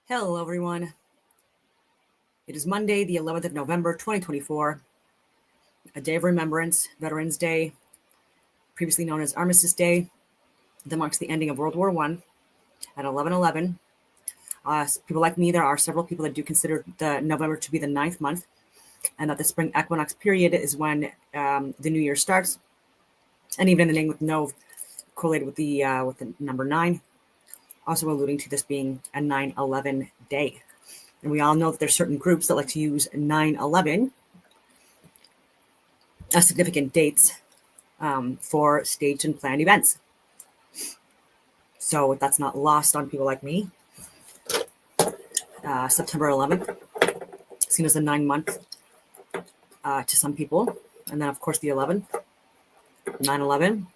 Hello, everyone. It is Monday, the 11th of November, 2024, a day of remembrance, Veterans Day, previously known as Armistice Day, that marks the ending of World War I at 11/11. People like me, there are several people that do consider the November to be the ninth month, and that the spring equinox period is when the new year starts, and even in the name with no correlated with the number 9, also alluding to this being a 9/11 day. And we all know that there's certain groups that like to use 9/11 as significant dates for staged and planned events. So that's not lost on people like me. September 11th, seen as a 9-month to some people. And then, of course, the 11th, 9/11.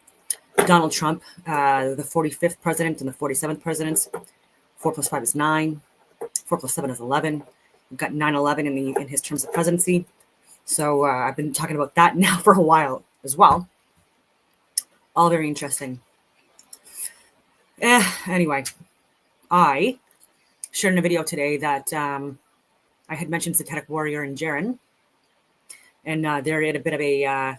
Donald Trump, the 45th president and the 47th president. 4 plus 5 is 9. 4 plus 7 is 11. We've got 9/11 in his terms of presidency. So I've been talking about that now for a while as well. All very interesting. Anyway, I shared in a video today that I had mentioned Zetetic Warrior and Jaren, and they're in a bit of a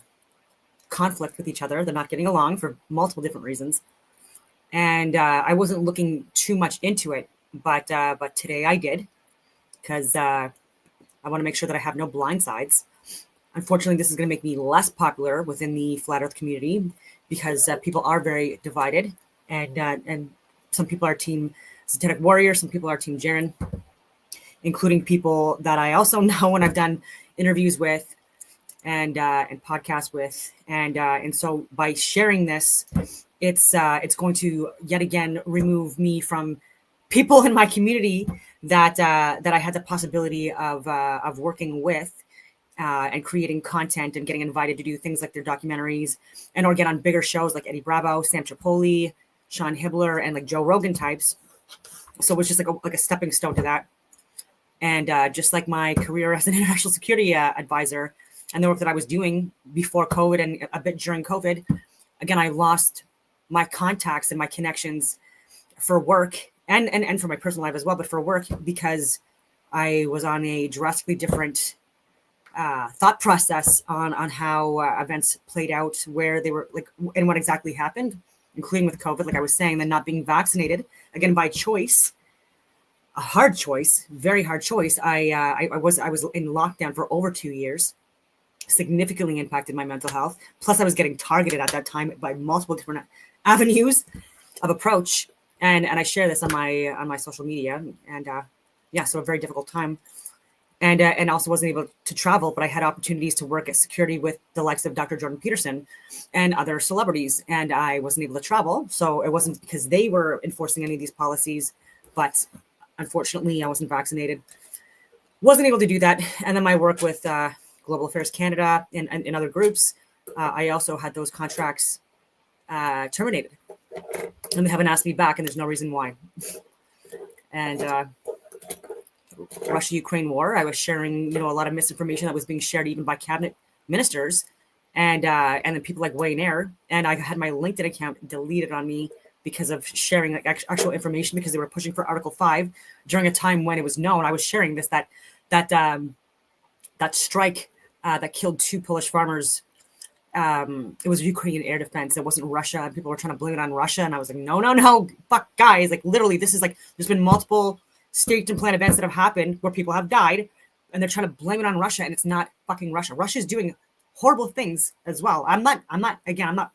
conflict with each other. They're not getting along for multiple different reasons, and I wasn't looking too much into it, but today I did, because I want to make sure that I have no blind sides. Unfortunately, this is going to make me less popular within the Flat Earth community, because people are very divided, and some people are Team Zetetic Warrior, some people are Team Jaren, including people that I also know and I've done interviews with and podcasts with, and so by sharing this, it's going to yet again remove me from people in my community that I had the possibility of working with. And creating content and getting invited to do things like their documentaries and or get on bigger shows like Eddie Bravo, Sam Tripoli, Sean Hibbler, and like Joe Rogan types. So it was just like a stepping stone to that. And just like my career as an international security advisor and the work that I was doing before COVID and a bit during COVID, again, I lost my contacts and my connections for work and for my personal life as well, but for work, because I was on a drastically different thought process on how events played out, where they were like, and what exactly happened, including with COVID, like I was saying, then not being vaccinated, again, by choice, a hard choice, very hard choice. I was in lockdown for over 2 years, significantly impacted my mental health. Plus I was getting targeted at that time by multiple different avenues of approach. And I share this on my social media, and so a very difficult time. And also wasn't able to travel, but I had opportunities to work at security with the likes of Dr. Jordan Peterson and other celebrities, and I wasn't able to travel. So it wasn't because they were enforcing any of these policies, but unfortunately I wasn't vaccinated, wasn't able to do that. And then my work with Global Affairs Canada and other groups, I also had those contracts terminated, and they haven't asked me back, and there's no reason why. And Russia-Ukraine war, I was sharing, a lot of misinformation that was being shared even by cabinet ministers, and then people like Wayne Eyre, and I had my LinkedIn account deleted on me because of sharing like actual information, because they were pushing for Article 5 during a time when it was known. I was sharing this that strike that killed 2 Polish farmers. It was Ukrainian air defense. It wasn't Russia. People were trying to blame it on Russia, and I was like, no, fuck, guys! Like literally, this is like there's been multiple staged and planned events that have happened where people have died, and they're trying to blame it on Russia, and it's not fucking Russia. Russia is doing horrible things as well. I'm not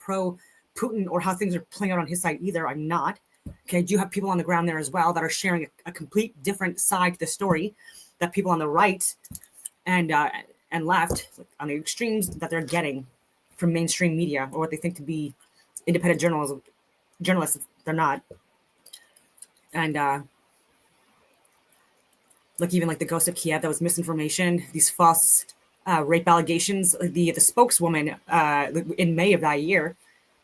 pro Putin or how things are playing out on his side either. I'm not. Okay, I do have people on the ground there as well that are sharing a complete different side to the story that people on the right and left, like on the extremes, that they're getting from mainstream media or what they think to be independent journalists. They're not. And like even like the Ghost of Kiev, that was misinformation, these false rape allegations. The spokeswoman in May of that year,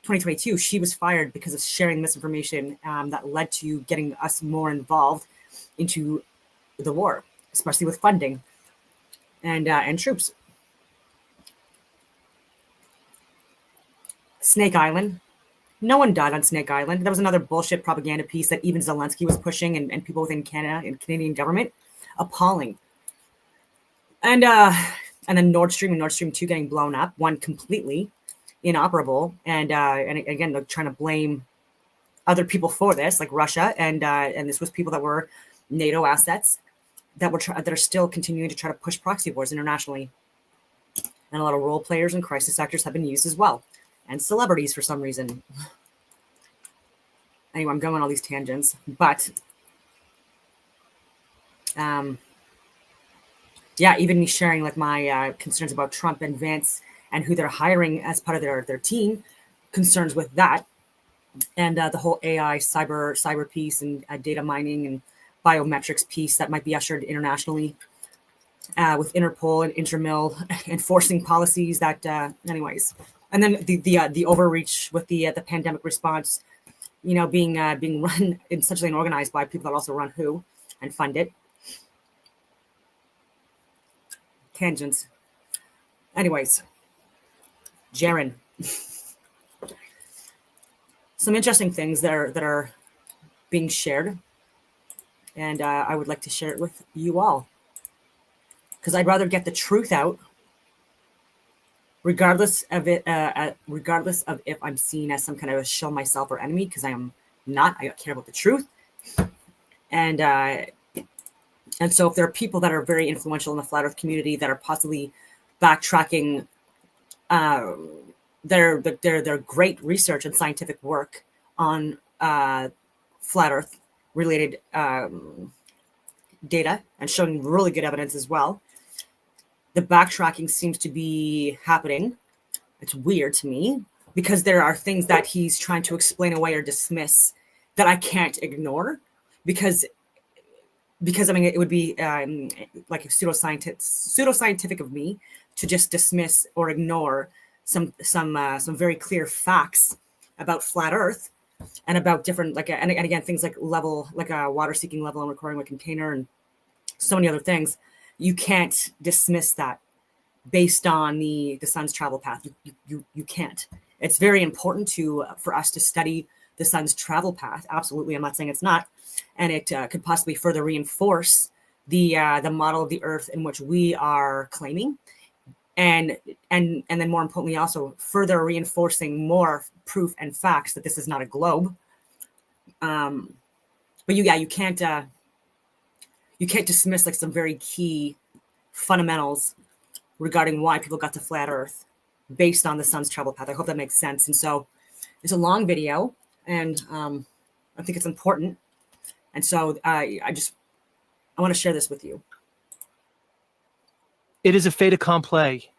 2022, she was fired because of sharing misinformation that led to getting us more involved into the war, especially with funding and troops. Snake Island, No one died on Snake Island. That was another bullshit propaganda piece that even Zelensky was pushing, and people within Canada and Canadian government. Appalling. And then Nord Stream and Nord Stream 2 getting blown up, one completely inoperable, and again they're trying to blame other people for this, like Russia, and this was people that were NATO assets that are still continuing to try to push proxy wars internationally. And a lot of role players and crisis actors have been used as well, and celebrities for some reason. Anyway, I'm going on all these tangents, but yeah, even me sharing like my concerns about Trump and Vance and who they're hiring as part of their team, concerns with that, and the whole AI cyber piece and data mining and biometrics piece that might be ushered internationally with Interpol and Intermil enforcing policies that, anyways. And then the overreach with the pandemic response, being run essentially and organized by people that also run WHO and fund it. Tangents. Anyways, Jaren. Some interesting things that are being shared, and I would like to share it with you all, because I'd rather get the truth out, regardless of if I'm seen as some kind of a shill myself or enemy, because I am not. I care about the truth, and so if there are people that are very influential in the flat Earth community that are possibly backtracking their great research and scientific work on flat Earth related data and showing really good evidence as well, the backtracking seems to be happening. It's weird to me because there are things that he's trying to explain away or dismiss that I can't ignore because I mean it would be like pseudoscientific of me to just dismiss or ignore some very clear facts about flat Earth and about different and again things like level, like a water seeking level and recording a container and so many other things. You can't dismiss that based on the sun's travel path. You can't. It's very important for us to study the sun's travel path. Absolutely, I'm not saying it's not, and it could possibly further reinforce the model of the Earth in which we are claiming. And then more importantly, also further reinforcing more proof and facts that this is not a globe. But you can't dismiss like some very key fundamentals regarding why people got to flat Earth based on the sun's travel path. I hope that makes sense. And so it's a long video, and I think it's important. And so I want to share this with you. It is a fait accompli.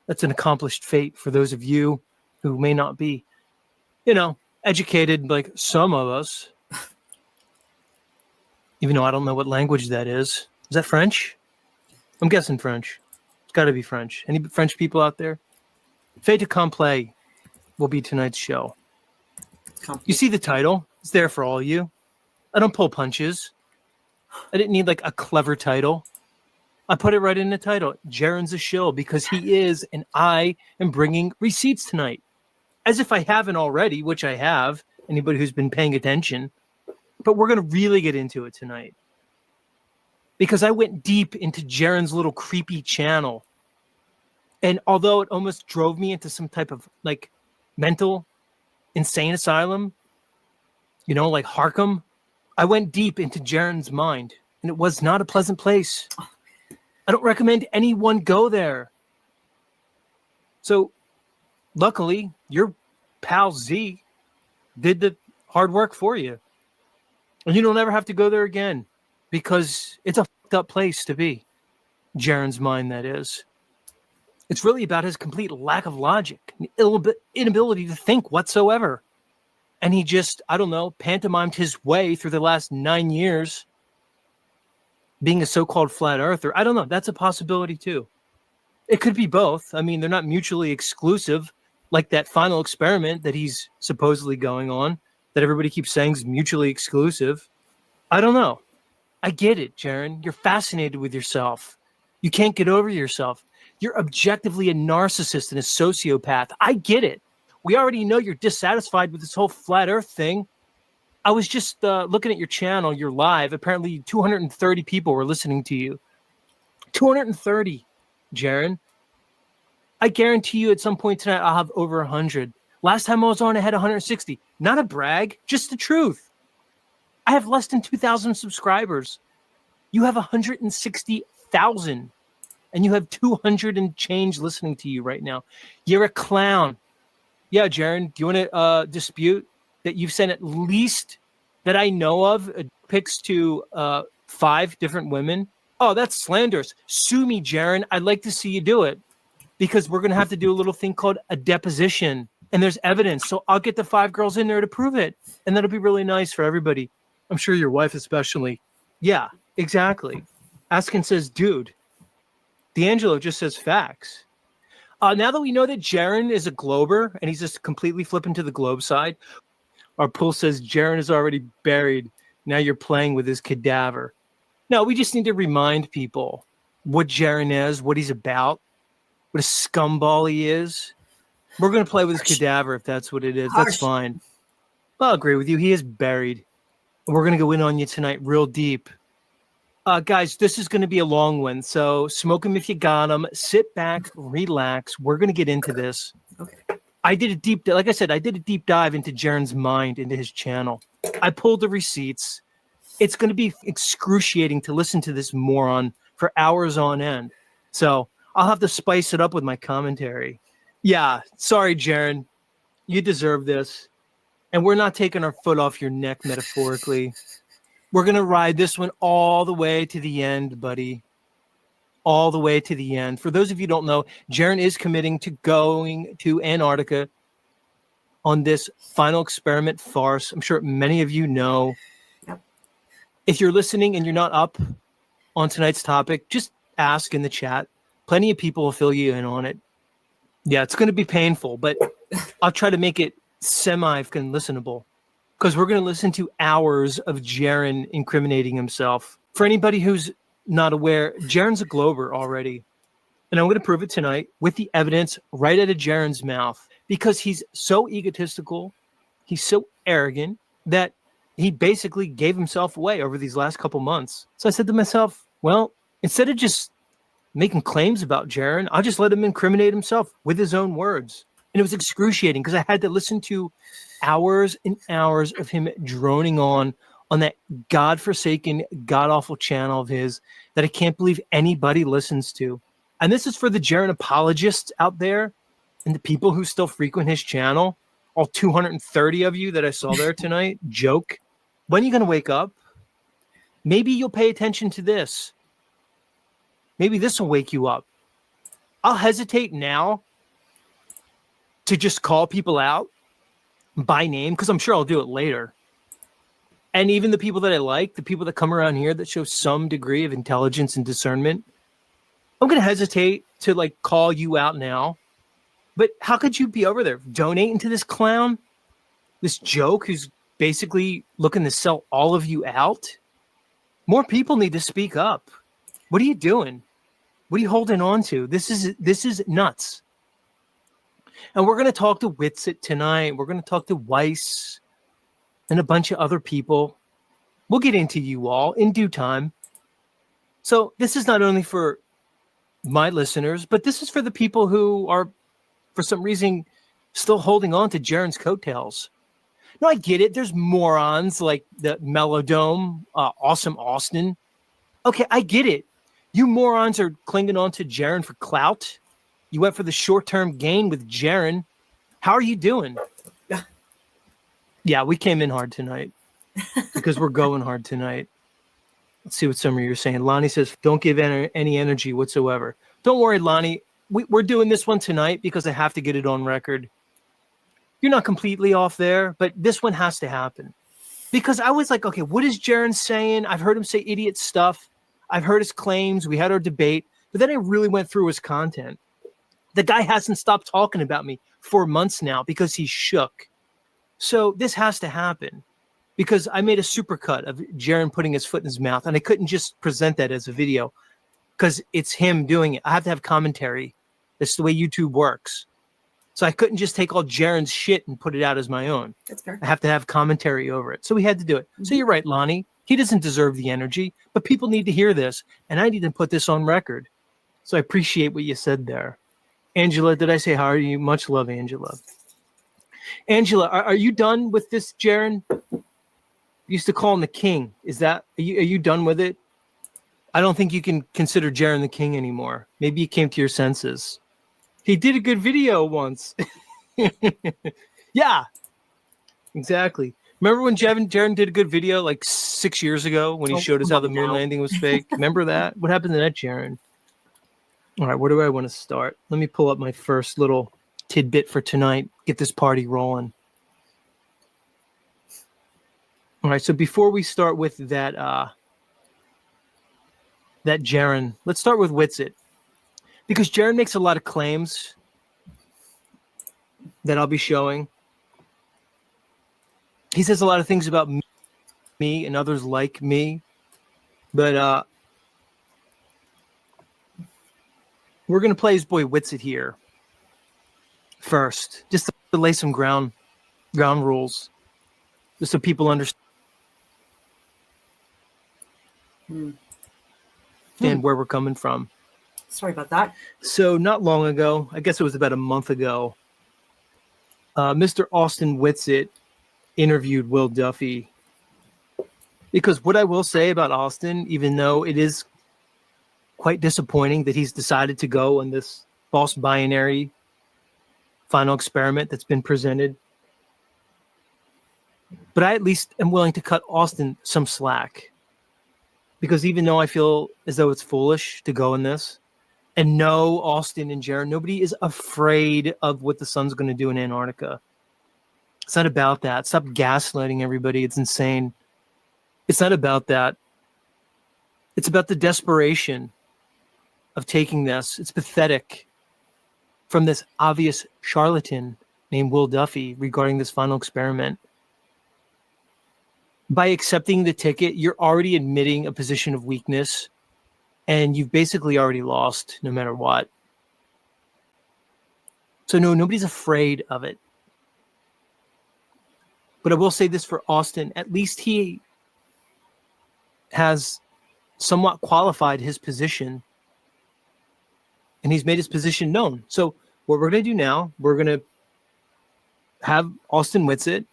That's an accomplished fate for those of you who may not be, educated like some of us. Even though I don't know what language that is. Is that French? I'm guessing French. It's got to be French. Any French people out there? Fait accompli will be tonight's show. You see the title? It's there for all of you. I don't pull punches. I didn't need like a clever title. I put it right in the title. Jaren's a shill because he is, and I am bringing receipts tonight. As if I haven't already, which I have, anybody who's been paying attention. But we're going to really get into it tonight. Because I went deep into Jaren's little creepy channel. And although it almost drove me into some type of like mental insane asylum, like Harkham, I went deep into Jaren's mind. And it was not a pleasant place. I don't recommend anyone go there. So, luckily, your pal Z did the hard work for you. And you don't ever have to go there again because it's a fucked up place to be. Jaren's mind, that is. It's really about his complete lack of logic, inability to think whatsoever. And he just, pantomimed his way through the last 9 years being a so-called flat earther. I don't know. That's a possibility too. It could be both. I mean, they're not mutually exclusive, like that final experiment that he's supposedly going on that everybody keeps saying is mutually exclusive. I don't know. I get it, Jaren. You're fascinated with yourself. You can't get over yourself. You're objectively a narcissist and a sociopath. I get it. We already know you're dissatisfied with this whole flat Earth thing. I was just looking at your channel, you're live. Apparently 230 people were listening to you. 230, Jaron. I guarantee you at some point tonight I'll have over 100. Last time I was on, I had 160. Not a brag, just the truth. I have less than 2,000 subscribers. You have 160,000. And you have 200 and change listening to you right now. You're a clown. Yeah, Jaron, do you want to dispute that you've sent at least, that I know of, pics to 5 different women? Oh, that's slanderous. Sue me, Jaron. I'd like to see you do it, because we're going to have to do a little thing called a deposition. And there's evidence. So I'll get the 5 girls in there to prove it. And that'll be really nice for everybody. I'm sure your wife especially. Yeah, exactly. Askin says, dude. D'Angelo just says facts. Now that we know that Jaron is a Glober and he's just completely flipping to the Globe side, our pool says Jaron is already buried. Now you're playing with his cadaver. No, we just need to remind people what Jaron is, what he's about, what a scumball he is. We're going to play with his cadaver if that's what it is. That's fine. I'll agree with you. He is buried. We're going to go in on you tonight real deep. Guys, this is going to be a long one, so smoke them if you got them. Sit back, relax. We're going to get into this. Okay. I did a deep dive into Jaron's mind, into his channel. I pulled the receipts. It's going to be excruciating to listen to this moron for hours on end. So I'll have to spice it up with my commentary. Yeah, sorry, Jaron. You deserve this. And we're not taking our foot off your neck, metaphorically. We're going to ride this one all the way to the end, buddy. All the way to the end. For those of you who don't know, Jaron is committing to going to Antarctica on this final experiment farce. I'm sure many of you know. Yep. If you're listening and you're not up on tonight's topic, just ask in the chat. Plenty of people will fill you in on it. Yeah, it's going to be painful, but I'll try to make it semi-listenable. Because we're going to listen to hours of Jaron incriminating himself. For anybody who's not aware, Jaron's a Glober already. And I'm going to prove it tonight with the evidence right out of Jaron's mouth. Because he's so egotistical, he's so arrogant, that he basically gave himself away over these last couple months. So I said to myself, well, instead of just making claims about Jaron, I'll just let him incriminate himself with his own words. And it was excruciating because I had to listen to hours and hours of him droning on that godforsaken, god-awful channel of his that I can't believe anybody listens to. And this is for the Jaron apologists out there and the people who still frequent his channel, all 230 of you that I saw there tonight. Joke. When are you going to wake up? Maybe you'll pay attention to this. Maybe this will wake you up. I'll hesitate now to just call people out by name, because I'm sure I'll do it later. And even the people that I like, the people that come around here that show some degree of intelligence and discernment, I'm going to hesitate to call you out now. But how could you be over there donating to this clown, this joke who's basically looking to sell all of you out? More people need to speak up. What are you doing? What are you holding on to? This is nuts. And we're going to talk to Witsit tonight. We're going to talk to Weiss and a bunch of other people. We'll get into you all in due time. So this is not only for my listeners, but this is for the people who are, for some reason, still holding on to Jaron's coattails. No, I get it. There's morons like the Melodome, Awesome Austin. Okay, I get it. You morons are clinging on to Jaron for clout. You went for the short-term gain with Jaron. How are you doing? Yeah, we came in hard tonight because we're going hard tonight. Let's see what some of you are saying. Lonnie says, don't give any energy whatsoever. Don't worry, Lonnie. We're doing this one tonight because I have to get it on record. You're not completely off there, but this one has to happen. Because I was like, okay, what is Jaron saying? I've heard him say idiot stuff. I've heard his claims. We had our debate. But then I really went through his content. The guy hasn't stopped talking about me for months now because he's shook. So this has to happen because I made a supercut of Jaron putting his foot in his mouth, and I couldn't just present that as a video because it's him doing it. I have to have commentary. That's the way YouTube works. So I couldn't just take all Jaren's shit and put it out as my own. That's fair. I have to have commentary over it. So we had to do it. So you're right, Lonnie. He doesn't deserve the energy, but people need to hear this, and I need to put this on record. So I appreciate what you said there. Angela, did I say how are you? Much love, Angela. Angela, are you done with this, Jaren? Used to call him the king. Are you done with it? I don't think you can consider Jaren the king anymore. Maybe you came to your senses. He did a good video once. Yeah, exactly. Remember when Jaren did a good video like 6 years ago when he showed us how the moon landing was fake? Remember that? What happened to that, Jaren? All right, where do I want to start? Let me pull up my first little tidbit for tonight. Get this party rolling. All right, so before we start with that Jaren, let's start with Witsit. Because Jaren makes a lot of claims that I'll be showing. He says a lot of things about me and others like me. But we're going to play his boy Witsit here first, just to lay some ground rules, just so people understand where we're coming from. Sorry about that. So not long ago, I guess it was about a month ago, Mr. Austin Witsit interviewed Will Duffy. Because what I will say about Austin, even though it is quite disappointing that he's decided to go on this false binary final experiment that's been presented, but I at least am willing to cut Austin some slack. Because even though I feel as though it's foolish to go in this, and no, Austin and Jaren, nobody is afraid of what the sun's going to do in Antarctica. It's not about that. Stop gaslighting everybody. It's insane. It's not about that. It's about the desperation of taking this. It's pathetic from this obvious charlatan named Will Duffy regarding this final experiment. By accepting the ticket, you're already admitting a position of weakness, and you've basically already lost no matter what. So no, nobody's afraid of it. But I will say this for Austin, at least he has somewhat qualified his position, and he's made his position known. So what we're going to do now, we're going to have Austin Witsit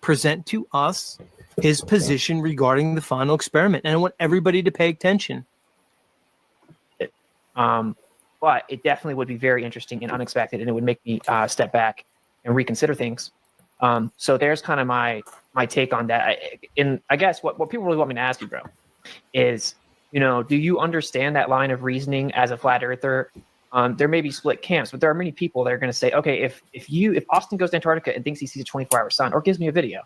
present to us his position regarding the final experiment. And I want everybody to pay attention. But it definitely would be very interesting and unexpected, and it would make me step back and reconsider things. So there's kind of my take on that. I guess what people really want me to ask you, bro, is, do you understand that line of reasoning as a flat earther? There may be split camps, but there are many people that are going to say, okay, if Austin goes to Antarctica and thinks he sees a 24-hour sun or gives me a video,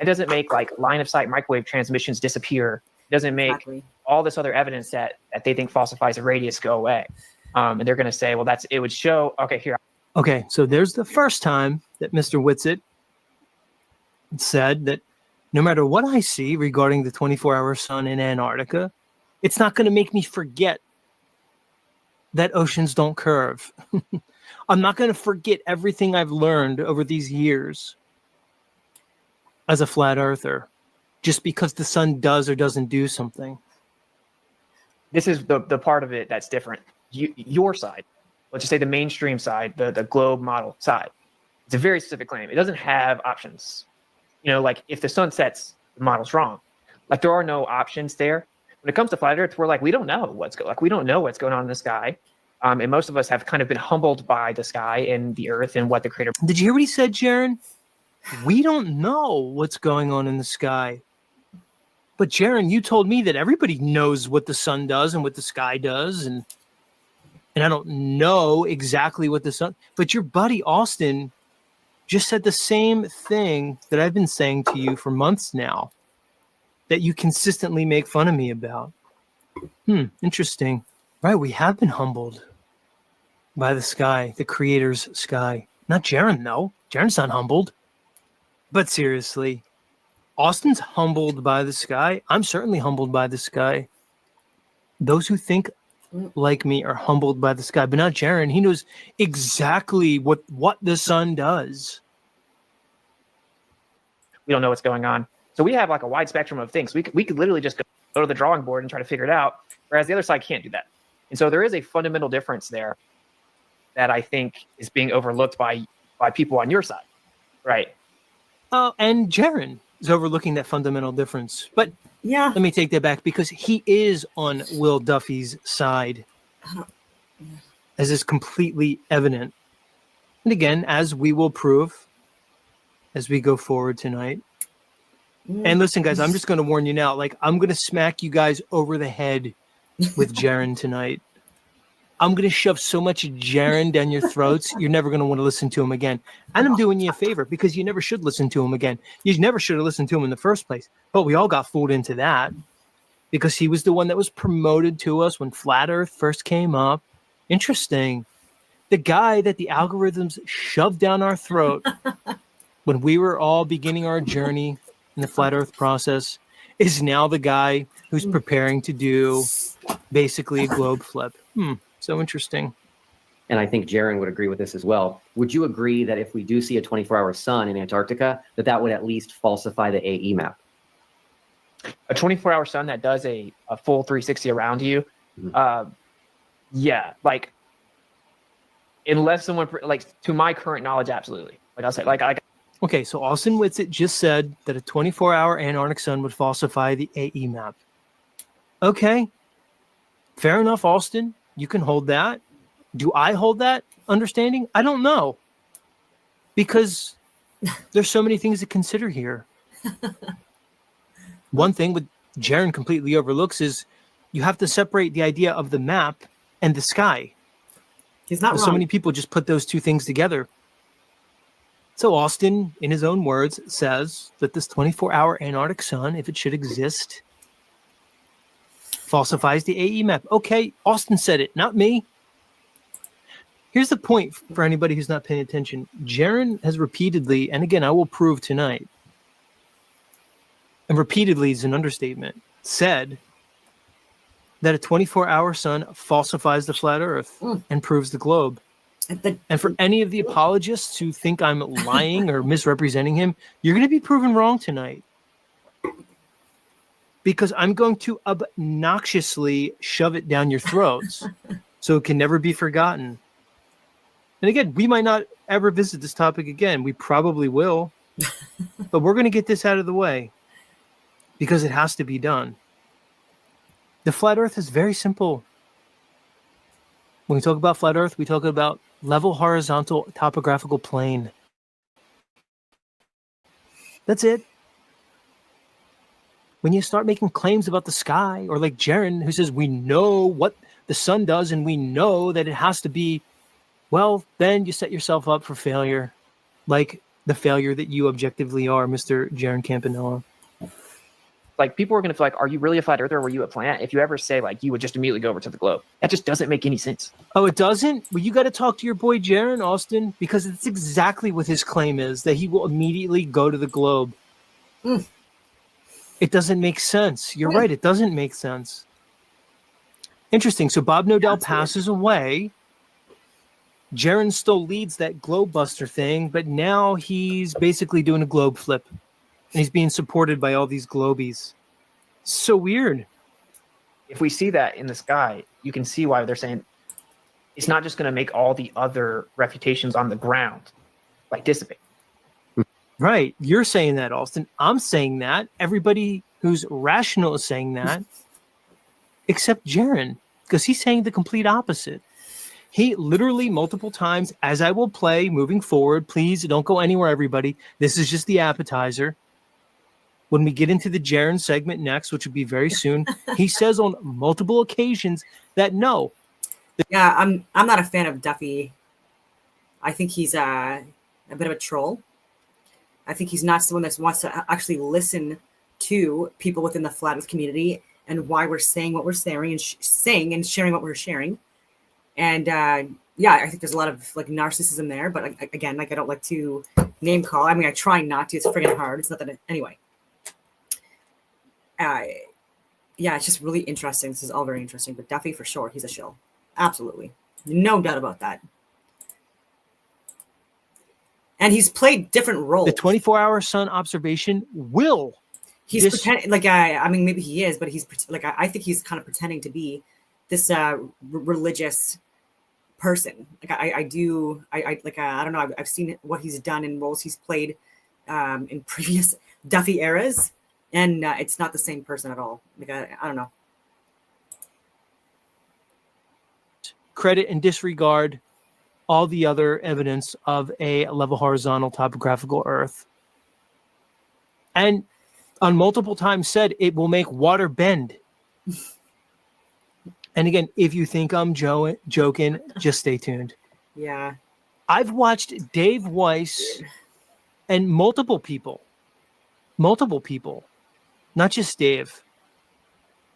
it doesn't make like line of sight microwave transmissions disappear. It doesn't make all this other evidence that they think falsifies a radius go away. And they're going to say, well, it would show, okay, here. Okay, so there's the first time that Mr. Witsit said that no matter what I see regarding the 24-hour sun in Antarctica, it's not going to make me forget that oceans don't curve. I'm not going to forget everything I've learned over these years as a flat earther, just because the sun does or doesn't do something. This is the part of it that's different. Your side, let's just say the mainstream side, the globe model side, it's a very specific claim. It doesn't have options. Like if the sun sets, the model's wrong. Like there are no options there. When it comes to flat Earth, we're like, we don't know we don't know what's going on in the sky. And most of us have kind of been humbled by the sky and the Earth and what the creator. Did you hear what he said, Jaren? We don't know what's going on in the sky. But Jaren, you told me that everybody knows what the sun does and what the sky does, and I don't know exactly what the sun. But your buddy Austin just said the same thing that I've been saying to you for months now, that you consistently make fun of me about. Interesting. Right, we have been humbled by the sky, the creator's sky. Not Jaren, though. Jaren's not humbled. But seriously, Austin's humbled by the sky. I'm certainly humbled by the sky. Those who think like me are humbled by the sky, but not Jaren. He knows exactly what the sun does. We don't know what's going on. So we have like a wide spectrum of things. We could literally just go to the drawing board and try to figure it out, whereas the other side can't do that. And so there is a fundamental difference there that I think is being overlooked by people on your side, right? Oh, and Jaren is overlooking that fundamental difference. But Yeah. let me take that back, because he is on Will Duffy's side, as is completely evident. And again, as we will prove as we go forward tonight. And listen, guys, I'm just going to warn you now. Like, I'm going to smack you guys over the head with Jaren tonight. I'm going to shove so much Jaren down your throats, you're never going to want to listen to him again. And I'm doing you a favor, because you never should listen to him again. You never should have listened to him in the first place. But we all got fooled into that, because he was the one that was promoted to us when Flat Earth first came up. Interesting. The guy that the algorithms shoved down our throat when we were all beginning our journey in the Flat Earth process is now the guy who's preparing to do basically a globe flip. So interesting. And I think Jaren would agree with this as well. Would you agree that if we do see a 24-hour sun in Antarctica, that would at least falsify the AE map? A 24-hour sun that does a full 360 around you, yeah, like, unless someone, like, to my current knowledge, absolutely. Like I'll say, Okay, so Austin Whitsitt just said that a 24-hour Antarctic sun would falsify the AE map. Okay, fair enough, Austin. You can hold that. Do I hold that understanding? I don't know. Because there's so many things to consider here. One thing with Jaren completely overlooks is you have to separate the idea of the map and the sky. He's not wrong. So many people just put those two things together. So Austin, in his own words, says that this 24-hour Antarctic sun, if it should exist, falsifies the AE map. Okay, Austin said it, not me. Here's the point for anybody who's not paying attention. Jaren has repeatedly, and again, I will prove tonight, and repeatedly is an understatement, said that a 24-hour sun falsifies the flat Earth and proves the globe. And for any of the apologists who think I'm lying or misrepresenting him, you're going to be proven wrong tonight. Because I'm going to obnoxiously shove it down your throats so it can never be forgotten. And again, we might not ever visit this topic again. We probably will. But we're going to get this out of the way because it has to be done. The flat Earth is very simple. When we talk about flat Earth, we talk about level horizontal topographical plane. That's it. When you start making claims about the sky, or like Jaren, who says we know what the sun does and we know that it has to be, well, then you set yourself up for failure, like the failure that you objectively are, Mr. Jaren Campanella. Like, people are going to feel like, are you really a flat earther or were you a plant? If you ever say, like, you would just immediately go over to the globe. That just doesn't make any sense. Oh, it doesn't? Well, you got to talk to your boy Jaren, Austin, because it's exactly what his claim is, that he will immediately go to the globe. It doesn't make sense. You're right. It doesn't make sense. Interesting. So Bob Nodell passes away. Jaren still leads that globe buster thing, but now he's basically doing a globe flip. And he's being supported by all these globies. So weird. If we see that in the sky, you can see why they're saying it's not just going to make all the other refutations on the ground like dissipate. Right. You're saying that, Austin. I'm saying that. Everybody who's rational is saying that, except Jaren, because he's saying the complete opposite. He literally multiple times, as I will play moving forward, please don't go anywhere, everybody. This is just the appetizer. When we get into the Jaren segment next, which will be very soon, he says on multiple occasions that no. Yeah, I'm not a fan of Duffy. I think he's a bit of a troll. I think he's not someone that wants to actually listen to people within the flat Earth community and why we're saying what we're saying and sharing what we're sharing. And yeah, I think there's a lot of like narcissism there. But again, like I don't like to name call. I mean, I try not to. It's friggin' hard. It's not that anyway. yeah, it's just really interesting. This is all very interesting, but Duffy for sure, he's a shill. Absolutely. No doubt about that. And he's played different roles. The 24-hour sun observation will. He's pretending, like, I mean, maybe he is, but he's like, I think he's kind of pretending to be this religious person. Like, I don't know. I've seen what he's done in roles he's played in previous Duffy eras, and it's not the same person at all. Like, I don't know. Credit and disregard all the other evidence of a level horizontal topographical Earth. And on multiple times said it will make water bend. And again, if you think I'm joking, just stay tuned. Yeah. I've watched Dave Weiss and multiple people, not just Dave,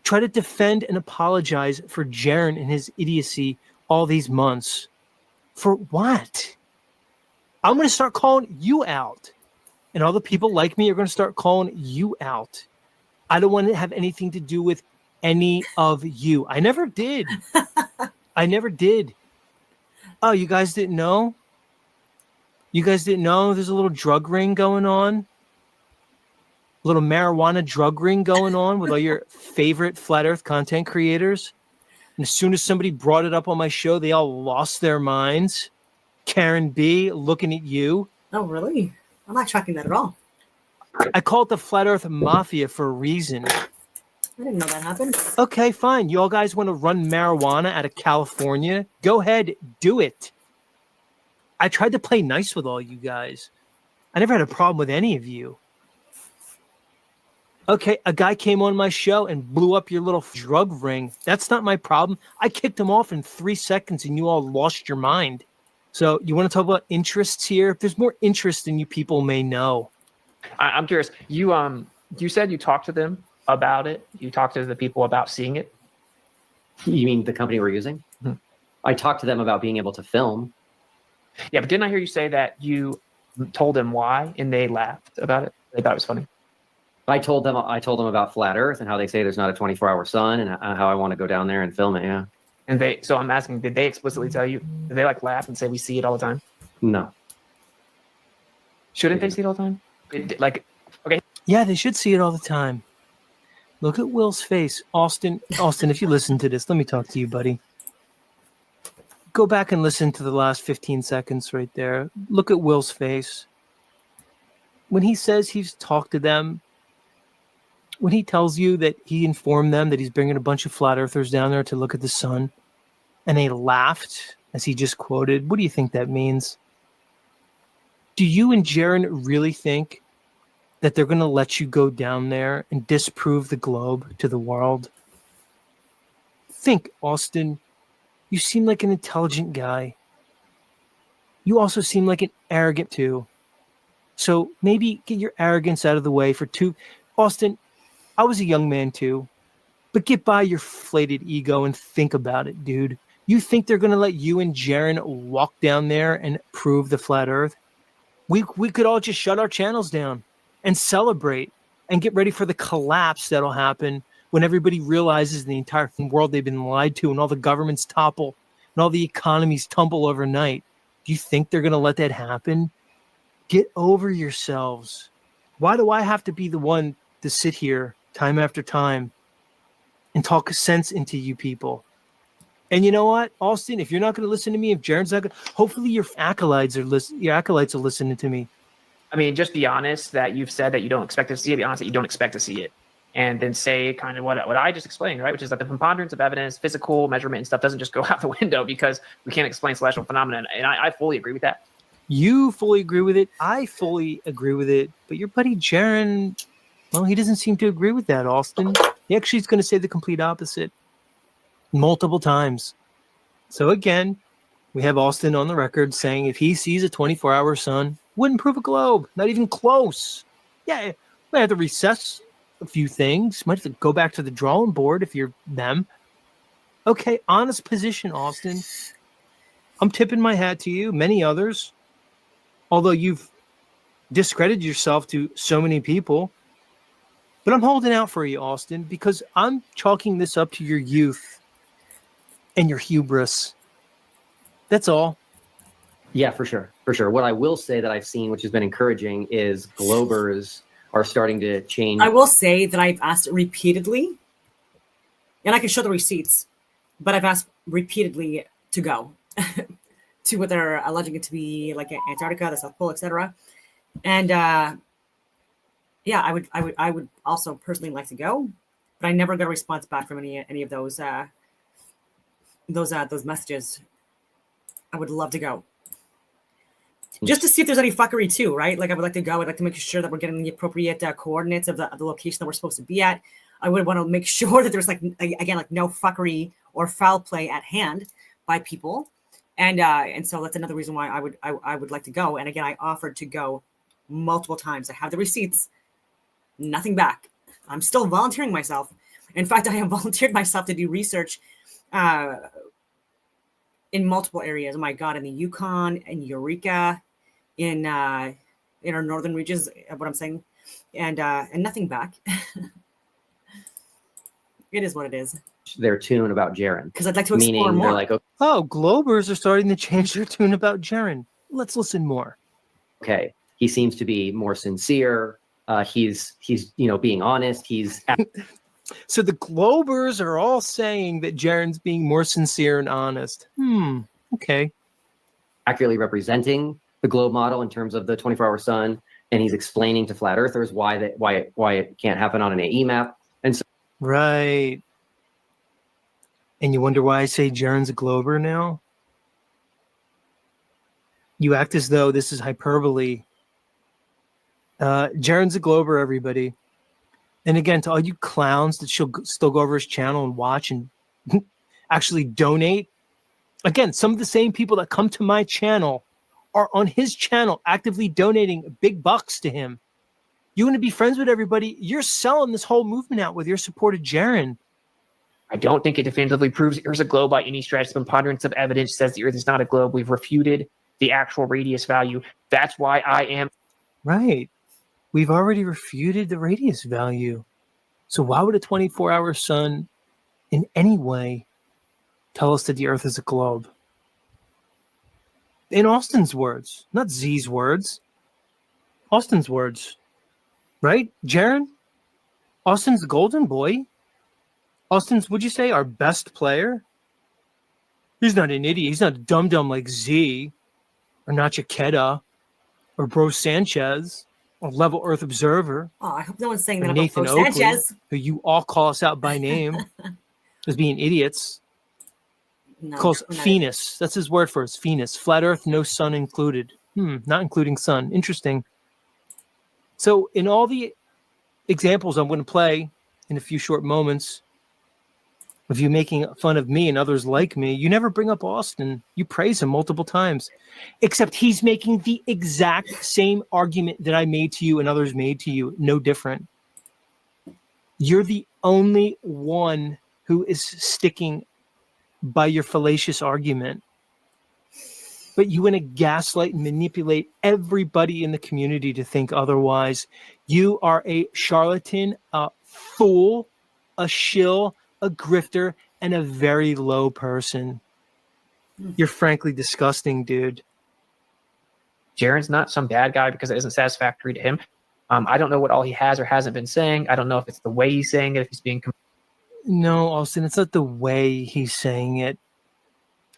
try to defend and apologize for Jaron and his idiocy all these months. For what? I'm going to start calling you out. And all the people like me are going to start calling you out. I don't want to have anything to do with any of you. I never did. I never did. Oh, you guys didn't know? You guys didn't know there's a little drug ring going on? A little marijuana drug ring going on with all your favorite Flat Earth content creators? And as soon as somebody brought it up on my show, they all lost their minds. Karen B, looking at you. Oh, really? I'm not tracking that at all. I call it the Flat Earth Mafia for a reason. I didn't know that happened. Okay, fine. You all guys want to run marijuana out of California? Go ahead, do it. I tried to play nice with all you guys. I never had a problem with any of you. Okay, a guy came on my show and blew up your little drug ring. That's not my problem. I kicked him off in 3 seconds and you all lost your mind. So you want to talk about interests here? There's more interest than you people may know. I'm curious. You said you talked to them about it. You talked to the people about seeing it. You mean the company we're using? Mm-hmm. I talked to them about being able to film. Yeah, but didn't I hear you say that you told them why and they laughed about it? They thought it was funny. I told them about Flat Earth and how they say there's not a 24-hour sun and how I want to go down there and film it. Yeah. And so I'm asking, did they explicitly tell you? Did they like laugh and say we see it all the time? No. Shouldn't they see it all the time? Okay. Yeah, they should see it all the time. Look at Will's face. Austin, if you listen to this, let me talk to you, buddy. Go back and listen to the last 15 seconds right there. Look at Will's face. When he says he's talked to them, when he tells you that he informed them that he's bringing a bunch of flat earthers down there to look at the sun, and they laughed, as he just quoted, what do you think that means? Do you and Jaron really think that they're going to let you go down there and disprove the globe to the world? Think, Austin. You seem like an intelligent guy. You also seem like an arrogant too. So maybe get your arrogance out of the way for two. Austin, I was a young man too, but get by your inflated ego and think about it, dude. You think they're going to let you and Jaron walk down there and prove the flat earth? We could all just shut our channels down and celebrate and get ready for the collapse that'll happen when everybody realizes the entire world they've been lied to and all the governments topple and all the economies tumble overnight. Do you think they're going to let that happen? Get over yourselves. Why do I have to be the one to sit here time after time and talk sense into you people? And you know what, Austin, if you're not going to listen to me, if Jaron's not going to, hopefully your acolytes are listening to me. I mean, just be honest that you've said that you don't expect to see it. Be honest that you don't expect to see it. And then say kind of what I just explained, right? Which is that the preponderance of evidence, physical measurement and stuff doesn't just go out the window because we can't explain celestial phenomena. And I fully agree with that. You fully agree with it. I fully agree with it. But your buddy Jaron, well, he doesn't seem to agree with that, Austin. He actually is going to say the complete opposite multiple times. So again, we have Austin on the record saying if he sees a 24-hour sun, wouldn't prove a globe. Not even close. Yeah, might have to recess a few things. Might have to go back to the drawing board if you're them. Okay, honest position, Austin. I'm tipping my hat to you, many others. Although you've discredited yourself to so many people. But I'm holding out for you, Austin, because I'm chalking this up to your youth and your hubris. That's all. Yeah, for sure. For sure. What I will say that I've seen, which has been encouraging, is Globers are starting to change. I will say that I've asked repeatedly, and I can show the receipts, but I've asked repeatedly to go to what they're alleging it to be, like Antarctica, the South Pole, etc. And yeah, I would also personally like to go, but I never got a response back from any of those messages. I would love to go, just to see if there's any fuckery too, right? Like I would like to go. I'd like to make sure that we're getting the appropriate coordinates of the location that we're supposed to be at. I would want to make sure that there's like no fuckery or foul play at hand by people, and so that's another reason why I would like to go. And again, I offered to go multiple times. I have the receipts. Nothing back. I'm still volunteering myself. In fact, I have volunteered myself to do research in multiple areas. Oh my God, in the Yukon, in Eureka, in our northern regions, what I'm saying, and nothing back. It is what it is. Their tune about Jaren. Because I'd like to explore Meaning more. they're like, Oh, Globers are starting to change their tune about Jaren. Let's listen more. okay, he seems to be more sincere. He's being honest. He's So the Globers are all saying that Jaren's being more sincere and honest. Okay. accurately representing the globe model in terms of the 24-hour sun, and he's explaining to flat earthers why it can't happen on an AE map. And so Right. And you wonder why I say Jaren's a Glober now? You act as though this is hyperbole. Jaren's a Glober, everybody. And again, to all you clowns that still go over his channel and watch and actually donate. Again, some of the same people that come to my channel are on his channel actively donating big bucks to him. You want to be friends with everybody? You're selling this whole movement out with your support of Jaren. I don't think it definitively proves the Earth's a globe by any stretch. The preponderance of evidence says the Earth is not a globe. We've refuted the actual radius value. That's why I am. Right. We've already refuted the radius value. So why would a 24-hour sun in any way tell us that the Earth is a globe? In Austin's words, not Z's words. Austin's words. Right, Jaren? Austin's the golden boy. Austin's, would you say, our best player? He's not an idiot. He's not a dum-dum like Z or Nachiketa or Bro Sanchez or Level Earth Observer Oh, I hope no one's saying or that about Nathan Bro Oakley, Sanchez. who you all call us out by name as being idiots. No, Calls we're not. Venus. That's his word for us. Venus. Flat Earth, no sun included. Not including sun. Interesting. So in all the examples I'm going to play in a few short moments of you making fun of me and others like me, you never bring up Austin. You praise him multiple times, except he's making the exact same argument that I made to you and others made to you. No different. You're the only one who is sticking by your fallacious argument. But you want to gaslight and manipulate everybody in the community to think otherwise. You are a charlatan, a fool, a shill, a grifter, and a very low person. You're frankly disgusting, dude. Jaren's not some bad guy because it isn't satisfactory to him. I don't know what all he has or hasn't been saying. I don't know if it's the way he's saying it, if he's being. No, Austin, it's not the way he's saying it.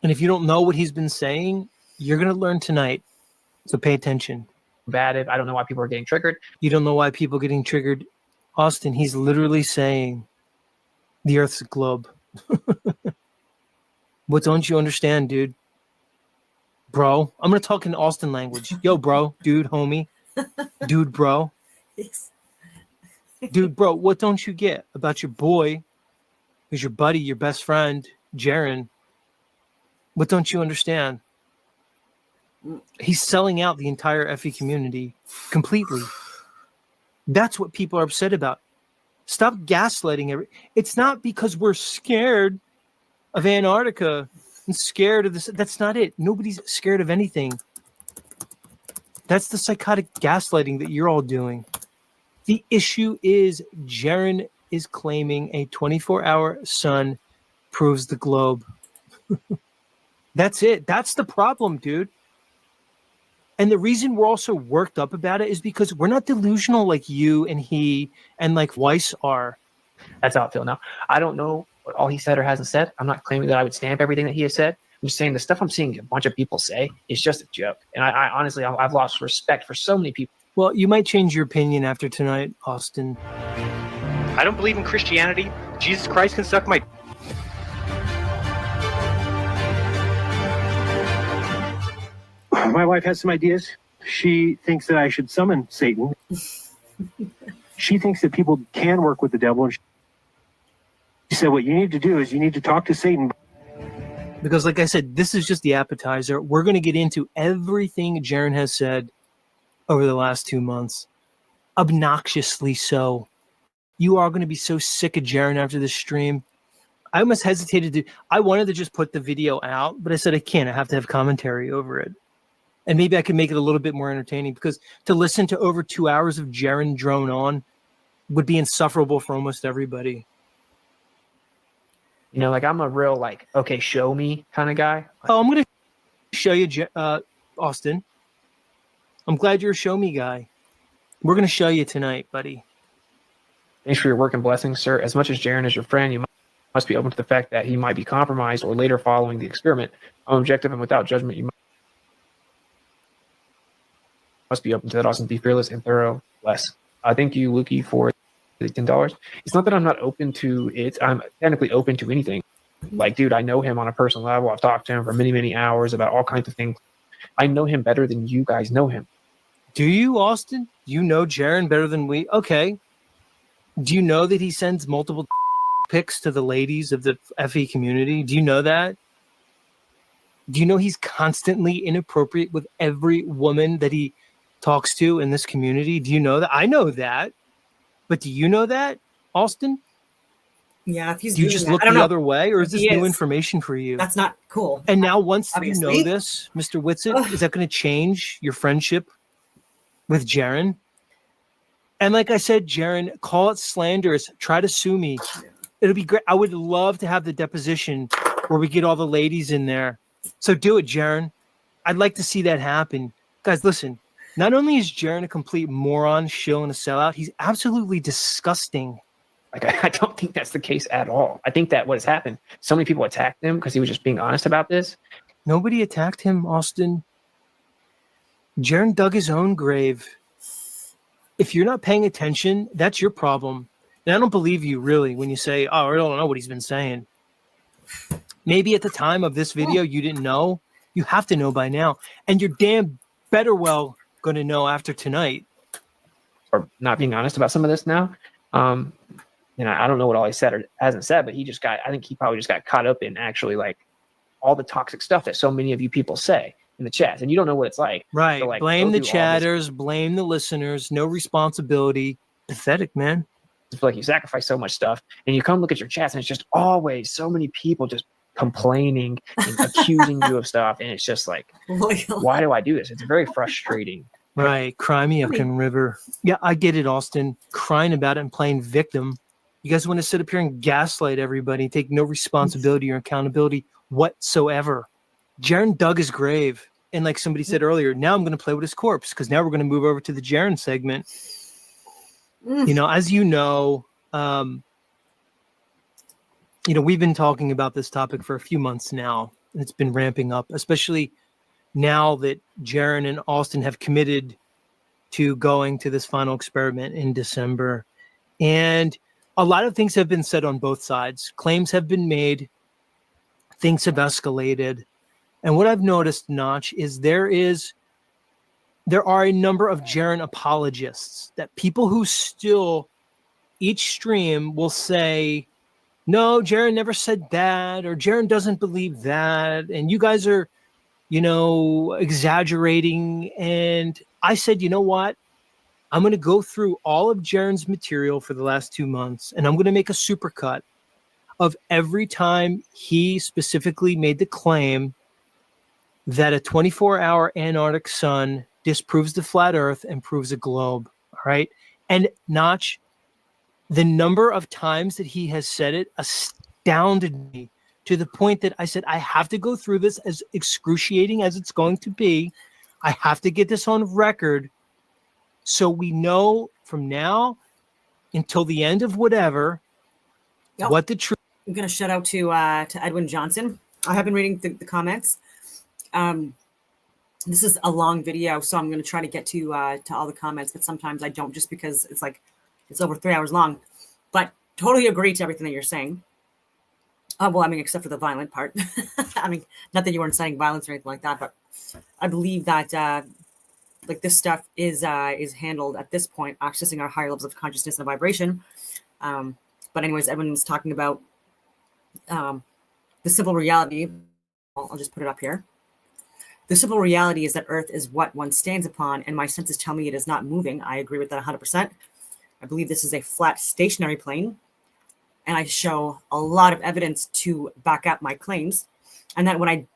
And if you don't know what he's been saying, you're going to learn tonight. So pay attention. Combative. I don't know why people are getting triggered. You don't know why people are getting triggered. Austin, he's literally saying the Earth's a globe. What don't you understand, dude? Bro, I'm going to talk in Austin language. Yo, bro, dude, homie. Dude, bro. Yes. Dude, bro, what don't you get about your boy, who's your buddy, your best friend, Jaren? What don't you understand? He's selling out the entire FE community completely. That's what people are upset about. Stop gaslighting. It's not because we're scared of Antarctica and scared of this. That's not it. Nobody's scared of anything. That's the psychotic gaslighting that you're all doing. The issue is Jaren is claiming a 24-hour sun proves the globe. That's it. That's the problem, dude. And the reason we're also worked up about it is because we're not delusional like you and he and like Weiss are. That's how I feel now. I don't know what all he said or hasn't said. I'm not claiming that I would stamp everything that he has said. I'm just saying the stuff I'm seeing a bunch of people say is just a joke. And I honestly, I've lost respect for so many people. Well, you might change your opinion after tonight, Austin. I don't believe in Christianity. Jesus Christ can suck my... My wife has some ideas. She thinks that I should summon Satan. She thinks that people can work with the devil. And she said, what you need to do is you need to talk to Satan. Because like I said, this is just the appetizer. We're going to get into everything Jaren has said over the last 2 months. Obnoxiously so. You are going to be so sick of Jaren after this stream. I almost hesitated to... I wanted to just put the video out, but I said I can't. I have to have commentary over it. And maybe I can make it a little bit more entertaining, because to listen to over 2 hours of Jaren drone on would be insufferable for almost everybody. You know, like I'm a real like, okay, show me kind of guy. Oh, I'm going to show you, Austin. I'm glad you're a show me guy. We're going to show you tonight, buddy. Thanks for your work and blessings, sir. As much as Jaren is your friend, you must be open to the fact that he might be compromised or later following the experiment. I'm objective and without judgment. You must be open to that. Austin, be fearless and thorough. Bless. Thank you, Lukey, for the $10. It's not that I'm not open to it. I'm technically open to anything. Like, dude, I know him on a personal level. I've talked to him for many, many hours about all kinds of things. I know him better than you guys know him. Do you, Austin? You know Jaren better than we? Okay. Do you know that he sends multiple pics to the ladies of the FE community? Do you know that? Do you know he's constantly inappropriate with every woman that he talks to in this community? Do you know that? I know that. But do you know that, Austin? Yeah, if he's do you doing just that, look I don't the know. other way, or is this He new is. information for you? That's not cool. And now once Obviously. you know this, Mr. Whitsitt, is that going to change your friendship with Jaren? And like I said, Jaren, call it slanderous. Try to sue me. It'll be great. I would love to have the deposition where we get all the ladies in there. So do it, Jaren. I'd like to see that happen. Guys, listen. Not only is Jaren a complete moron, shill, and a sellout, he's absolutely disgusting. Like, I don't think that's the case at all. I think that what has happened, so many people attacked him because he was just being honest about this. Nobody attacked him, Austin. Jaren dug his own grave. If you're not paying attention, that's your problem. And I don't believe you, really, when you say, oh, I don't know what he's been saying. Maybe at the time of this video, you didn't know. You have to know by now. And you're damn better well going to know after tonight. Or not being honest about some of this now. You know, I don't know what all he said or hasn't said, but I think he probably just got caught up in actually like all the toxic stuff that so many of you people say in the chats, and you don't know what it's like. Right. So, like, blame the go through all chatters, blame the listeners, no responsibility. Pathetic, man. this. Feel like you sacrifice so much stuff, and you come look at your chats, and it's just always so many people just complaining and accusing you of stuff, and it's just like, why do I do this? It's very frustrating. Right. Cry me a fucking river. Yeah, I get it, Austin. Crying about it and playing victim. You guys want to sit up here and gaslight everybody, take no responsibility or accountability whatsoever. Jaren dug his grave. And like somebody said earlier, now I'm going to play with his corpse, because now we're going to move over to the Jaren segment. You know, as you know, we've been talking about this topic for a few months now. And it's been ramping up, especially now that Jaren and Austin have committed to going to this final experiment in December. And a lot of things have been said on both sides. Claims have been made. Things have escalated. And what I've noticed, Notch, is there are a number of Jaren apologists, that people who still each stream will say, no, Jaren never said that, or Jaren doesn't believe that, and you guys are, exaggerating. And I said, you know what? I'm going to go through all of Jaren's material for the last 2 months, and I'm going to make a supercut of every time he specifically made the claim that a 24-hour Antarctic sun disproves the flat Earth and proves a globe. All right. And Notch, the number of times that he has said it astounded me to the point that I said, I have to go through this, as excruciating as it's going to be. I have to get this on record so we know from now until the end of whatever what the truth. I'm going to shout out to Edwin Johnson. I have been reading the comments. This is a long video, so I'm going to try to get to all the comments, but sometimes I don't, just because it's over 3 hours long. But totally agree to everything that you're saying. Well, I mean, except for the violent part. I mean, not that you were inciting violence or anything like that, but I believe that like this stuff is handled at this point, accessing our higher levels of consciousness and vibration. But anyways, Evan was talking about the simple reality. I'll just put it up here. The simple reality is that Earth is what one stands upon, and my senses tell me it is not moving. I agree with that 100%. I believe this is a flat stationary plane, and I show a lot of evidence to back up my claims. And that when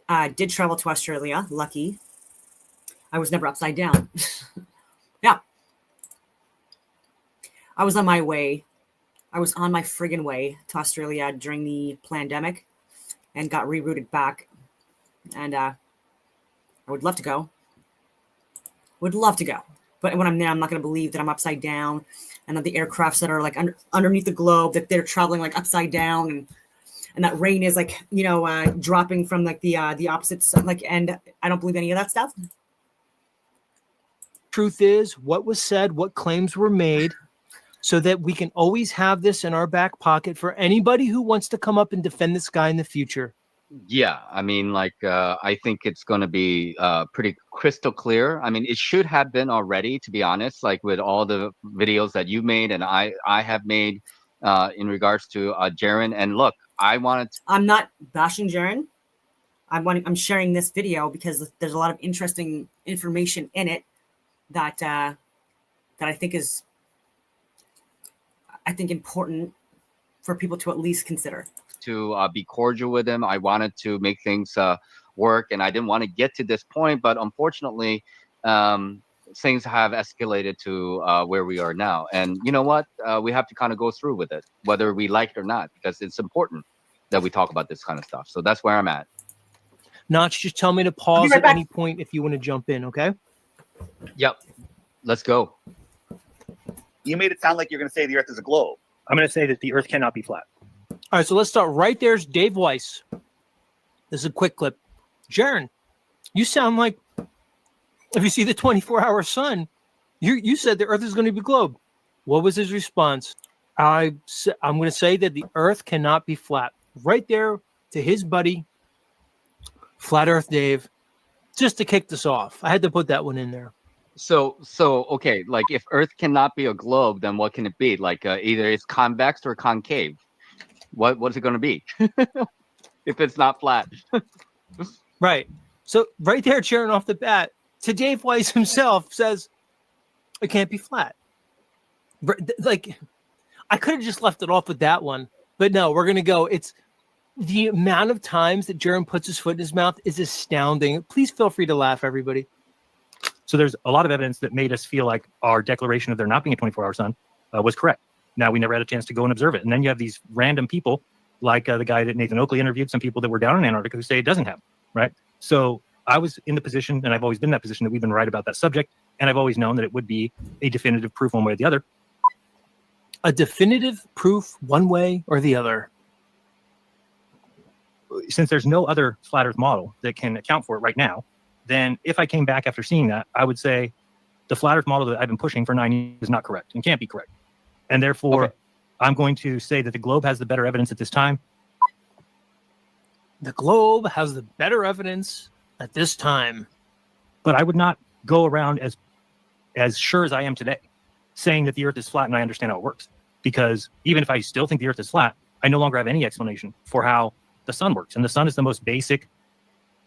I did travel to Australia, lucky, I was never upside down. Yeah. I was on my way. I was on my friggin' way to Australia during the pandemic and got rerouted back. And I would love to go. Would love to go. But when I'm there, I'm not going to believe that I'm upside down and that the aircrafts that are like underneath the globe, that they're traveling like upside down, and that rain is like, dropping from like the opposite side, like, and I don't believe any of that stuff. Truth is, what was said, what claims were made, so that we can always have this in our back pocket for anybody who wants to come up and defend this guy in the future. Yeah, I mean, I think it's going to be pretty crystal clear. I mean, it should have been already, to be honest, like with all the videos that you made and I have made in regards to Jaren. And look, I'm not bashing Jaren. I'm sharing this video because there's a lot of interesting information in it that I think is important for people to at least consider. To be cordial with him. I wanted to make things work, and I didn't want to get to this point, but unfortunately things have escalated to where we are now. And you know what, we have to kind of go through with it, whether we like it or not, because it's important that we talk about this kind of stuff. So that's where I'm at. Notch, just tell me to pause at any point if you want to jump in. Okay. Yep, let's go. You made it sound like you're going to say the Earth is a globe. I'm going to say that the Earth cannot be flat. All right, so let's start right there's Dave Weiss. This is a quick clip. Jaren, you sound like, if you see the 24-hour sun, you said the Earth is going to be a globe. What was his response? I'm going to say that the Earth cannot be flat. Right there to his buddy, Flat Earth Dave, just to kick this off. I had to put that one in there. So okay, like if Earth cannot be a globe, then what can it be? Like either it's convex or concave. What's it going to be if it's not flat? Right. So right there, Jaren, off the bat, to Dave Weiss himself says it can't be flat. Like, I could have just left it off with that one, but no, we're going to go. It's the amount of times that Jaren puts his foot in his mouth is astounding. Please feel free to laugh, everybody. So there's a lot of evidence that made us feel like our declaration of there not being a 24-hour sun was correct. Now, we never had a chance to go and observe it. And then you have these random people, like the guy that Nathan Oakley interviewed, some people that were down in Antarctica who say it doesn't happen, right? So I was in the position, and I've always been in that position, that we've been right about that subject. And I've always known that it would be a definitive proof one way or the other. A definitive proof one way or the other. Since there's no other flat Earth model that can account for it right now, then if I came back after seeing that, I would say the flat Earth model that I've been pushing for 9 years is not correct and can't be correct. And therefore, I'm going to say that the globe has the better evidence at this time. The globe has the better evidence at this time. But I would not go around as sure as I am today, saying that the Earth is flat and I understand how it works. Because even if I still think the Earth is flat, I no longer have any explanation for how the sun works. And the sun is the most basic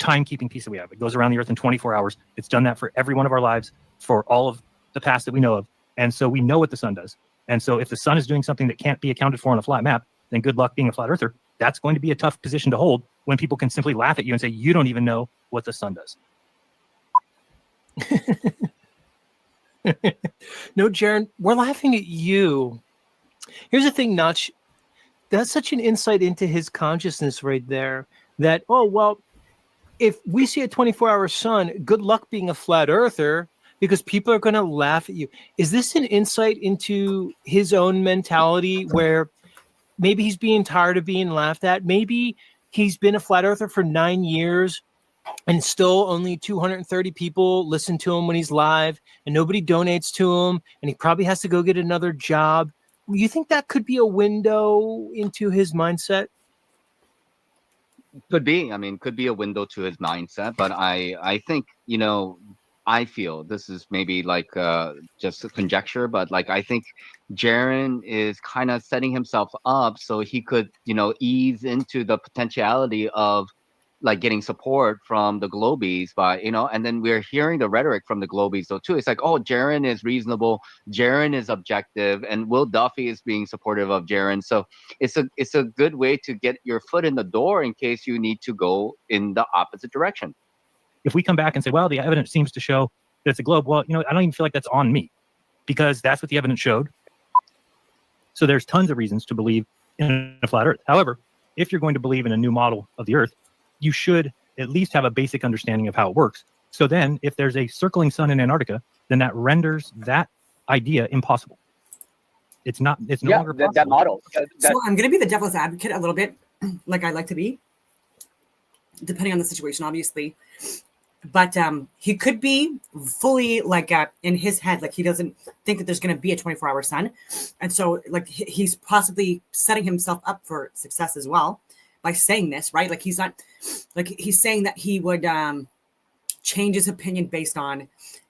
timekeeping piece that we have. It goes around the Earth in 24 hours. It's done that for every one of our lives, for all of the past that we know of. And so we know what the sun does. And so if the sun is doing something that can't be accounted for on a flat map, then good luck being a flat earther. That's going to be a tough position to hold when people can simply laugh at you and say, you don't even know what the sun does. No, Jaron, we're laughing at you. Here's the thing, Notch. That's such an insight into his consciousness right there. That, oh, well, if we see a 24-hour sun, good luck being a flat earther because people are going to laugh at you. Is this an insight into his own mentality where maybe he's being tired of being laughed at? Maybe he's been a flat earther for 9 years and still only 230 people listen to him when he's live and nobody donates to him and he probably has to go get another job. You think that could be a window into his mindset? Could be. I mean, could be a window to his mindset. But I think, I feel this is maybe like just a conjecture, but like I think Jaron is kind of setting himself up so he could, ease into the potentiality of like getting support from the Globies by, and then we're hearing the rhetoric from the Globies though too. It's like, oh, Jaron is reasonable, Jaron is objective, and Will Duffy is being supportive of Jaron. So it's a good way to get your foot in the door in case you need to go in the opposite direction. If we come back and say, well, the evidence seems to show that it's a globe, well, I don't even feel like that's on me because that's what the evidence showed. So there's tons of reasons to believe in a flat earth. However, if you're going to believe in a new model of the earth, you should at least have a basic understanding of how it works. So then if there's a circling sun in Antarctica, then that renders that idea impossible. It's no longer possible. That model. So I'm going to be the devil's advocate a little bit, like I like to be, depending on the situation, obviously. But he could be fully like in his head, like he doesn't think that there's going to be a 24-hour sun. And so like he's possibly setting himself up for success as well by saying this, right? Like he's not, like he's saying that he would change his opinion based on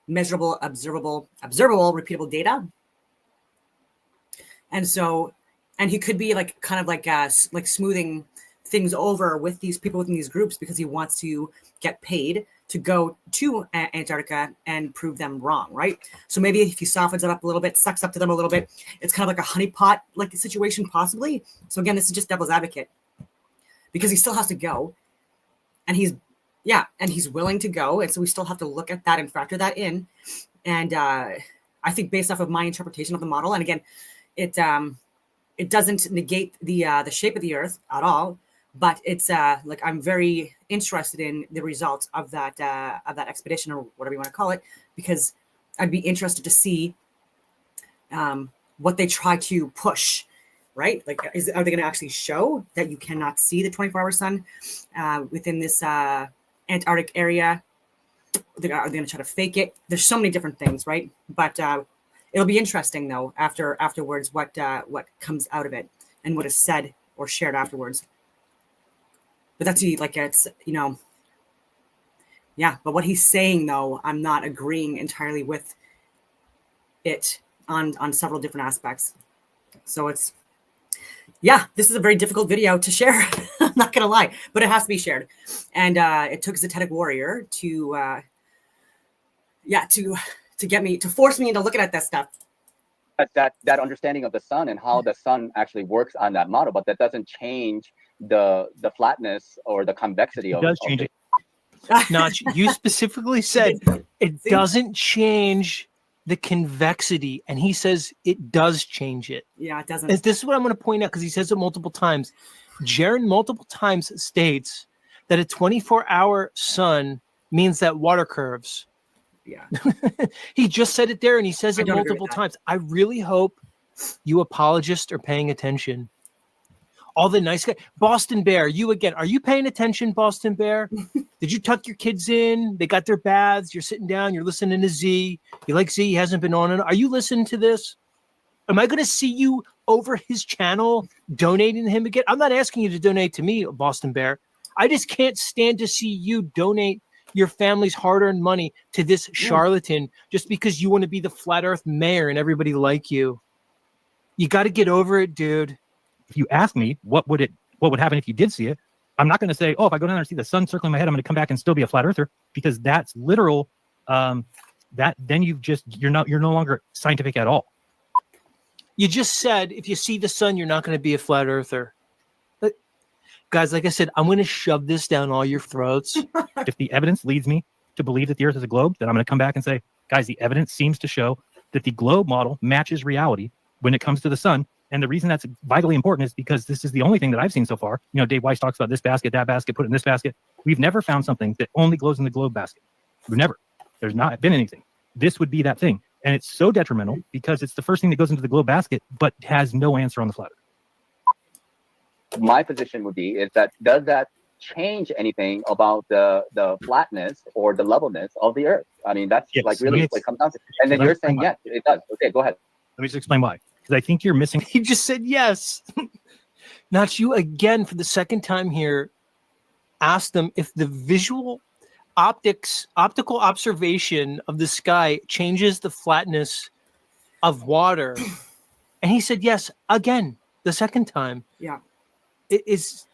measurable, observable, repeatable data. And so, and he could be like kind of like smoothing things over with these people within these groups because he wants to get paid to go to Antarctica and prove them wrong, right? So maybe if he softens it up a little bit, sucks up to them a little bit, it's kind of like a honeypot like situation possibly. So again, this is just devil's advocate because he still has to go and he's willing to go. And so we still have to look at that and factor that in. And I think based off of my interpretation of the model, and again, it doesn't negate the shape of the earth at all. But it's like I'm very interested in the results of that expedition or whatever you want to call it, because I'd be interested to see what they try to push, right? Like, are they going to actually show that you cannot see the 24-hour sun within this Antarctic area? Are they going to try to fake it? There's so many different things, right? But it'll be interesting though afterwards what comes out of it and what is said or shared afterwards. But that's like it's but what he's saying though, I'm not agreeing entirely with it on several different aspects. So it's this is a very difficult video to share. I'm not gonna lie, but it has to be shared. And it took Zetetic Warrior to get me to force me into looking at that stuff. That understanding of the sun and how the sun actually works on that model, but that doesn't change the flatness or the convexity of it. Does change it. Notch, you specifically said it doesn't change the convexity, and he says it does change it. Yeah, it doesn't. This is what I'm going to point out because he says it multiple times. Jaron multiple times states that a 24-hour sun means that water curves. Yeah. He just said it there, and he says it multiple times. I really hope you apologists are paying attention. All the nice guys. Boston Bear, you again. Are you paying attention, Boston Bear? Did you tuck your kids in? They got their baths. You're sitting down. You're listening to Z. You like Z. He hasn't been on. Are you listening to this? Am I going to see you over his channel donating to him again? I'm not asking you to donate to me, Boston Bear. I just can't stand to see you donate your family's hard-earned money to this charlatan just because you want to be the flat earth mayor and everybody like you. You got to get over it, dude. If you ask me what would happen if you did see it, I'm not going to say, oh, if I go down there and see the sun circling my head, I'm going to come back and still be a flat earther, because that's literal. That then you're no longer scientific at all. You just said if you see the sun, you're not going to be a flat earther. But, guys, like I said, I'm going to shove this down all your throats. If the evidence leads me to believe that the earth is a globe, then I'm going to come back and say, guys, the evidence seems to show that the globe model matches reality when it comes to the sun. And the reason that's vitally important is because this is the only thing that I've seen so far. You know, Dave Weiss talks about this basket, that basket, put it in this basket. We've never found something that only glows in the globe basket. We've never. There's not been anything. This would be that thing. And it's so detrimental because it's the first thing that goes into the globe basket, but has no answer on the flat earth. My position would be is that does that change anything about the flatness or the levelness of the earth? I mean, that's Yes, like really what it comes down to. And then let me you're explain saying why. yes, it does. Okay, go ahead. Let me just explain why. Because I think you're missing. He just said yes. Not you again for the second time here. Asked them if the optical observation of the sky changes the flatness of water. And he said yes again, the second time. Yeah. It is.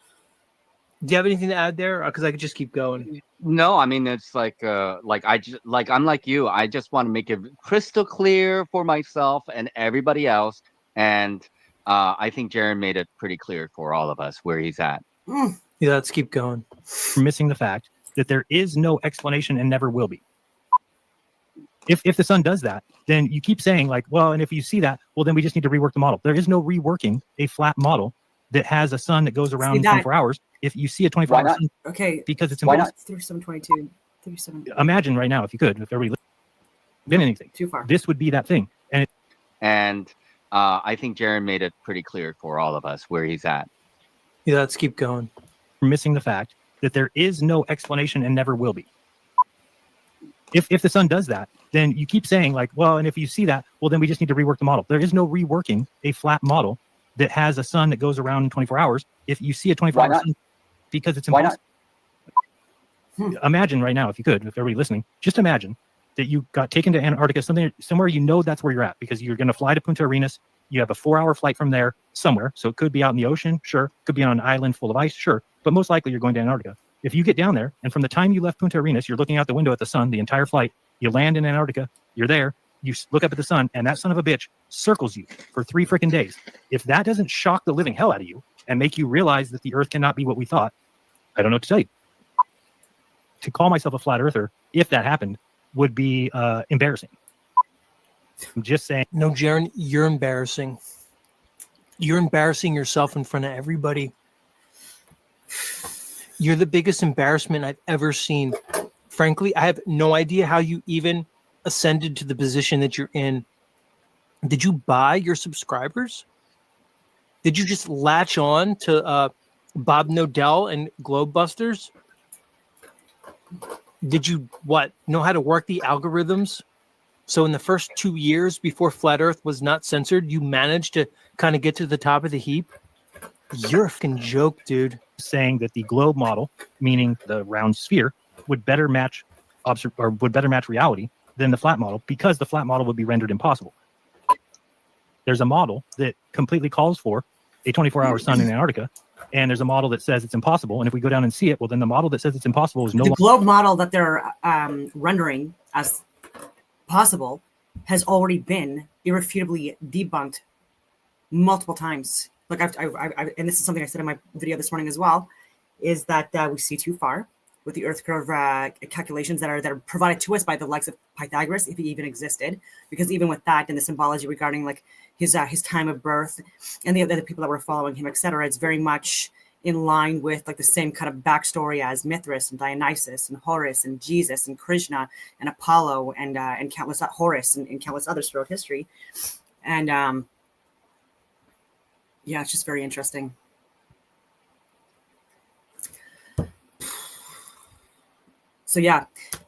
Do you have anything to add there? Because I could just keep going. No, I mean it's like I'm like you. I just want to make it crystal clear for myself and everybody else. And I think Jaron made it pretty clear for all of us where he's at. Yeah, let's keep going. You're missing the fact that there is no explanation and never will be. If the sun does that, then you keep saying like, well, and if you see that, well, then we just need to rework the model. There is no reworking a flat model that has a sun that goes around in 24 hours. If you see a 24-hour sun, okay, because it's why impossible. 3722, 37. Imagine right now, if you could, if everybody been anything, Too far. this would be that thing. And I think Jaron made it pretty clear for all of us where he's at. Yeah, let's keep going. You're missing the fact that there is no explanation and never will be. If the sun does that, then you keep saying like, well, and if you see that, well, then we just need to rework the model. There is no reworking a flat model that has a sun that goes around in 24 hours. If you see a 24-hour sun, because it's impossible. Imagine right now, if you could, if everybody listening, just imagine that you got taken to Antarctica, somewhere you know that's where you're at, because you're going to fly to Punta Arenas. You have a 4-hour flight from there somewhere. So it could be out in the ocean, sure. Could be on an island full of ice, sure. But most likely you're going to Antarctica. If you get down there, and from the time you left Punta Arenas, you're looking out the window at the sun the entire flight, you land in Antarctica, you're there, you look up at the sun, and that son of a bitch circles you for 3 freaking days. If that doesn't shock the living hell out of you and make you realize that the earth cannot be what we thought, I don't know what to tell you. To call myself a flat earther, if that happened, would be embarrassing. I'm just saying. No, Jaron, you're embarrassing. You're embarrassing yourself in front of everybody. You're the biggest embarrassment I've ever seen. Frankly, I have no idea how you even ascended to the position that you're in. Did you buy your subscribers? Did you just latch on to Bob Nodell and Globebusters? Did you know how to work the algorithms? So in the first 2 years before Flat Earth was not censored, you managed to kind of get to the top of the heap? You're a fucking joke, dude. Saying that the globe model, meaning the round sphere, would better match reality than the flat model, because the flat model would be rendered impossible. There's a model that completely calls for a 24-hour sun in Antarctica, and there's a model that says it's impossible. And if we go down and see it, well, then the model that says it's impossible is no The globe model that they're rendering as possible has already been irrefutably debunked multiple times. Like I and this is something I said in my video this morning as well, is that we see too far with the Earth curve calculations that are provided to us by the likes of Pythagoras, if he even existed. Because even with that and the symbology regarding like his time of birth and the other people that were following him, etc., it's very much in line with like the same kind of backstory as Mithras and Dionysus and Horus and Jesus and Krishna and Apollo and countless Horus and countless others throughout history. And yeah, it's just very interesting. So yeah,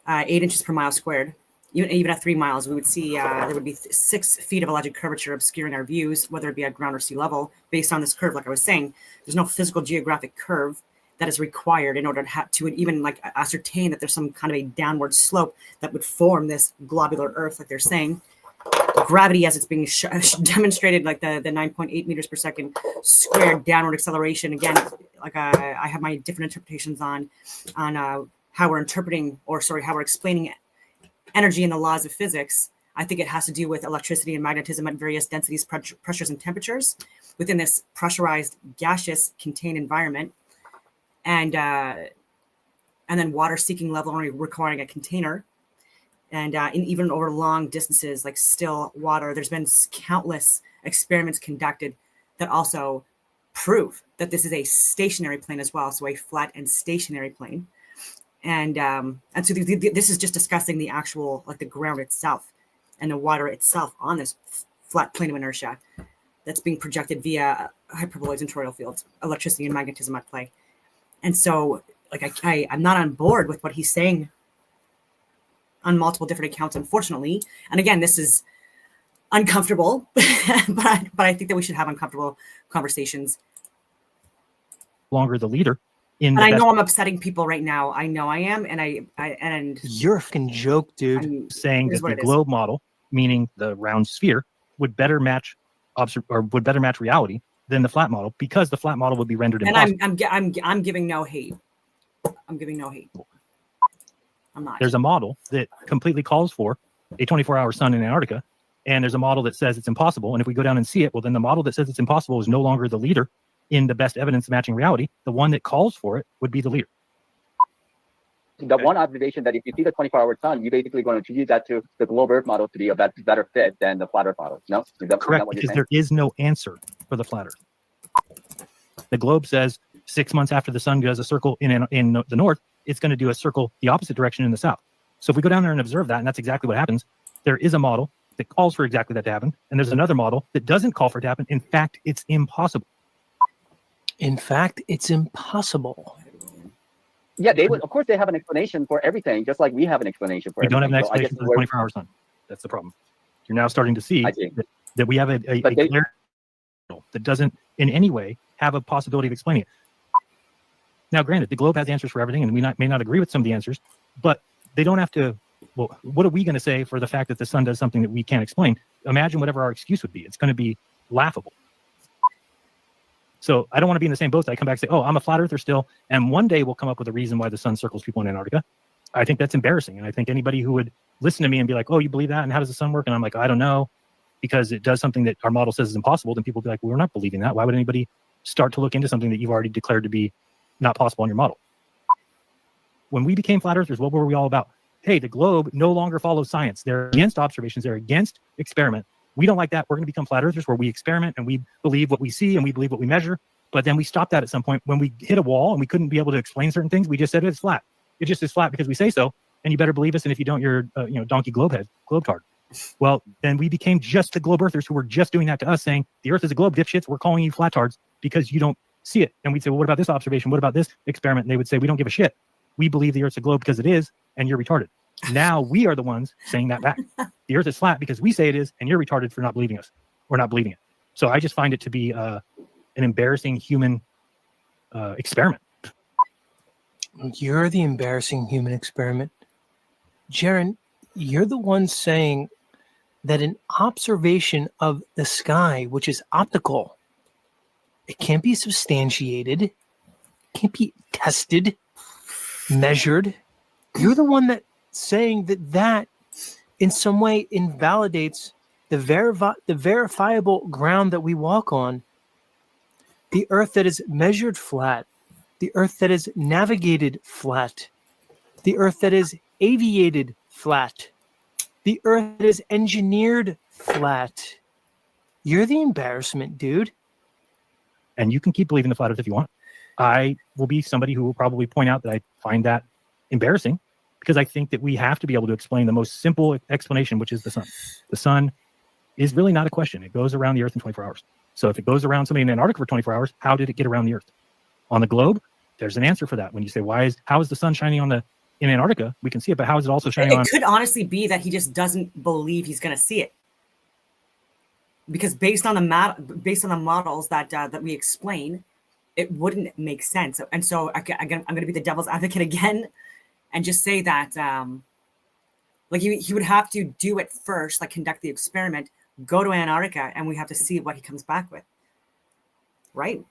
8 inches per mile squared. Even at 3 miles, we would see there would be 6 feet of alleged curvature obscuring our views, whether it be at ground or sea level, based on this curve. Like I was saying, there's no physical geographic curve that is required in order to even like ascertain that there's some kind of a downward slope that would form this globular Earth, like they're saying. Gravity, as it's being demonstrated, like the 9.8 meters per second squared downward acceleration. Again, like I have my different interpretations on how we're interpreting, or sorry, how we're explaining energy and the laws of physics. I think it has to do with electricity and magnetism at various densities, pressures, and temperatures within this pressurized, gaseous, contained environment, and then water seeking level only requiring a container. And even over long distances, like still water, there's been countless experiments conducted that also prove that this is a stationary plane as well. So a flat and stationary plane. And so this is just discussing the actual, like the ground itself and the water itself on this flat plane of inertia that's being projected via hyperboloids and toroidal fields, electricity and magnetism at play. And so, like, I'm not on board with what he's saying on multiple different accounts, unfortunately. And again, this is uncomfortable, but I think that we should have uncomfortable conversations. Longer the leader. And I know I'm upsetting people right now. I know I am, and you're a fucking joke, dude. I'm saying that the globe model, meaning the round sphere, would better match reality than the flat model, because the flat model would be rendered impossible. And I'm giving no hate. I'm giving no hate. I'm not. There's a model that completely calls for a 24-hour sun in Antarctica, and there's a model that says it's impossible. And if we go down and see it, well, then the model that says it's impossible is no longer the leader in the best evidence matching reality. The one that calls for it would be the leader. The one observation that if you see the 24-hour sun, you're basically going to attribute that to the globe Earth model to be a better fit than the flat Earth model. No? Correct, because there is no answer for the flat Earth. The globe says 6 months after the sun does a circle in the north, it's going to do a circle the opposite direction in the south. So if we go down there and observe that, and that's exactly what happens, there is a model that calls for exactly that to happen, and there's another model that doesn't call for it to happen. In fact, it's impossible. In fact, it's impossible. Yeah, they would. Of course, they have an explanation for everything, just like we have an explanation for everything. We don't have an explanation for the 24-hour sun. That's the problem. You're now starting to see that we have a clear that doesn't in any way have a possibility of explaining it. Now, granted, the globe has answers for everything, and we may not agree with some of the answers, but they don't have to. Well, what are we going to say for the fact that the sun does something that we can't explain? Imagine whatever our excuse would be. It's going to be laughable. So I don't want to be in the same boat that I come back and say, oh, I'm a flat earther still, and one day we'll come up with a reason why the sun circles people in Antarctica. I think that's embarrassing. And I think anybody who would listen to me and be like, oh, you believe that? And how does the sun work? And I'm like, I don't know, because it does something that our model says is impossible. Then people will be like, well, we're not believing that. Why would anybody start to look into something that you've already declared to be not possible on your model? When we became flat earthers, what were we all about? Hey, the globe no longer follows science. They're against observations. They're against experiment. We don't like that. We're going to become flat earthers where we experiment and we believe what we see and we believe what we measure. But then we stopped that at some point when we hit a wall and we couldn't be able to explain certain things. We just said it's flat. It just is flat because we say so, and you better believe us. And if you don't, you're donkey globetard. Well, then we became just the globe earthers who were just doing that to us, saying the Earth is a globe, dipshits. We're calling you flatards because you don't see it. And we'd say, well, what about this observation? What about this experiment? And they would say, we don't give a shit. We believe the Earth's a globe because it is, and you're retarded. Now we are the ones saying that back. The Earth is flat because we say it is, and you're retarded for not believing us or not believing it. So I just find it to be an embarrassing human experiment. You're the embarrassing human experiment. Jaron, you're the one saying that an observation of the sky, which is optical, it can't be substantiated, can't be tested, measured. You're the one that saying that in some way invalidates the verifiable ground that we walk on. The Earth that is measured flat, the Earth that is navigated flat, the Earth that is aviated flat, the Earth that is engineered flat. You're the embarrassment, dude. And you can keep believing the flat Earth if you want. I will be somebody who will probably point out that I find that embarrassing, because I think that we have to be able to explain the most simple explanation, which is the sun. The sun is really not a question. It goes around the Earth in 24 hours. So if it goes around somebody in Antarctica for 24 hours, how did it get around the Earth? On the globe, there's an answer for that. When you say, how is the sun shining in Antarctica? We can see it, but how is it also shining on? It could honestly be that he just doesn't believe he's going to see it, because based on the models that we explain, it wouldn't make sense. And so again, I'm going to be the devil's advocate again, and just say that like he would have to do it first, like conduct the experiment, go to Antarctica, and we have to see what he comes back with, right?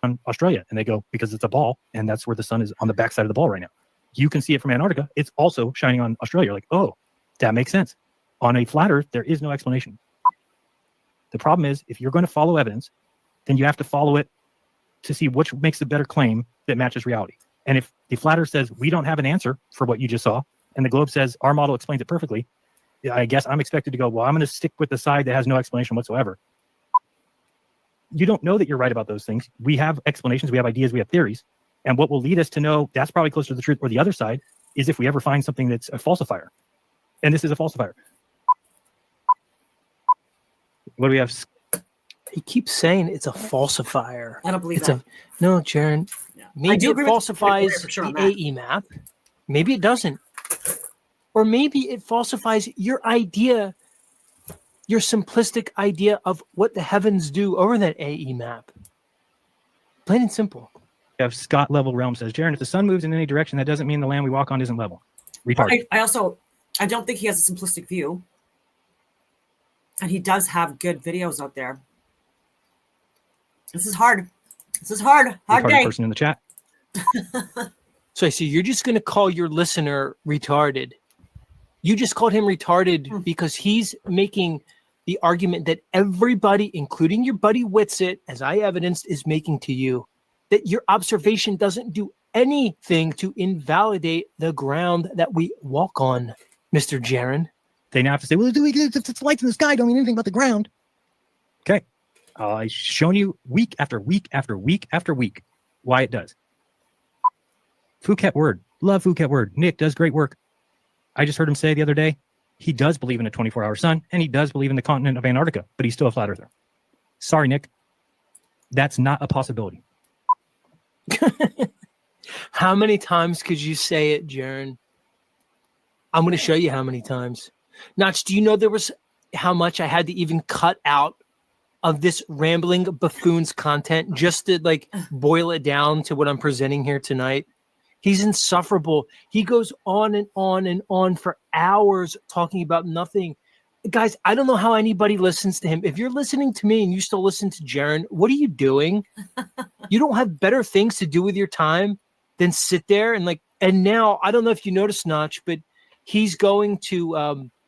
On Australia, and they go, because it's a ball, and that's where the sun is, on the backside of the ball right now. You can see it from Antarctica. It's also shining on Australia. You're like, oh, that makes sense. On a flat Earth, there is no explanation. The problem is, if you're going to follow evidence, then you have to follow it to see which makes the better claim that matches reality. And if the flat earth says we don't have an answer for what you just saw, and the globe says our model explains it perfectly, I guess I'm expected to go, well, I'm going to stick with the side that has no explanation whatsoever. You don't know that you're right about those things. We have explanations, we have ideas, we have theories. And what will lead us to know that's probably closer to the truth or the other side is if we ever find something that's a falsifier. And this is a falsifier. What do we have? He keeps saying it's a falsifier. I don't believe It's that. no, Jaron. Yeah. I Maybe do it agree with falsifies for sure on the that. AE map. Maybe it doesn't. Or maybe it falsifies your idea, your simplistic idea of what the heavens do over that AE map. Plain and simple. We have Scott Level Realm says, Jaron, if the sun moves in any direction, that doesn't mean the land we walk on isn't level. Retard. I don't think he has a simplistic view. And he does have good videos out there. This is hard. This is hard. Hard Retarded day. person in the chat. So I see you're just going to call your listener retarded. You just called him retarded because he's making the argument that everybody, including your buddy Witsit, as I evidenced, is making to you, that your observation doesn't do anything to invalidate the ground that we walk on, Mr. Jaron. They now have to say, well, it's lights in the sky don't mean anything about the ground. Okay. I've shown you week after week after week after week why it does. Phuket Word. Love Phuket Word. Nick does great work. I just heard him say the other day, he does believe in a 24-hour sun, and he does believe in the continent of Antarctica, but he's still a flat earther. Sorry, Nick. That's not a possibility. How many times could you say it, Jaron? I'm going to show you how many times. Notch, do you know there was how much I had to even cut out of this rambling buffoon's content just to like boil it down to what I'm presenting here tonight? He's insufferable. He goes on and on and on for hours talking about nothing. Guys, I don't know how anybody listens to him. If you're listening to me and you still listen to Jaron, what are you doing? You don't have better things to do with your time than sit there and now, I don't know if you noticed, Notch, but he's going to,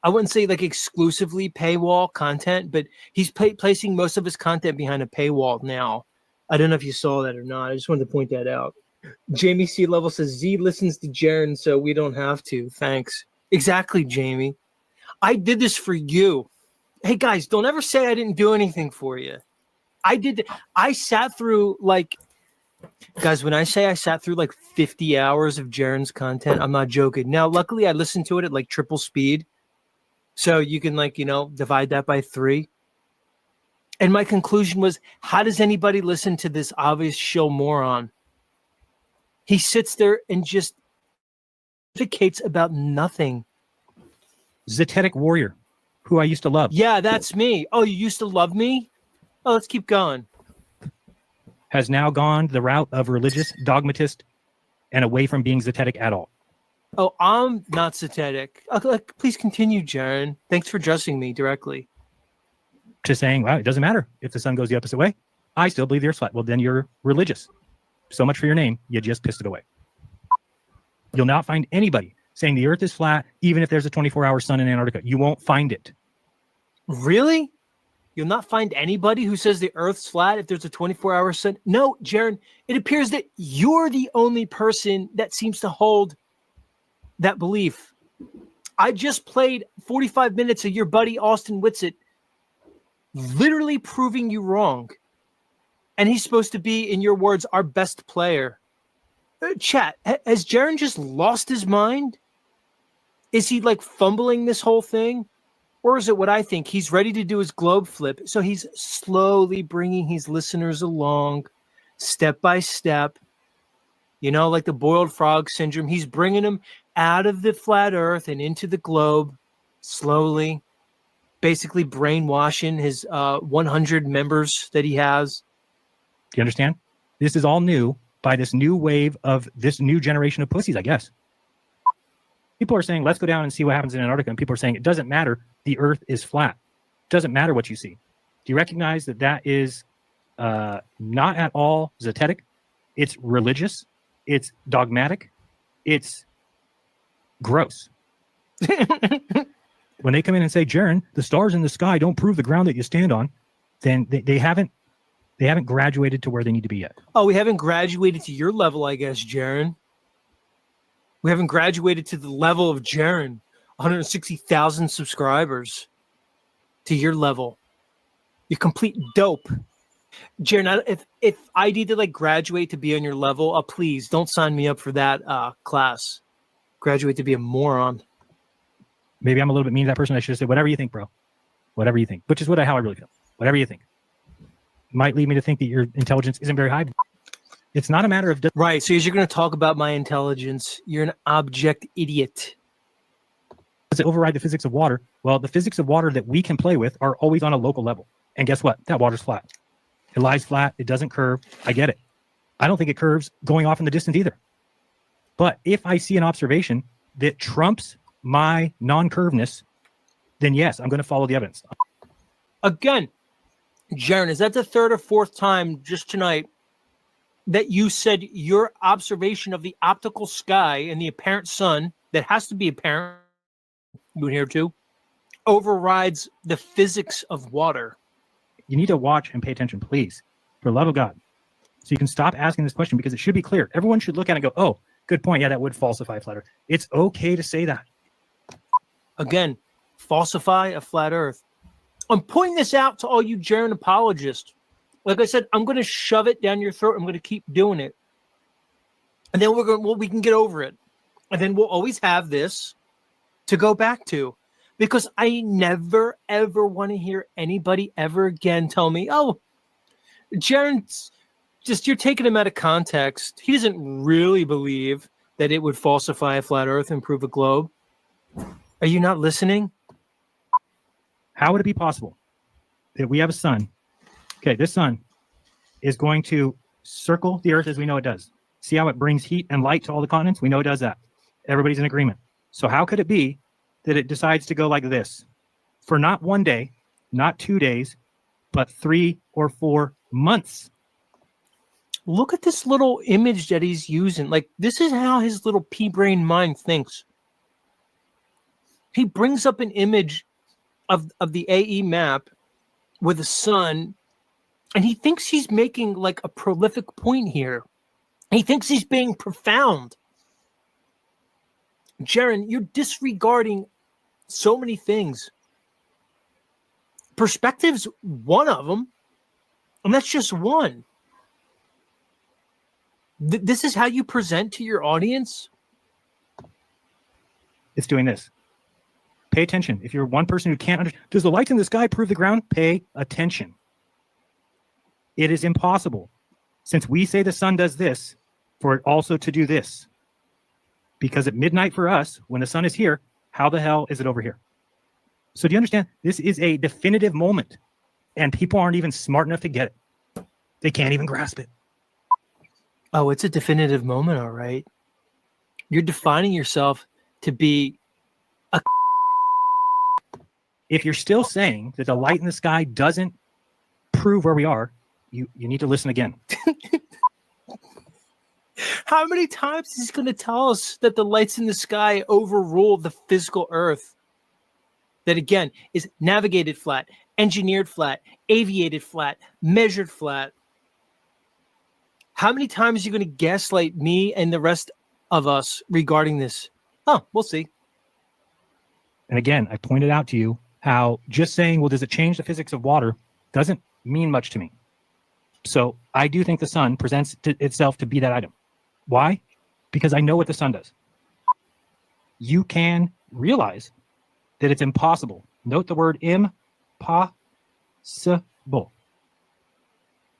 I wouldn't say like exclusively paywall content, but he's placing most of his content behind a paywall now. I don't know if you saw that or not. I just wanted to point that out. Jamie C. Level says, Z listens to Jaron, so we don't have to. Thanks. Exactly, Jamie. I did this for you. Hey, guys, don't ever say I didn't do anything for you. I sat through guys, when I say I sat through 50 hours of Jaron's content, I'm not joking. Now, luckily, I listened to it at triple speed. So you can divide that by 3. And my conclusion was, how does anybody listen to this obvious shill moron? He sits there and just advocates about nothing. Zetetic Warrior, who I used to love. Yeah, that's me. Oh, you used to love me? Oh, let's keep going. Has now gone the route of religious dogmatist and away from being Zetetic at all. Oh, I'm not Zetetic. Please continue, Jaron. Thanks for addressing me directly. To saying, wow, it doesn't matter if the sun goes the opposite way. I still believe the earth's flat. Well, then you're religious. So much for your name. You just pissed it away. You'll not find anybody saying the earth is flat, even if there's a 24-hour sun in Antarctica. You won't find it. Really? You'll not find anybody who says the earth's flat if there's a 24-hour sun? No, Jaron, it appears that you're the only person that seems to hold that belief. I just played 45 minutes of your buddy Austin Witsit literally proving you wrong. And he's supposed to be, in your words, our best player. Chat, has Jaron just lost his mind? Is he fumbling this whole thing? Or is it what I think? He's ready to do his globe flip. So he's slowly bringing his listeners along step by step. Like the boiled frog syndrome. He's bringing them out of the flat earth and into the globe slowly, basically brainwashing his 100 members that he has. Do you understand? This is all new by this new wave of this new generation of pussies, I guess. People are saying, let's go down and see what happens in Antarctica. And people are saying, it doesn't matter. The earth is flat. It doesn't matter what you see. Do you recognize that that is not at all Zetetic? It's religious. It's dogmatic. It's gross. When they come in and say, Jaron, the stars in the sky don't prove the ground that you stand on, then they haven't graduated to where they need to be yet. Oh, we haven't graduated to your level, I guess, Jaron. We haven't graduated to the level of Jaren, 160,000 subscribers, to your level. You're complete dope. Jaren, if I need to like graduate to be on your level, please don't sign me up for that class. Graduate to be a moron. Maybe I'm a little bit mean to that person. I should have said, whatever you think, bro. Whatever you think, which is how I really feel. Whatever you think. Might lead me to think that your intelligence isn't very high. It's not a matter of... Right, so as you're going to talk about my intelligence, you're an object idiot. Does it override the physics of water? Well, the physics of water that we can play with are always on a local level. And guess what? That water's flat. It lies flat. It doesn't curve. I get it. I don't think it curves going off in the distance either. But if I see an observation that trumps my non-curvedness, then yes, I'm going to follow the evidence. Again, Jaren, is that the third or fourth time just tonight that you said your observation of the optical sky and the apparent sun, that has to be apparent, you here too, overrides the physics of water? You need to watch and pay attention, please, for the love of God. So you can stop asking this question, because it should be clear. Everyone should look at it and go, oh, good point. Yeah, that would falsify a flat earth. It's okay to say that. Again, falsify a flat earth. I'm pointing this out to all you Jaren apologists. Like I said, I'm going to shove it down your throat. I'm going to keep doing it. And then we can get over it. And then we'll always have this to go back to. Because I never, ever want to hear anybody ever again tell me, oh, Jaren's just, you're taking him out of context. He doesn't really believe that it would falsify a flat earth and prove a globe. Are you not listening? How would it be possible that we have a sun? Okay, this sun is going to circle the earth as we know it does. See how it brings heat and light to all the continents? We know it does that. Everybody's in agreement. So how could it be that it decides to go like this for not 1 day, not 2 days, but 3 or 4 months? Look at this little image that he's using. Like, this is how his little pea-brain mind thinks. He brings up an image of the AE map with the sun, and he thinks he's making like a prolific point here. He thinks he's being profound. Jaren, you're disregarding so many things. Perspective's one of them, and that's just one. This is how you present to your audience? It's doing this. Pay attention. If you're one person who can't understand, does the light in the sky prove the ground? Pay attention. It is impossible, since we say the sun does this, for it also to do this. Because at midnight for us, when the sun is here, how the hell is it over here? So do you understand? This is a definitive moment, and people aren't even smart enough to get it. They can't even grasp it. Oh, it's a definitive moment, all right. You're defining yourself to be a... If you're still saying that the light in the sky doesn't prove where we are, you need to listen again. How many times is he going to tell us that the lights in the sky overrule the physical earth? That, again, is navigated flat, engineered flat, aviated flat, measured flat. How many times are you going to gaslight me and the rest of us regarding this? Oh, we'll see. And again, I pointed out to you how just saying, well, does it change the physics of water, doesn't mean much to me. So I do think the sun presents itself to be that item. Why? Because I know what the sun does. You can realize that it's impossible. Note the word impossible.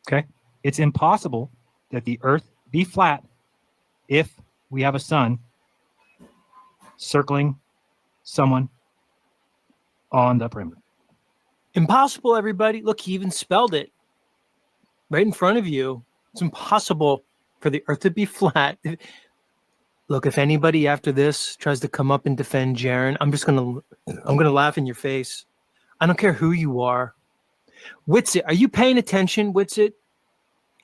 Okay? It's impossible that the earth be flat if we have a sun circling someone on the perimeter. Impossible, everybody. Look, he even spelled it right in front of you. It's impossible for the earth to be flat. Look, if anybody after this tries to come up and defend Jaren, I'm gonna laugh in your face. I don't care who you are. Witsit, are you paying attention, Witsit?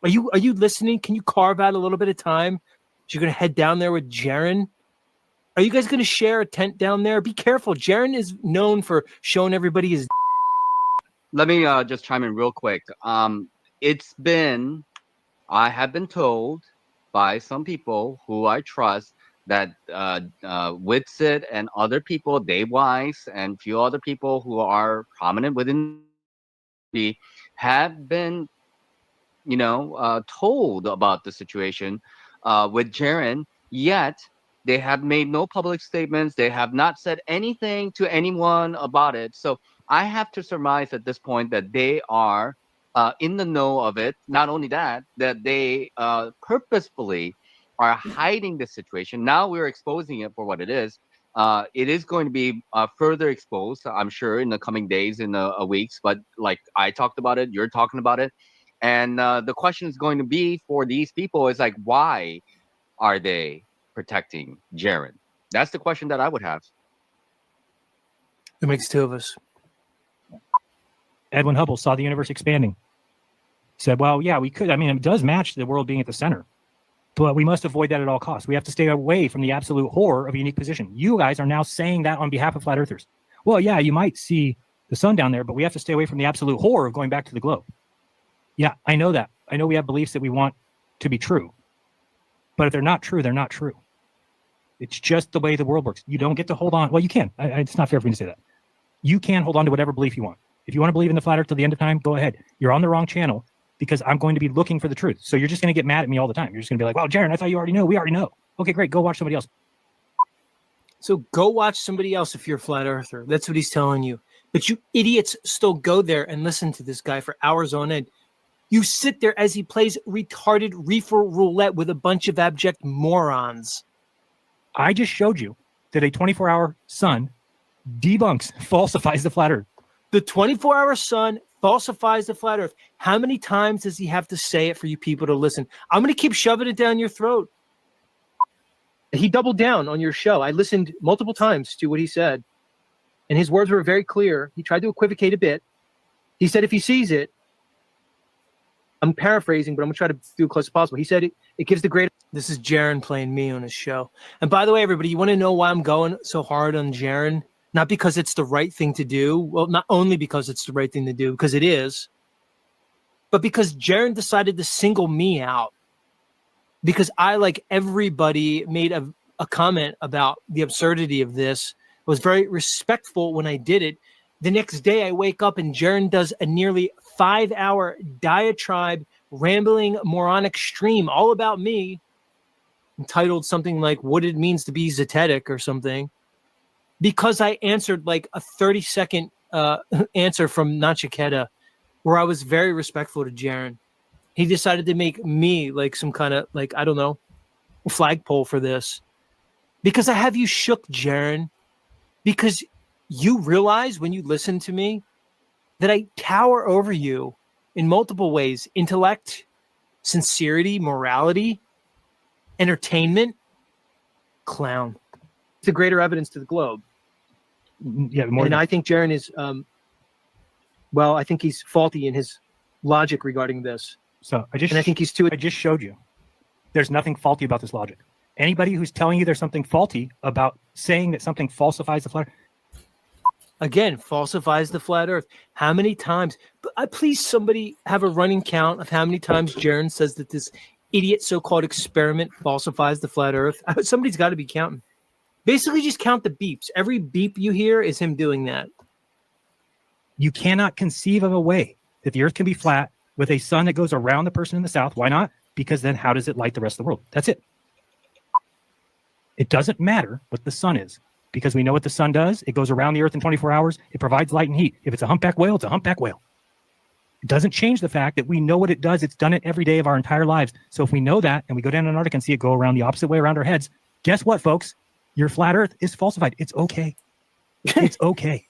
Are you listening? Can you carve out a little bit of time? You're gonna head down there with Jaren? Are you guys gonna share a tent down there? Be careful. Jaren is known for showing everybody his... Let me just chime in real quick. I have been told by some people who I trust that with Sid and other people, Dave Weiss and few other people who are prominent within the have been, told about the situation with Jaren, yet they have made no public statements. They have not said anything to anyone about it. So I have to surmise at this point that they are in the know of it. Not only that, that they purposefully are hiding the situation. Now we're exposing it for what it is. It is going to be further exposed, I'm sure, in the coming days, in the weeks. But like I talked about it, you're talking about it. And the question is going to be for these people is like, why are they protecting Jaren? That's the question that I would have. It makes two of us. Edwin Hubble saw the universe expanding. He said, well, yeah, we could. I mean, it does match the world being at the center, but we must avoid that at all costs. We have to stay away from the absolute horror of a unique position. You guys are now saying that on behalf of flat earthers. Well, yeah, you might see the sun down there, but we have to stay away from the absolute horror of going back to the globe. Yeah, I know that. I know we have beliefs that we want to be true. But if they're not true, they're not true. It's just the way the world works. You don't get to hold on. Well, you can. It's not fair for me to say that. You can hold on to whatever belief you want. If you want to believe in the flat earth till the end of time, go ahead. You're on the wrong channel because I'm going to be looking for the truth. So you're just going to get mad at me all the time. You're just going to be like, well, Jaren, I thought you already know. We already know. Okay, great. Go watch somebody else. So go watch somebody else if you're a flat earther. That's what he's telling you. But you idiots still go there and listen to this guy for hours on end. You sit there as he plays retarded reefer roulette with a bunch of abject morons. I just showed you that a 24-hour sun debunks, falsifies the flat earth. The 24-hour sun falsifies the flat earth. How many times does he have to say it for you people to listen? I'm going to keep shoving it down your throat. He doubled down on your show. I listened multiple times to what he said, and his words were very clear. He tried to equivocate a bit. He said if he sees it, I'm paraphrasing, but I'm going to try to do it close as possible. He said it gives the great... This is Jaren playing me on his show. And by the way, everybody, you want to know why I'm going so hard on Jaren? Not because it's the right thing to do. Well, not only because it's the right thing to do, because it is, but because Jaren decided to single me out. Because I, like everybody, made a comment about the absurdity of this. I was very respectful when I did it. The next day I wake up and Jaren does a nearly 5-hour diatribe, rambling, moronic stream all about me, entitled something like what it means to be Zetetic or something, because I answered like a 30-second answer from Nachiketa where I was very respectful to Jaren. He decided to make me like some kind of, like, I don't know, flagpole for this. Because I have you shook, Jaren. Because you realize when you listen to me that I tower over you in multiple ways: intellect, sincerity, morality, entertainment, clown. It's a greater evidence to the globe. Yeah, more. And I think Jaren is, I think he's faulty in his logic regarding this. So I think he's too. I just showed you. There's nothing faulty about this logic. Anybody who's telling you there's something faulty about saying that something falsifies the flat, again, falsifies the flat earth. How many times? Please, somebody have a running count of how many times Jaren says that this idiot so-called experiment falsifies the flat earth. Somebody's got to be counting. Basically, just count the beeps. Every beep you hear is him doing that. You cannot conceive of a way that the earth can be flat with a sun that goes around the person in the south. Why not? Because then how does it light the rest of the world? That's it. It doesn't matter what the sun is, because we know what the sun does. It goes around the earth in 24 hours. It provides light and heat. If it's a humpback whale, it's a humpback whale. It doesn't change the fact that we know what it does. It's done it every day of our entire lives. So if we know that and we go down to Antarctica and see it go around the opposite way around our heads, guess what, folks? Your flat earth is falsified. It's okay. It's okay.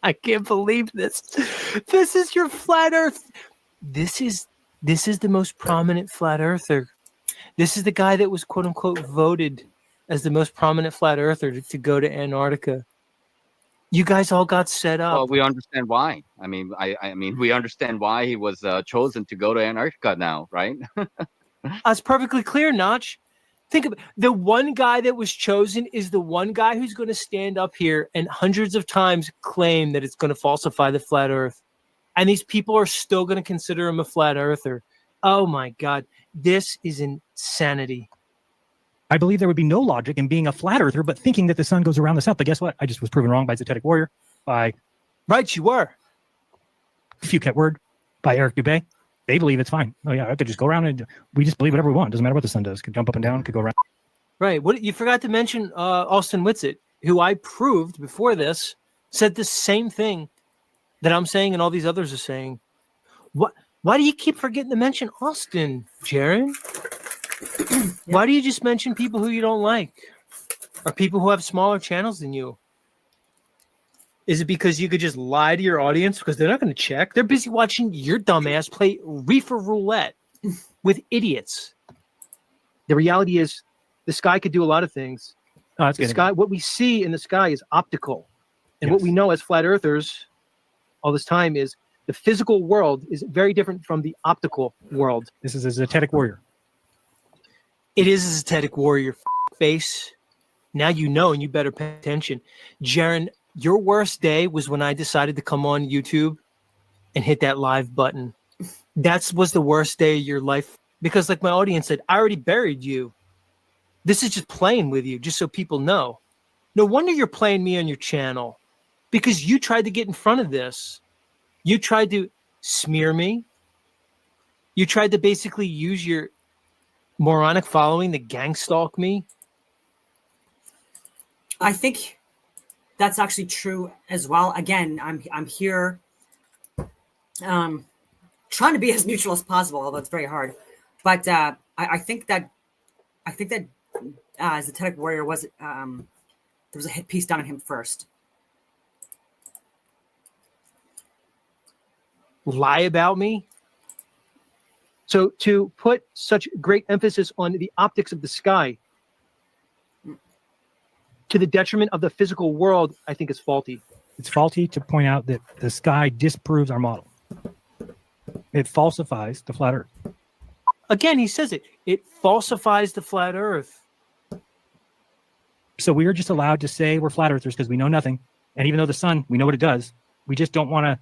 I can't believe this. This is your flat earth. This is the most prominent flat earther. This is the guy that was, quote unquote, voted as the most prominent flat earther to go to Antarctica. You guys all got set up. Well, we understand why. I mean, we understand why he was chosen to go to Antarctica now, right? That's perfectly clear, Notch. Think of it. The one guy that was chosen is the one guy who's going to stand up here and hundreds of times claim that it's going to falsify the flat earth. And these people are still going to consider him a flat earther. Oh my God. This is insanity. I believe there would be no logic in being a flat earther, but thinking that the sun goes around the south. But guess what? I just was proven wrong by Zetetic Warrior, by Right, you were. Few Cat Word, by Eric Dubé. They believe it's fine. Oh yeah, I could just go around and we just believe whatever we want. Doesn't matter what the sun does. Could jump up and down, could go around. Right. What you forgot to mention, Austin Whitsitt, who I proved before this, said the same thing that I'm saying and all these others are saying. What? Why do you keep forgetting to mention Austin, Jaron? Why do you just mention people who you don't like, or people who have smaller channels than you? Is it because you could just lie to your audience because they're not going to check? They're busy watching your dumbass play reefer roulette with idiots. The reality is, the sky could do a lot of things. Oh, that's The good. sky, what we see in the sky is optical, and what Yes. we know as flat earthers all this time is the physical world is very different from the optical world. This is a Zetetic Warrior. It is a Zetetic Warrior face. Now you know, and you better pay attention. Jaron, your worst day was when I decided to come on YouTube and hit that live button. That was the worst day of your life because, like my audience said, I already buried you. This is just playing with you, just so people know. No wonder you're playing me on your channel because you tried to get in front of this. You tried to smear me. You tried to basically use your moronic following to gang stalk me. I think that's actually true as well. Again, I'm here trying to be as neutral as possible, although it's very hard. But I think that Zetetic Warrior was there was a hit piece done on him first. Lie about me. So to put such great emphasis on the optics of the sky to the detriment of the physical world, I think is faulty. It's faulty to point out that the sky disproves our model. It falsifies the flat earth. Again, he says it. It falsifies the flat earth. So we are just allowed to say we're flat earthers because we know nothing. And even though the sun, we know what it does, we just don't want to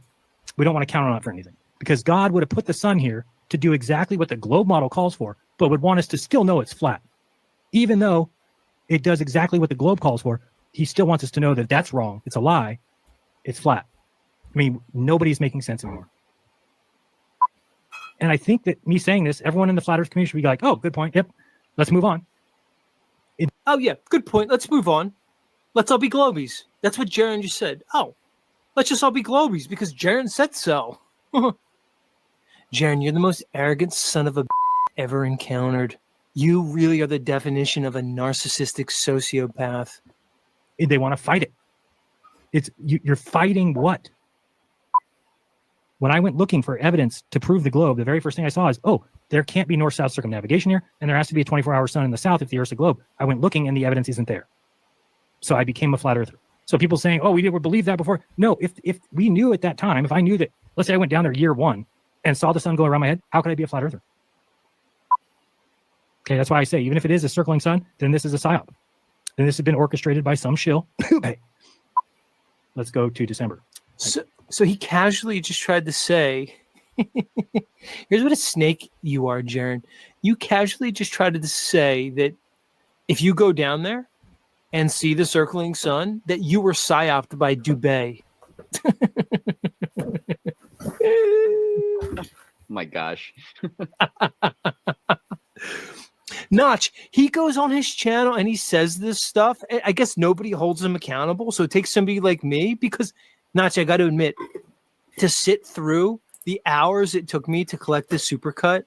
count on it for anything. Because God would have put the sun here to do exactly what the globe model calls for, but would want us to still know it's flat. Even though it does exactly what the globe calls for, he still wants us to know that that's wrong. It's a lie. It's flat. I mean, nobody's making sense anymore. And I think that me saying this, everyone in the flat earth community should be like, oh, good point. Yep. Let's move on. Oh, yeah. Good point. Let's move on. Let's all be globies. That's what Jaron just said. Oh, let's just all be globies because Jaron said so. Jaron, you're the most arrogant son of a ever encountered. You really are the definition of a narcissistic sociopath. They want to fight it. You're fighting what? When I went looking for evidence to prove the globe, the very first thing I saw is, oh, there can't be north-south circumnavigation here, and there has to be a 24-hour sun in the south if the Earth's a globe. I went looking, and the evidence isn't there. So I became a flat earther. So people saying, oh, we didn't believe that before. No, if we knew at that time, if I knew that, let's say I went down there year one and saw the sun go around my head, how could I be a flat earther? Okay, that's why I say, even if it is a circling sun, then this is a psyop. Then this has been orchestrated by some shill. Let's go to December. So he casually just tried to say, here's what a snake you are, Jaron. You casually just tried to say that if you go down there and see the circling sun, that you were psyoped by Dubé. My gosh. Notch, he goes on his channel and he says this stuff. I guess nobody holds him accountable. So it takes somebody like me because, Notch, I got to admit, to sit through the hours it took me to collect the supercut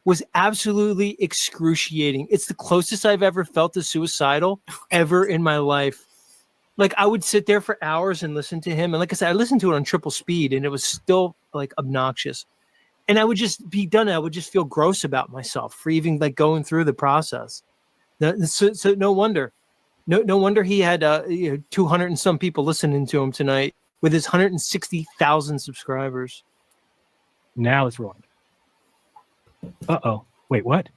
was absolutely excruciating. It's the closest I've ever felt to suicidal ever in my life. Like, I would sit there for hours and listen to him. And like I said, I listened to it on triple speed and it was still like obnoxious. And I would just be done. I would just feel gross about myself for even like going through the process. So no wonder. No wonder he had 200 and some people listening to him tonight with his 160,000 subscribers. Now let's rewind. Uh-oh. Wait, what?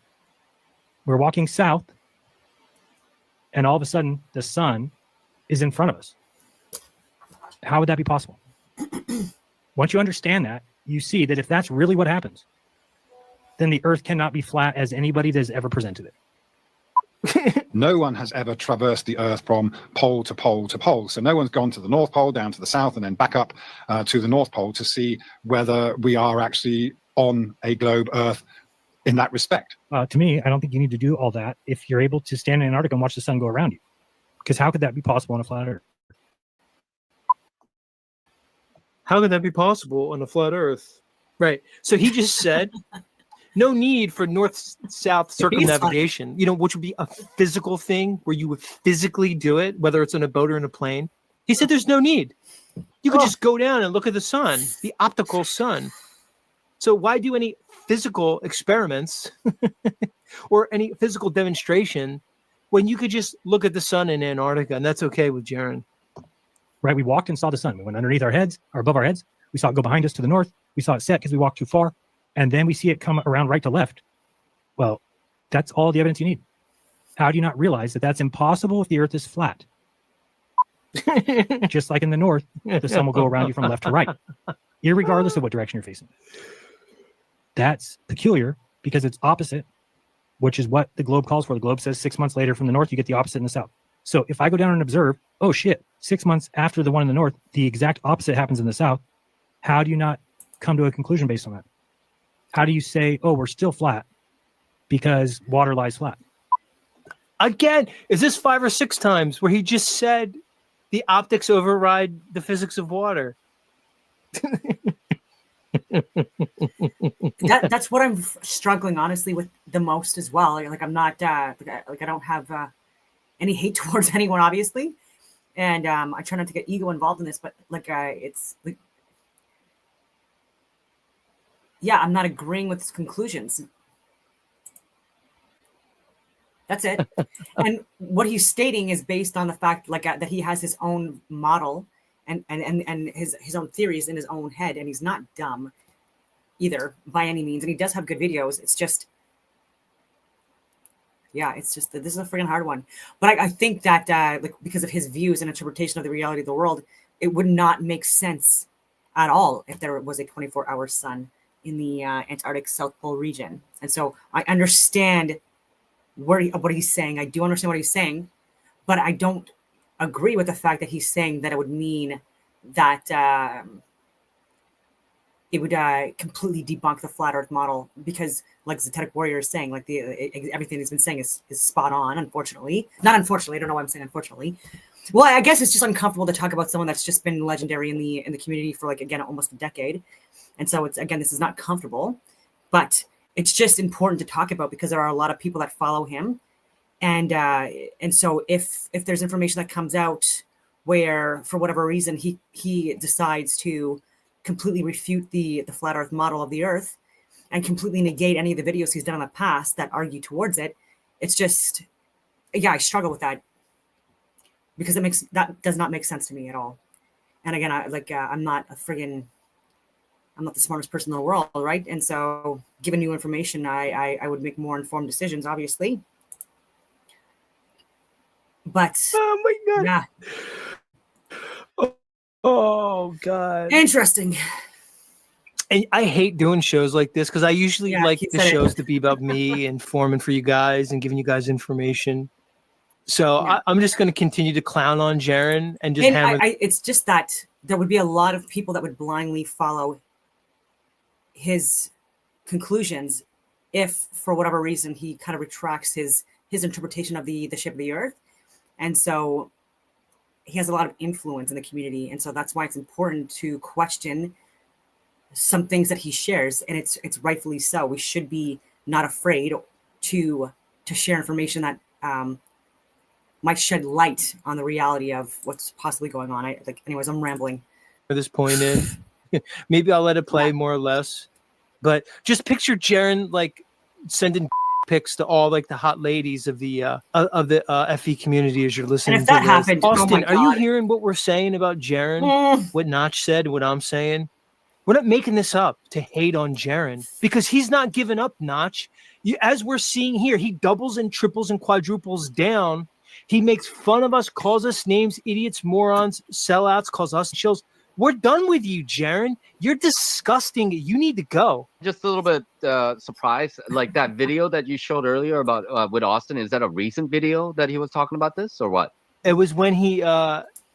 We're walking south, and all of a sudden, the sun is in front of us. How would that be possible? Once you understand that, you see that if that's really what happens, then the Earth cannot be flat as anybody that has ever presented it. No one has ever traversed the Earth from pole to pole to pole. So no one's gone to the North Pole, down to the South, and then back up to the North Pole to see whether we are actually on a globe Earth in that respect. To me, I don't think you need to do all that if you're able to stand in Antarctica and watch the sun go around you. Because how could that be possible on a flat Earth? How could that be possible on a flat Earth? Right. So he just said no need for north-south circumnavigation, which would be a physical thing where you would physically do it, whether it's on a boat or in a plane. He said there's no need. You could just go down and look at the sun, the optical sun. So why do any physical experiments or any physical demonstration when you could just look at the sun in Antarctica, and that's okay with Jaron? Right, we walked and saw the sun. We went underneath our heads, or above our heads. We saw it go behind us to the north. We saw it set because we walked too far. And then we see it come around right to left. Well, that's all the evidence you need. How do you not realize that that's impossible if the Earth is flat? Just like in the north, the sun will go around you from left to right, irregardless of what direction you're facing. That's peculiar because it's opposite, which is what the globe calls for. The globe says 6 months later from the north, you get the opposite in the south. So if I go down and observe, oh shit, 6 months after the one in the north, the exact opposite happens in the south. How do you not come to a conclusion based on that? How do you say, oh, we're still flat because water lies flat? Again, is this 5 or 6 times where he just said the optics override the physics of water? That's what I'm struggling honestly with the most as well. Like I'm not I don't have any hate towards anyone, obviously, and I try not to get ego involved in this, but it's like, yeah, I'm not agreeing with his conclusions. That's it. And what he's stating is based on the fact that he has his own model and his own theories in his own head, and he's not dumb either by any means, and he does have good videos. It's just, yeah, it's just that this is a freaking hard one. But I think that because of his views and interpretation of the reality of the world, it would not make sense at all if there was a 24-hour sun in the Antarctic South Pole region. And so I understand what he's saying. I do understand what he's saying, but I don't agree with the fact that he's saying that it would mean that it would completely debunk the flat Earth model, because like Zetetic Warrior is saying, like everything he's been saying is spot on, unfortunately. Not unfortunately, I don't know why I'm saying unfortunately. Well, I guess it's just uncomfortable to talk about someone that's just been legendary in the community for again, almost a decade. And so it's, again, this is not comfortable, but it's just important to talk about because there are a lot of people that follow him. And so if there's information that comes out where for whatever reason he decides to completely refute the flat Earth model of the Earth and completely negate any of the videos he's done in the past that argue towards it, it's just, yeah, I struggle with that because that does not make sense to me at all. And again, I'm not the smartest person in the world, right? And so given new information, I would make more informed decisions, obviously. But oh my god, yeah. Oh god, interesting. And I hate doing shows like this because I usually like the shows to be about me and forming for you guys and giving you guys information. So yeah. I'm just going to continue to clown on Jaron and just hammer. It's just that there would be a lot of people that would blindly follow his conclusions if, for whatever reason, he kind of retracts his interpretation of the shape of the Earth, and so he has a lot of influence in the community, and so that's why it's important to question some things that he shares, and it's rightfully so. We should be not afraid to share information that might shed light on the reality of what's possibly going on. Anyways, I'm rambling. At this point in, maybe I'll let it play more or less, but just picture Jaron sending pics to all the hot ladies of the FE community as you're listening. And if that happened, Austin, are you hearing what we're saying about Jaron? What Notch said, what I'm saying? We're not making this up to hate on Jaron because he's not giving up, Notch. As we're seeing here, he doubles and triples and quadruples down. He makes fun of us, calls us names, idiots, morons, sellouts, calls us chills. We're done with you, Jaron. You're disgusting. You need to go. Just a little bit surprised. Like that video that you showed earlier about with Austin, is that a recent video that he was talking about this or what? It was when he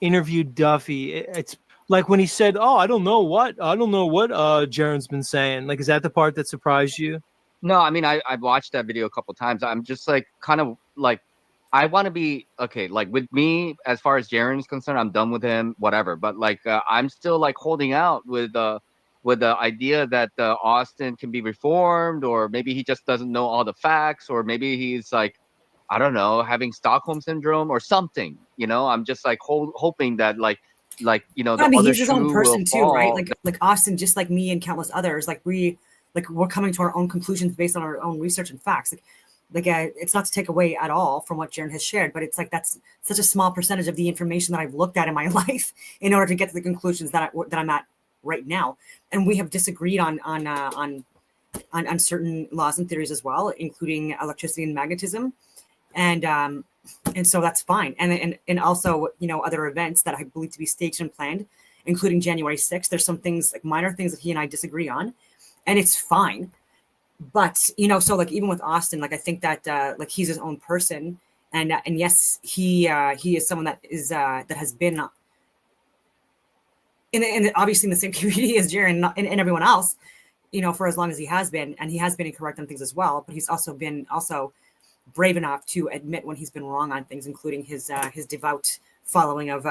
interviewed Duffy. It's like when he said, "Oh, I don't know what Jaron's been saying." Like, is that the part that surprised you? No, I mean I've watched that video a couple times. I'm just like kind of like I want to be okay. Like with me, as far as Jaron is concerned, I'm done with him. Whatever. But like I'm still like holding out with the idea that Austin can be reformed, or maybe he just doesn't know all the facts, or maybe he's like, I don't know, having Stockholm syndrome or something. You know, I'm just like hoping that like you know the I mean, other he's his own shoe will person too, right? fall. Like Austin, just like me and countless others, we're coming to our own conclusions based on our own research and facts. It's not to take away at all from what Jaron has shared, but it's like that's such a small percentage of the information that I've looked at in my life in order to get to the conclusions that I'm at right now. And we have disagreed on certain laws and theories as well, including electricity and magnetism, and so that's fine. And also, you know, other events that I believe to be staged and planned, including January 6th. There's some things, like minor things, that he and I disagree on, and it's fine. But, you know, so like even with Austin, like I think that like he's his own person, and yes, he is someone that is that has been in obviously in the same community as Jaron and everyone else, you know, for as long as he has been, and he has been incorrect on things as well. But he's also been brave enough to admit when he's been wrong on things, including his devout following of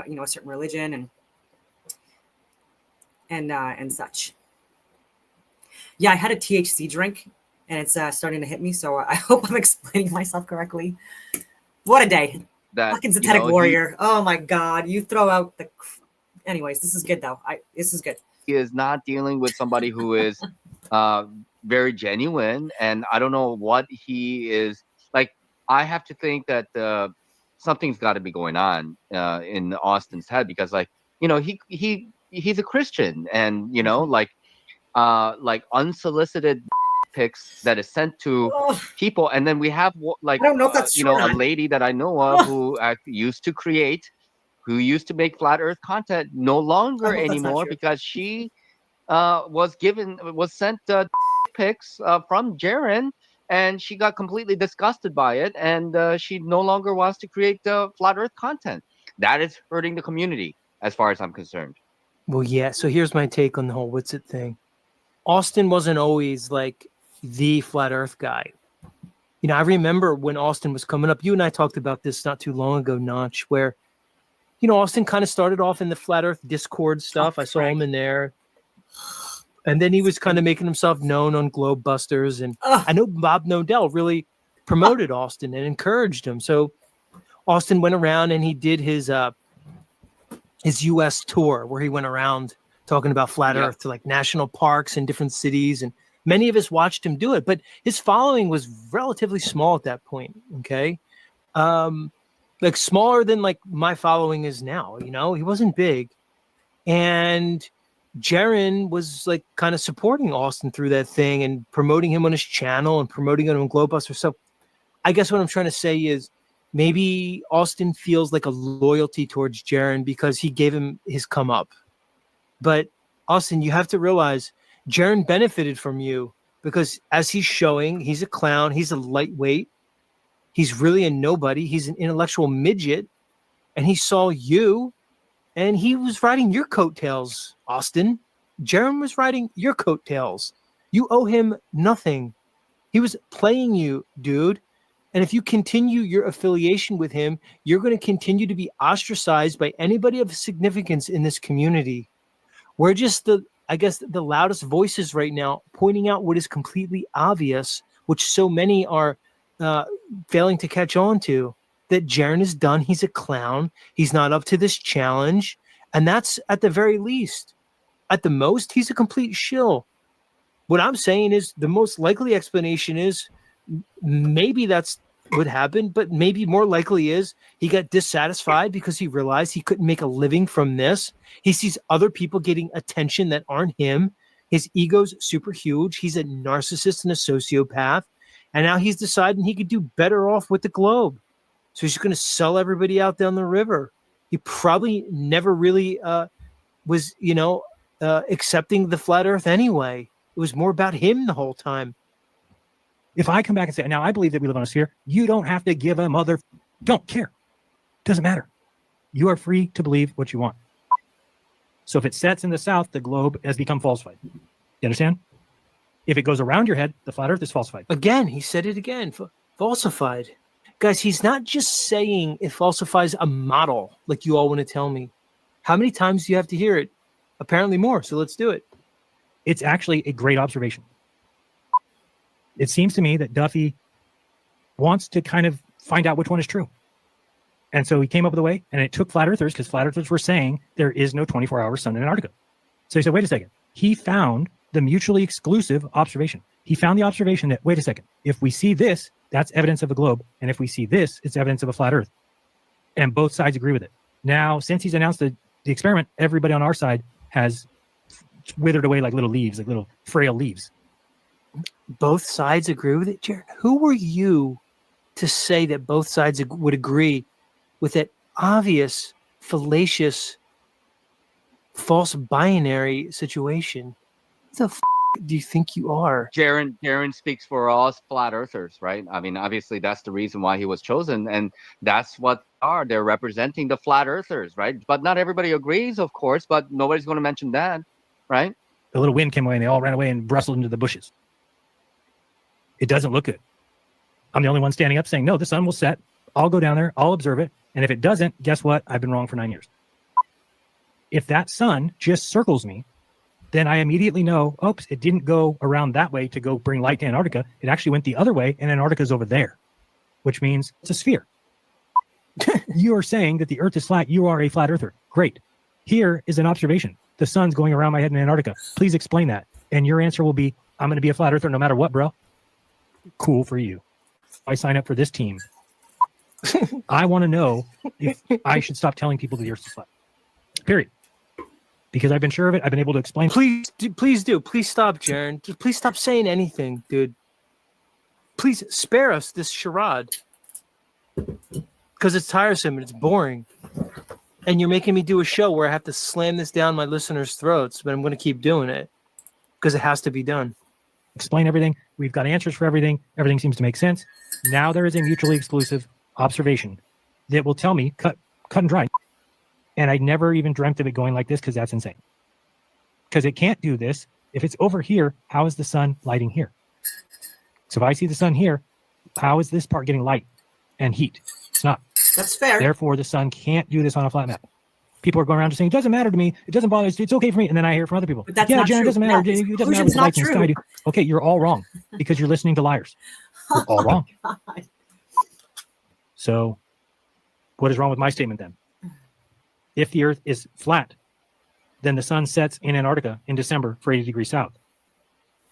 you know, a certain religion and such. Yeah, I had a THC drink, and it's starting to hit me. So I hope I'm explaining myself correctly. What a day! That Fucking Zetetic warrior. Oh my god, you throw out the. Anyways, this is good though. This is good. He is not dealing with somebody who is very genuine, and I don't know what he is like. I have to think that something's got to be going on in Austin's head, because like, you know, he's a Christian, and you know, like unsolicited pics that is sent to people, and then we have like I don't know if that's you true know, or a not. lady that I know of who used to make flat earth content, no longer I hope that's not anymore, true. because she was sent pics from Jaron, and she got completely disgusted by it, and she no longer wants to create flat earth content. That is hurting the community as far as I'm concerned. Well, yeah. So here's my take on the whole what's it thing. Austin wasn't always like the flat earth guy. You know, I remember when Austin was coming up, you and I talked about this not too long ago, Notch, where, you know, Austin kind of started off in the flat earth Discord stuff. I saw him in there. And then he was kind of making himself known on Globe Busters. And I know Bob Nodell really promoted Austin and encouraged him. So Austin went around and he did his US tour, where he went around talking about flat earth to like national parks in different cities, and many of us watched him do it, but his following was relatively small at that point. Okay. Like smaller than like my following is now, you know, he wasn't big. And Jaron was like kind of supporting Austin through that thing and promoting him on his channel and promoting him on Globebuster. So I guess what I'm trying to say is maybe Austin feels like a loyalty towards Jaron because he gave him his come up. But Austin, you have to realize Jaron benefited from you, because as he's showing, he's a clown. He's a lightweight. He's really a nobody. He's an intellectual midget. And he saw you, and he was riding your coattails, Austin. Jaron was riding your coattails. You owe him nothing. He was playing you, dude. And if you continue your affiliation with him, you're going to continue to be ostracized by anybody of significance in this community. We're just the loudest voices right now, pointing out what is completely obvious, which so many are failing to catch on to, that Jaron is done. He's a clown. He's not up to this challenge. And that's at the very least. At the most, he's a complete shill. What I'm saying is the most likely explanation is maybe that's what happened, but maybe more likely is he got dissatisfied because he realized he couldn't make a living from this. He sees other people getting attention that aren't him. His ego's super huge. He's a narcissist and a sociopath. And now he's deciding he could do better off with the Globe. So he's going to sell everybody out down the river. He probably never really was, accepting the flat Earth anyway. It was more about him the whole time. If I come back and say, now I believe that we live on a sphere, you don't have to give a don't care. Doesn't matter. You are free to believe what you want. So if it sets in the south, the globe has become falsified. You understand? If it goes around your head, the flat Earth is falsified. Again, he said it again. Falsified. Guys, he's not just saying it falsifies a model like you all want to tell me. How many times do you have to hear it? Apparently more, so let's do it. It's actually a great observation. It seems to me that Duffy wants to kind of find out which one is true. And so he came up with a way, and it took flat earthers, because flat earthers were saying there is no 24-hour sun in Antarctica. So he said, wait a second. He found the mutually exclusive observation. He found the observation that, wait a second, if we see this, that's evidence of a globe. And if we see this, it's evidence of a flat earth. And both sides agree with it. Now, since he's announced the experiment, everybody on our side has withered away like little leaves, like little frail leaves. Both sides agree with it, Jared? Who were you to say that both sides would agree with that obvious, fallacious, false binary situation? Who the do you think you are? Jaron speaks for us flat earthers, right? I mean, obviously that's the reason why he was chosen, and that's what they're representing the flat earthers, right? But not everybody agrees, of course, but nobody's going to mention that, right? The little wind came away and they all ran away and rustled into the bushes. It doesn't look good. I'm the only one standing up saying, no, the sun will set. I'll go down there. I'll observe it. And if it doesn't, guess what? I've been wrong for 9 years. If that sun just circles me, then I immediately know, oops, it didn't go around that way to go bring light to Antarctica. It actually went the other way, and Antarctica's over there, which means it's a sphere. You are saying that the Earth is flat. You are a flat earther. Great. Here is an observation. The sun's going around my head in Antarctica. Please explain that. And your answer will be, I'm going to be a flat earther no matter what, bro. Cool for you. I sign up for this team. I want to know if I should stop telling people the Earth is flat. Period. Because I've been sure of it. I've been able to explain. Please do. Please stop, Jaron. Just please stop saying anything, dude. Please spare us this charade. Because it's tiresome and it's boring. And you're making me do a show where I have to slam this down my listeners' throats, but I'm going to keep doing it. Because it has to be done. Explain everything. We've got answers for everything. Everything seems to make sense. Now there is a mutually exclusive observation that will tell me, cut and dry. And I never even dreamt of it going like this because that's insane. Because it can't do this. If it's over here, how is the sun lighting here? So if I see the sun here, how is this part getting light and heat? It's not. That's fair. Therefore, the sun can't do this on a flat map. People are going around just saying, it doesn't matter to me. It doesn't bother. It's okay for me. And then I hear from other people. But that's yeah, not Jen, true. it doesn't matter. No, It doesn't matter what the lights in the sky do. Okay, you're all wrong because you're listening to liars. You're all wrong. God. So what is wrong with my statement then? If the Earth is flat, then the sun sets in Antarctica in December for 80 degrees south.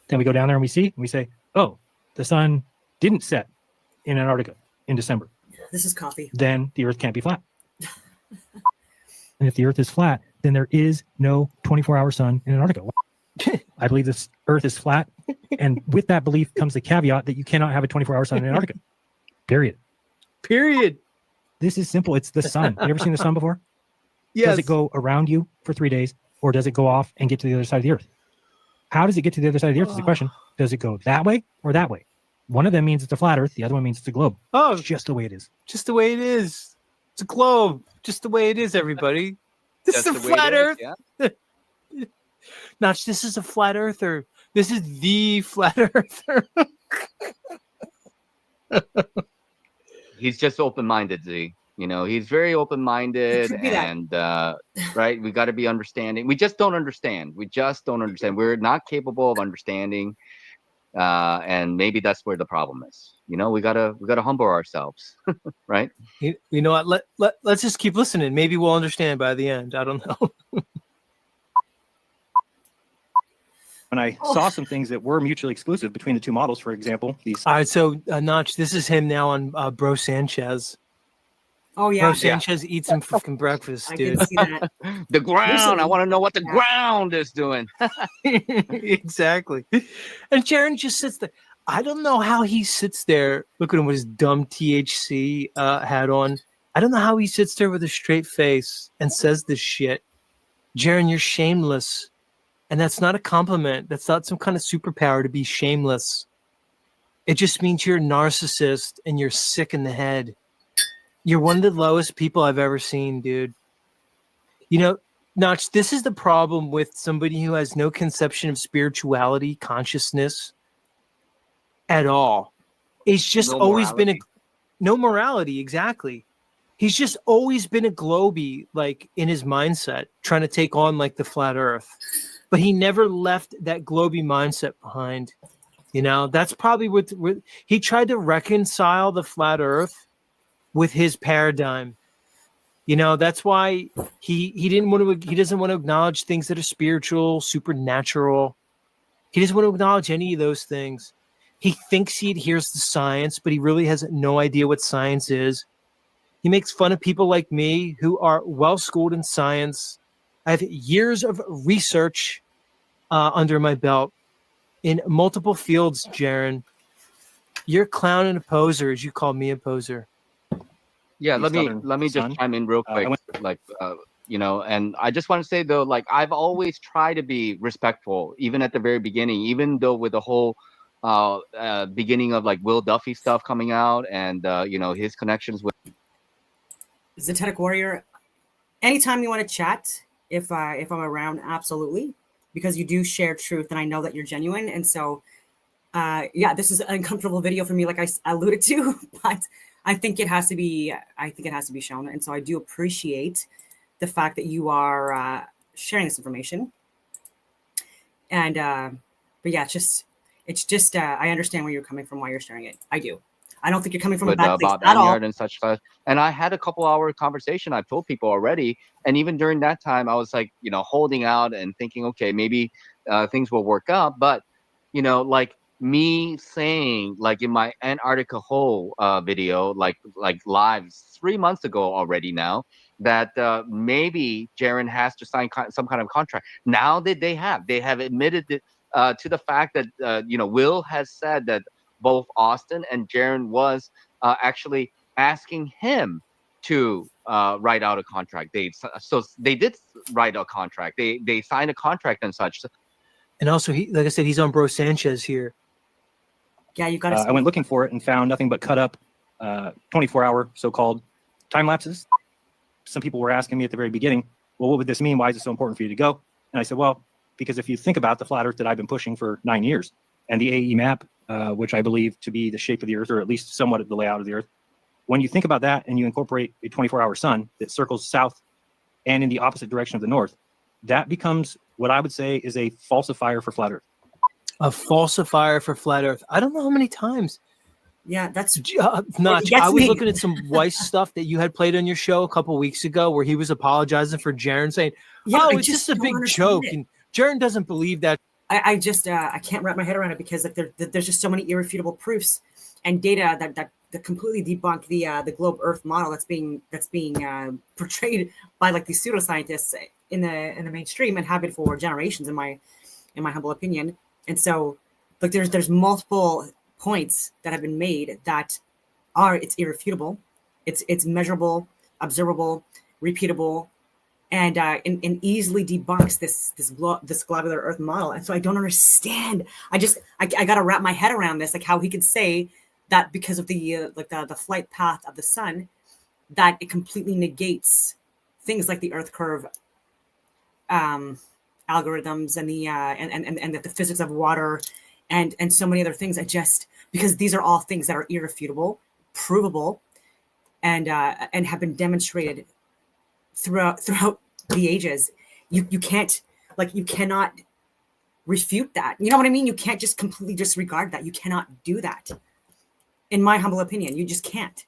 Then we go down there and we see, and we say, oh, the sun didn't set in Antarctica in December. This is coffee. Then the Earth can't be flat. And if the Earth is flat, then there is no 24-hour sun in Antarctica. I believe this Earth is flat. And with that belief comes the caveat that you cannot have a 24-hour sun in Antarctica. Period. This is simple. It's the sun. You ever seen the sun before? Yes. Does it go around you for 3 days, or does it go off and get to the other side of the Earth? How does it get to the other side of the Earth is the question. Does it go that way or that way? One of them means it's a flat Earth. The other one means it's a globe. Oh, it's just the way it is. Just the way it is. It's a globe. Just the way it is, everybody. This is a flat Earth. Yeah. Notch, this is a flat earther. This is the flat earther. He's just open-minded, Z. You know, he's very open-minded, and right. We got to be understanding. We just don't understand. We're not capable of understanding, and maybe that's where the problem is. You know, we gotta humble ourselves, right? You know what? Let's just keep listening. Maybe we'll understand by the end. I don't know. When I saw some things that were mutually exclusive between the two models, for example, these. All right, so Notch, this is him now on Bro Sanchez. Oh yeah, Bro Sanchez eats some fucking breakfast, dude. I did see that. The ground. I want to know what the ground is doing. Exactly. And Jaron just sits there. I don't know how he sits there. Look at him with his dumb THC hat on. I don't know how he sits there with a straight face and says this shit. Jaron, you're shameless. And that's not a compliment. That's not some kind of superpower to be shameless. It just means you're a narcissist and you're sick in the head. You're one of the lowest people I've ever seen, dude. You know, Notch, this is the problem with somebody who has no conception of spirituality, consciousness at all. It's just No always been morality. no morality, exactly. He's just always been a globy, like in his mindset, trying to take on like the flat earth. But he never left that globy mindset behind. You know, that's probably what he tried to reconcile the flat earth with his paradigm. You know, that's why he doesn't want to acknowledge things that are spiritual, supernatural. He doesn't want to acknowledge any of those things. He thinks he adheres to science, but he really has no idea what science is. He makes fun of people like me who are well schooled in science. I have years of research under my belt in multiple fields, Jaron. You're a clown and a poser, as you call me a poser. Yeah, The let Southern me just Sun. chime in real I quick. Like, you know, and I just want to say though, like I've always tried to be respectful, even at the very beginning, even though with the whole beginning of like Will Duffy stuff coming out and you know, his connections with Zetetic Warrior, anytime you want to chat, if I'm around, absolutely, because you do share truth, and I know that you're genuine, and so yeah, this is an uncomfortable video for me, like I alluded to, but I think it has to be. I think it has to be shown, and so I do appreciate the fact that you are sharing this information. And but yeah, it's just I understand where you're coming from, why you're sharing it. I do. I don't think you're coming from a bad place Bob at all. Anyard and such stuff. And I had a couple hour conversation. I've told people already. And even during that time, I was like, you know, holding out and thinking, okay, maybe things will work out. But, you know, like me saying, like in my Antarctica hole video, like live 3 months ago already now, that maybe Jaron has to sign some kind of contract. Now that they have admitted it, to the fact that, you know, Will has said that both Austin and Jaron was actually asking him to write out a contract. So they did write a contract. They signed a contract and such. And also, he, like I said, he's on Bro Sanchez here. Yeah, you got to. I went looking for it and found nothing but cut up 24-hour so-called time lapses. Some people were asking me at the very beginning, well, what would this mean? Why is it so important for you to go? And I said, well, because if you think about the flat earth that I've been pushing for 9 years and the AE map, which I believe to be the shape of the earth, or at least somewhat of the layout of the earth, when you think about that and you incorporate a 24-hour sun that circles south and in the opposite direction of the north, that becomes what I would say is a falsifier for flat earth. A falsifier for flat earth. I don't know how many times. Yeah, that's Notch. I was looking at some Weiss stuff that you had played on your show a couple weeks ago where he was apologizing for Jaron, saying, oh, it's just a big joke. And Jaron doesn't believe that. I just I can't wrap my head around it, because like there's just so many irrefutable proofs and data that completely debunk the globe Earth model that's being portrayed by like these pseudoscientists in the mainstream, and have been for generations in my humble opinion. And so like there's multiple points that have been made that it's irrefutable, it's measurable, observable, repeatable, and easily debunks this globular Earth model. And so I don't understand. I got to wrap my head around this, like how he could say that because of the the flight path of the sun, that it completely negates things like the Earth curve algorithms and the and the physics of water and so many other things. Because these are all things that are irrefutable, provable, and have been demonstrated throughout the ages. You cannot refute that. You know what I mean? You can't just completely disregard that. You cannot do that. In my humble opinion, you just can't.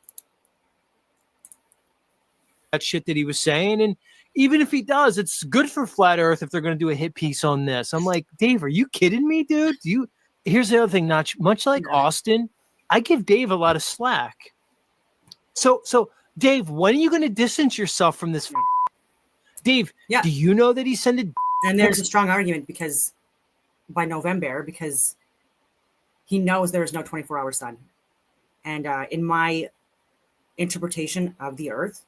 That shit that he was saying. And even if he does, it's good for flat earth if they're going to do a hit piece on this. I'm like, Dave, are you kidding me, dude? Here's the other thing, Notch. Much like Austin, I give Dave a lot of slack. So Dave, when are you going to distance yourself from this? Dave, do you know that he sent it? And there's a strong argument because by November, because he knows there is no 24-hour sun. And in my interpretation of the Earth,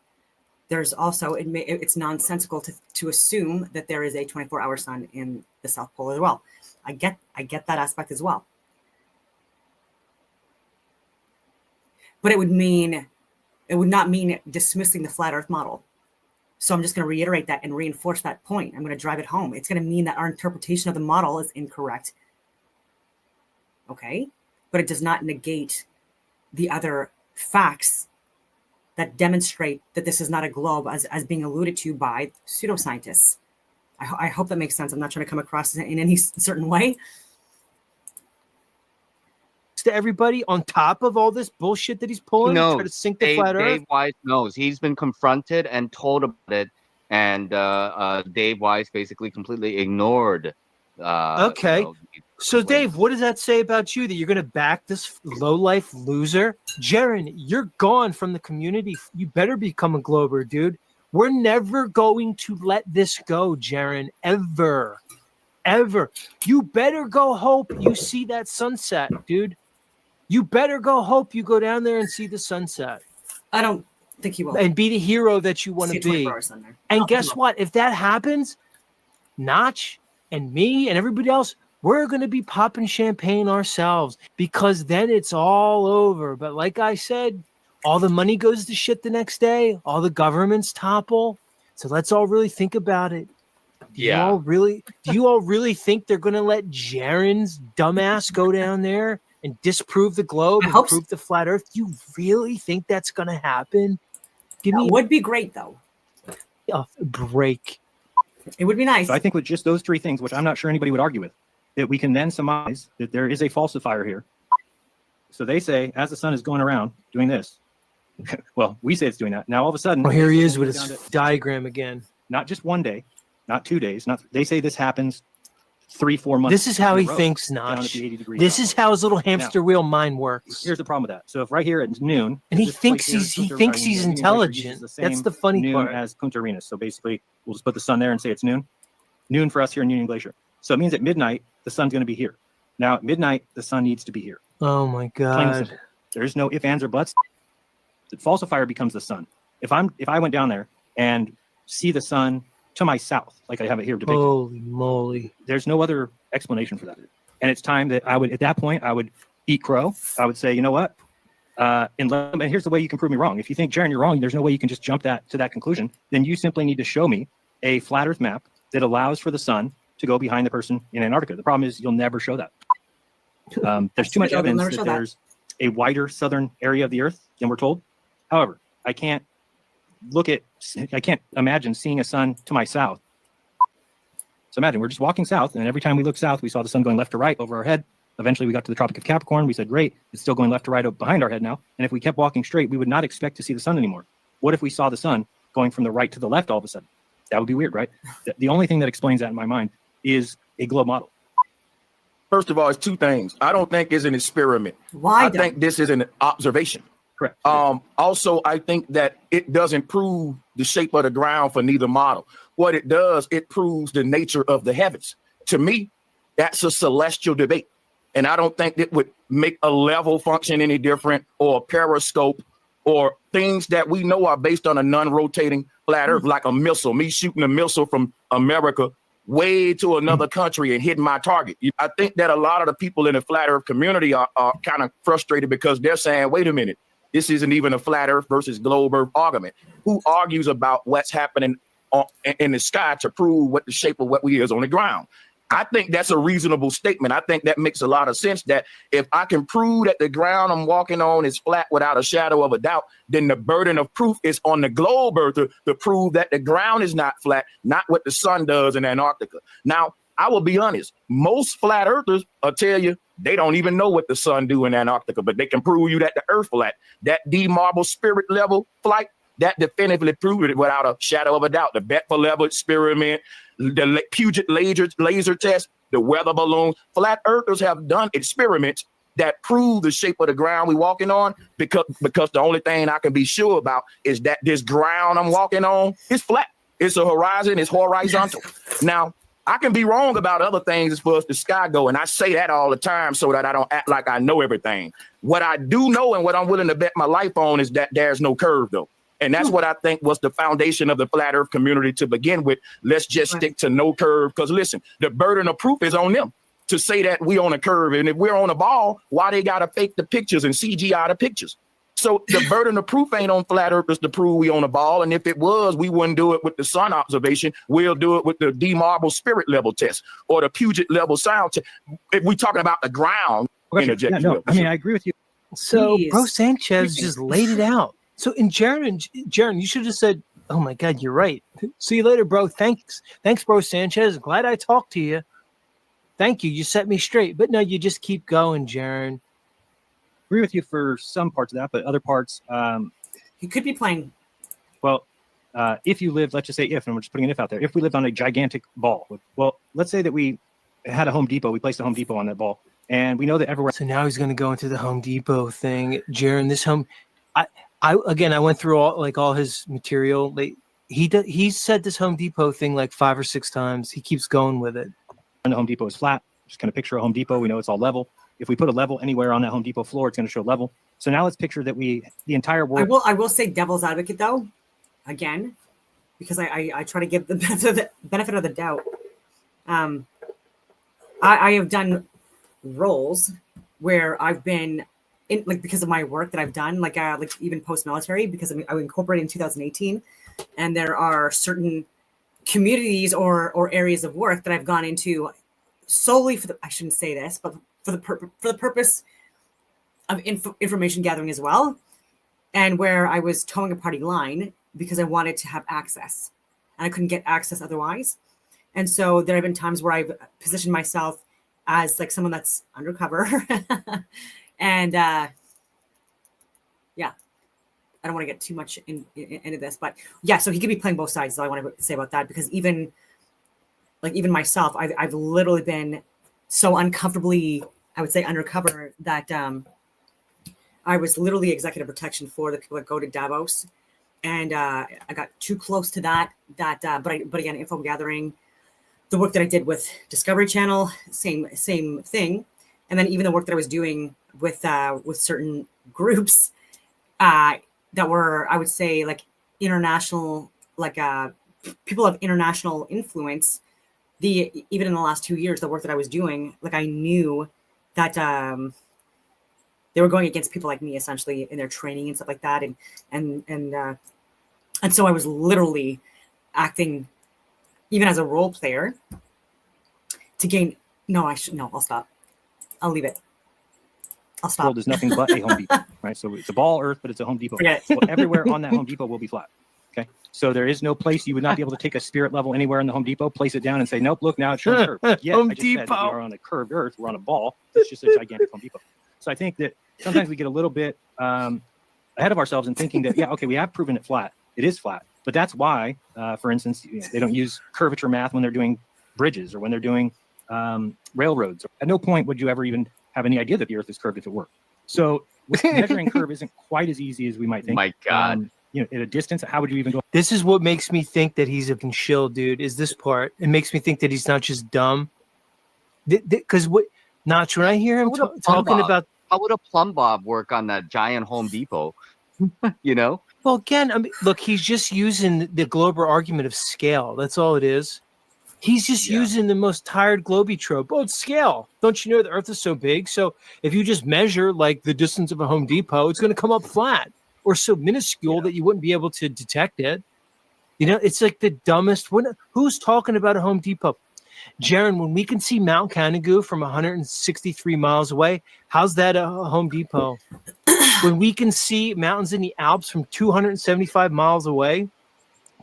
there's also, it's nonsensical to assume that there is a 24-hour sun in the South Pole as well. I get that aspect as well. But it would not mean dismissing the flat Earth model. So I'm just going to reiterate that and reinforce that point. I'm going to drive it home. It's going to mean that our interpretation of the model is incorrect. Okay? But it does not negate the other facts that demonstrate that this is not a globe as being alluded to by pseudoscientists. I hope that makes sense. I'm not trying to come across in any certain way. To everybody on top of all this bullshit that he's pulling, try to sink the flat Earth. Dave Wise knows. He's been confronted and told about it, and Dave Wise basically completely ignored. Okay. So, Dave, what does that say about you, that you're going to back this low-life loser? Jaron, you're gone from the community. You better become a Glober, dude. We're never going to let this go, Jaron, ever. Ever. You better go hope you see that sunset, dude. You better go hope you go down there and see the sunset. I don't think he will. And be the hero that you want to be. And guess what? If that happens, Notch and me and everybody else, we're going to be popping champagne ourselves, because then it's all over. But like I said, all the money goes to shit the next day. All the governments topple. So let's all really think about it. Do you all really think they're going to let Jaron's dumbass go down there and disprove the globe and prove the flat Earth? You really think that's going to happen? That would be great, though. A break. It would be nice. So I think with just those three things, which I'm not sure anybody would argue with, that we can then surmise that there is a falsifier here. So they say, as the sun is going around doing this, well, we say it's doing that. Now all of a sudden, here he is with his diagram again. Not just one day, not 2 days. They say this happens 3-4 months. This is how he thinks, Notch. This is how his little hamster wheel mind works. Here's the problem with that. So if right here it's noon, and he thinks he's intelligent. That's the funny part. As Punta Arenas. So basically, we'll just put the sun there and say it's noon. Noon for us here in Union Glacier. So it means at midnight the sun's going to be here. Now at midnight the sun needs to be here. Oh my God! There's no ifs, ands, or buts. The falsifier becomes the sun. If I went down there and see the sun to my south, like I have it here depicted. Holy moly. There's no other explanation for that. And it's time that at that point, I would eat crow. I would say, you know what? And here's the way you can prove me wrong. If you think, Jaron, you're wrong, there's no way you can just jump to that conclusion. Then you simply need to show me a flat Earth map that allows for the sun to go behind the person in Antarctica. The problem is you'll never show that. There's too much evidence that there's a wider southern area of the Earth than we're told. However, I can't imagine seeing a sun to my south. So imagine we're just walking south, and every time we look south, we saw the sun going left to right over our head. Eventually, we got to the Tropic of Capricorn. We said, great, it's still going left to right behind our head now. And if we kept walking straight, we would not expect to see the sun anymore. What if we saw the sun going from the right to the left all of a sudden? That would be weird, right? The only thing that explains that in my mind is a globe model. First of all, it's two things. I don't think it's an experiment. Why? I think this is an observation. Correct. Also, I think that it doesn't prove the shape of the ground for neither model. What it does, it proves the nature of the heavens. To me, that's a celestial debate. And I don't think it would make a level function any different, or a periscope, or things that we know are based on a non-rotating flat Earth, like a missile, me shooting a missile from America way to another country and hitting my target. I think that a lot of the people in the flat Earth community are kind of frustrated because they're saying, wait a minute, this isn't even a flat Earth versus globe Earth argument. Who argues about what's happening in the sky to prove what the shape of what we is on the ground? I think that's a reasonable statement. I think that makes a lot of sense, that if I can prove that the ground I'm walking on is flat without a shadow of a doubt, then the burden of proof is on the globe Earth to prove that the ground is not flat, not what the sun does in Antarctica. Now, I will be honest, most flat earthers will tell you they don't even know what the sun do in Antarctica, but they can prove you that the Earth flat. That D Marble spirit level flight, that definitively proved it without a shadow of a doubt. The Betfa level experiment, the Puget laser test, the weather balloons. Flat earthers have done experiments that prove the shape of the ground we're walking on, because the only thing I can be sure about is that this ground I'm walking on is flat. It's a horizon, it's horizontal. Now, I can be wrong about other things as far as the sky go, and I say that all the time so that I don't act like I know everything. What I do know and what I'm willing to bet my life on is that there's no curve, though. And that's what I think was the foundation of the flat earth community to begin with. Let's just stick to no curve. Because listen, the burden of proof is on them to say that we on a curve. And if we're on a ball, why they got to fake the pictures and CGI the pictures? So the burden of proof ain't on flat earthers to prove we on a ball. And if it was, we wouldn't do it with the sun observation. We'll do it with the D-Marble spirit level test or the Puget level sound test. If we're talking about the ground, Yeah, no, I mean, I agree with you. So Jeez. Bro Sanchez just laid it out. So in Jaron, you should have said, "Oh my God, you're right. See you later, bro. Thanks, Bro Sanchez. Glad I talked to you. Thank you. You set me straight." But no, you just keep going, Jaron. Agree with you for some parts of that, but other parts, He could be playing. well, if you lived, let's just say if, and we're just putting an if out there, if we lived on a gigantic ball, well, let's say that we had a Home Depot, we placed a Home Depot on that ball, and we know that everywhere. So now he's going to go into the Home Depot thing, Jaron. This home, I went through all his material. He said this Home Depot thing like 5 or 6 times. He keeps going with it. And the Home Depot is flat. Just kind of picture a Home Depot. We know it's all level. If we put a level anywhere on that Home Depot floor, it's going to show level. So now let's picture that the entire world. I will say devil's advocate though, again, because I try to give the benefit of the doubt. I have done roles where I've been in, like, because of my work that I've done, like even post-military, because I incorporated in 2018, and there are certain communities or areas of work that I've gone into solely for I shouldn't say this, but for the purpose of information gathering as well, and where I was towing a party line because I wanted to have access and I couldn't get access otherwise. And so there have been times where I've positioned myself as like someone that's undercover and yeah, I don't want to get too much into this, but yeah, so he could be playing both sides. So I want to say about that, because even myself, I've literally been so uncomfortably, I would say, undercover that I was literally executive protection for the people that go to Davos, and I got too close to that. But again, info gathering, the work that I did with Discovery Channel, same thing, and then even the work that I was doing with certain groups that were, I would say, like international, like people of international influence. Even in the last 2 years, the work that I was doing, like I knew that they were going against people like me, essentially, in their training and stuff like that, and so I was literally acting, even as a role player, to gain. I'll stop. I'll leave it. I'll stop. World is nothing but a Home Depot, right? So it's a ball Earth, but it's a Home Depot. So everywhere on that Home Depot will be flat. Okay, so there is no place you would not be able to take a spirit level anywhere in the Home Depot, place it down, and say, "Nope, look, now it's showing curve." Yeah, Home I just said that we Depot. are on a curved Earth. We're on a ball. It's just a gigantic Home Depot. So I think that sometimes we get a little bit ahead of ourselves in thinking that, yeah, okay, we have proven it flat. It is flat, but that's why, for instance, they don't use curvature math when they're doing bridges or when they're doing railroads. At no point would you ever even have any idea that the Earth is curved if it were. So measuring curve isn't quite as easy as we might think. My God. At a distance, how would you even go? This is what makes me think that he's a shill, dude. Is this part? It makes me think that he's not just dumb. Because Notch, when I hear him talking about, how would a plumb bob work on that giant Home Depot? You know? Well, again, I mean, look, he's just using the Glober argument of scale. That's all it is. He's just using the most tired Globy trope. Oh, it's scale. Don't you know the Earth is so big? So if you just measure like the distance of a Home Depot, it's going to come up flat or so minuscule that you wouldn't be able to detect it. You know, it's like the dumbest. Who's talking about a Home Depot? Jaron, when we can see Mount Canigou from 163 miles away, how's that a Home Depot? When we can see mountains in the Alps from 275 miles away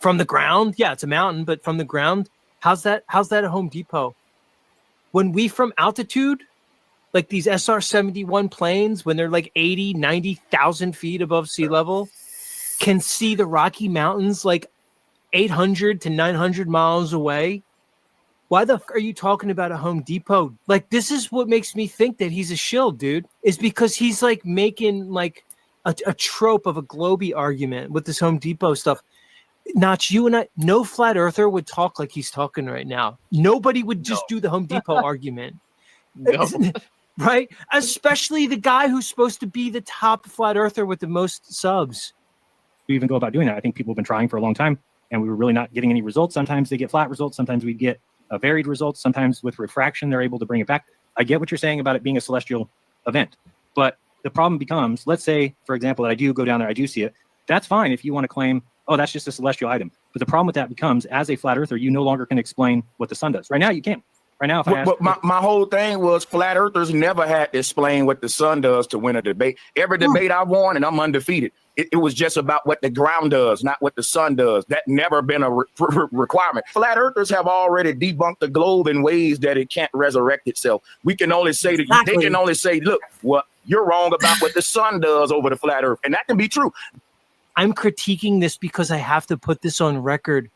from the ground, yeah, it's a mountain, but from the ground, how's that a Home Depot? When we from altitude, like these SR-71 planes, when they're like 80, 90,000 feet above sea level, can see the Rocky Mountains like 800 to 900 miles away. Why the fuck are you talking about a Home Depot? Like, this is what makes me think that he's a shill, dude, is because he's like making like a trope of a Globy argument with this Home Depot stuff. Notch, you and I, no flat earther would talk like he's talking right now. Nobody would just do the Home Depot argument. No. Right? Especially the guy who's supposed to be the top flat earther with the most subs. even go about doing that? I think people have been trying for a long time, and we were really not getting any results. Sometimes they get flat results. Sometimes we get varied results. Sometimes with refraction, they're able to bring it back. I get what you're saying about it being a celestial event, but the problem becomes, let's say, for example, that I do go down there, I do see it. That's fine if you want to claim, oh, that's just a celestial item. But the problem with that becomes, as a flat earther, you no longer can explain what the sun does. Right now, you can't. Right now, if I ask, but my whole thing was flat earthers never had to explain what the sun does to win a debate. Every debate I won, and I'm undefeated, it was just about what the ground does, not what the sun does. That never been a requirement. Flat earthers have already debunked the globe in ways that it can't resurrect itself. We can only say that they can only say, look, well, you're wrong about what the sun does over the flat earth. And that can be true. I'm critiquing this because I have to put this on record.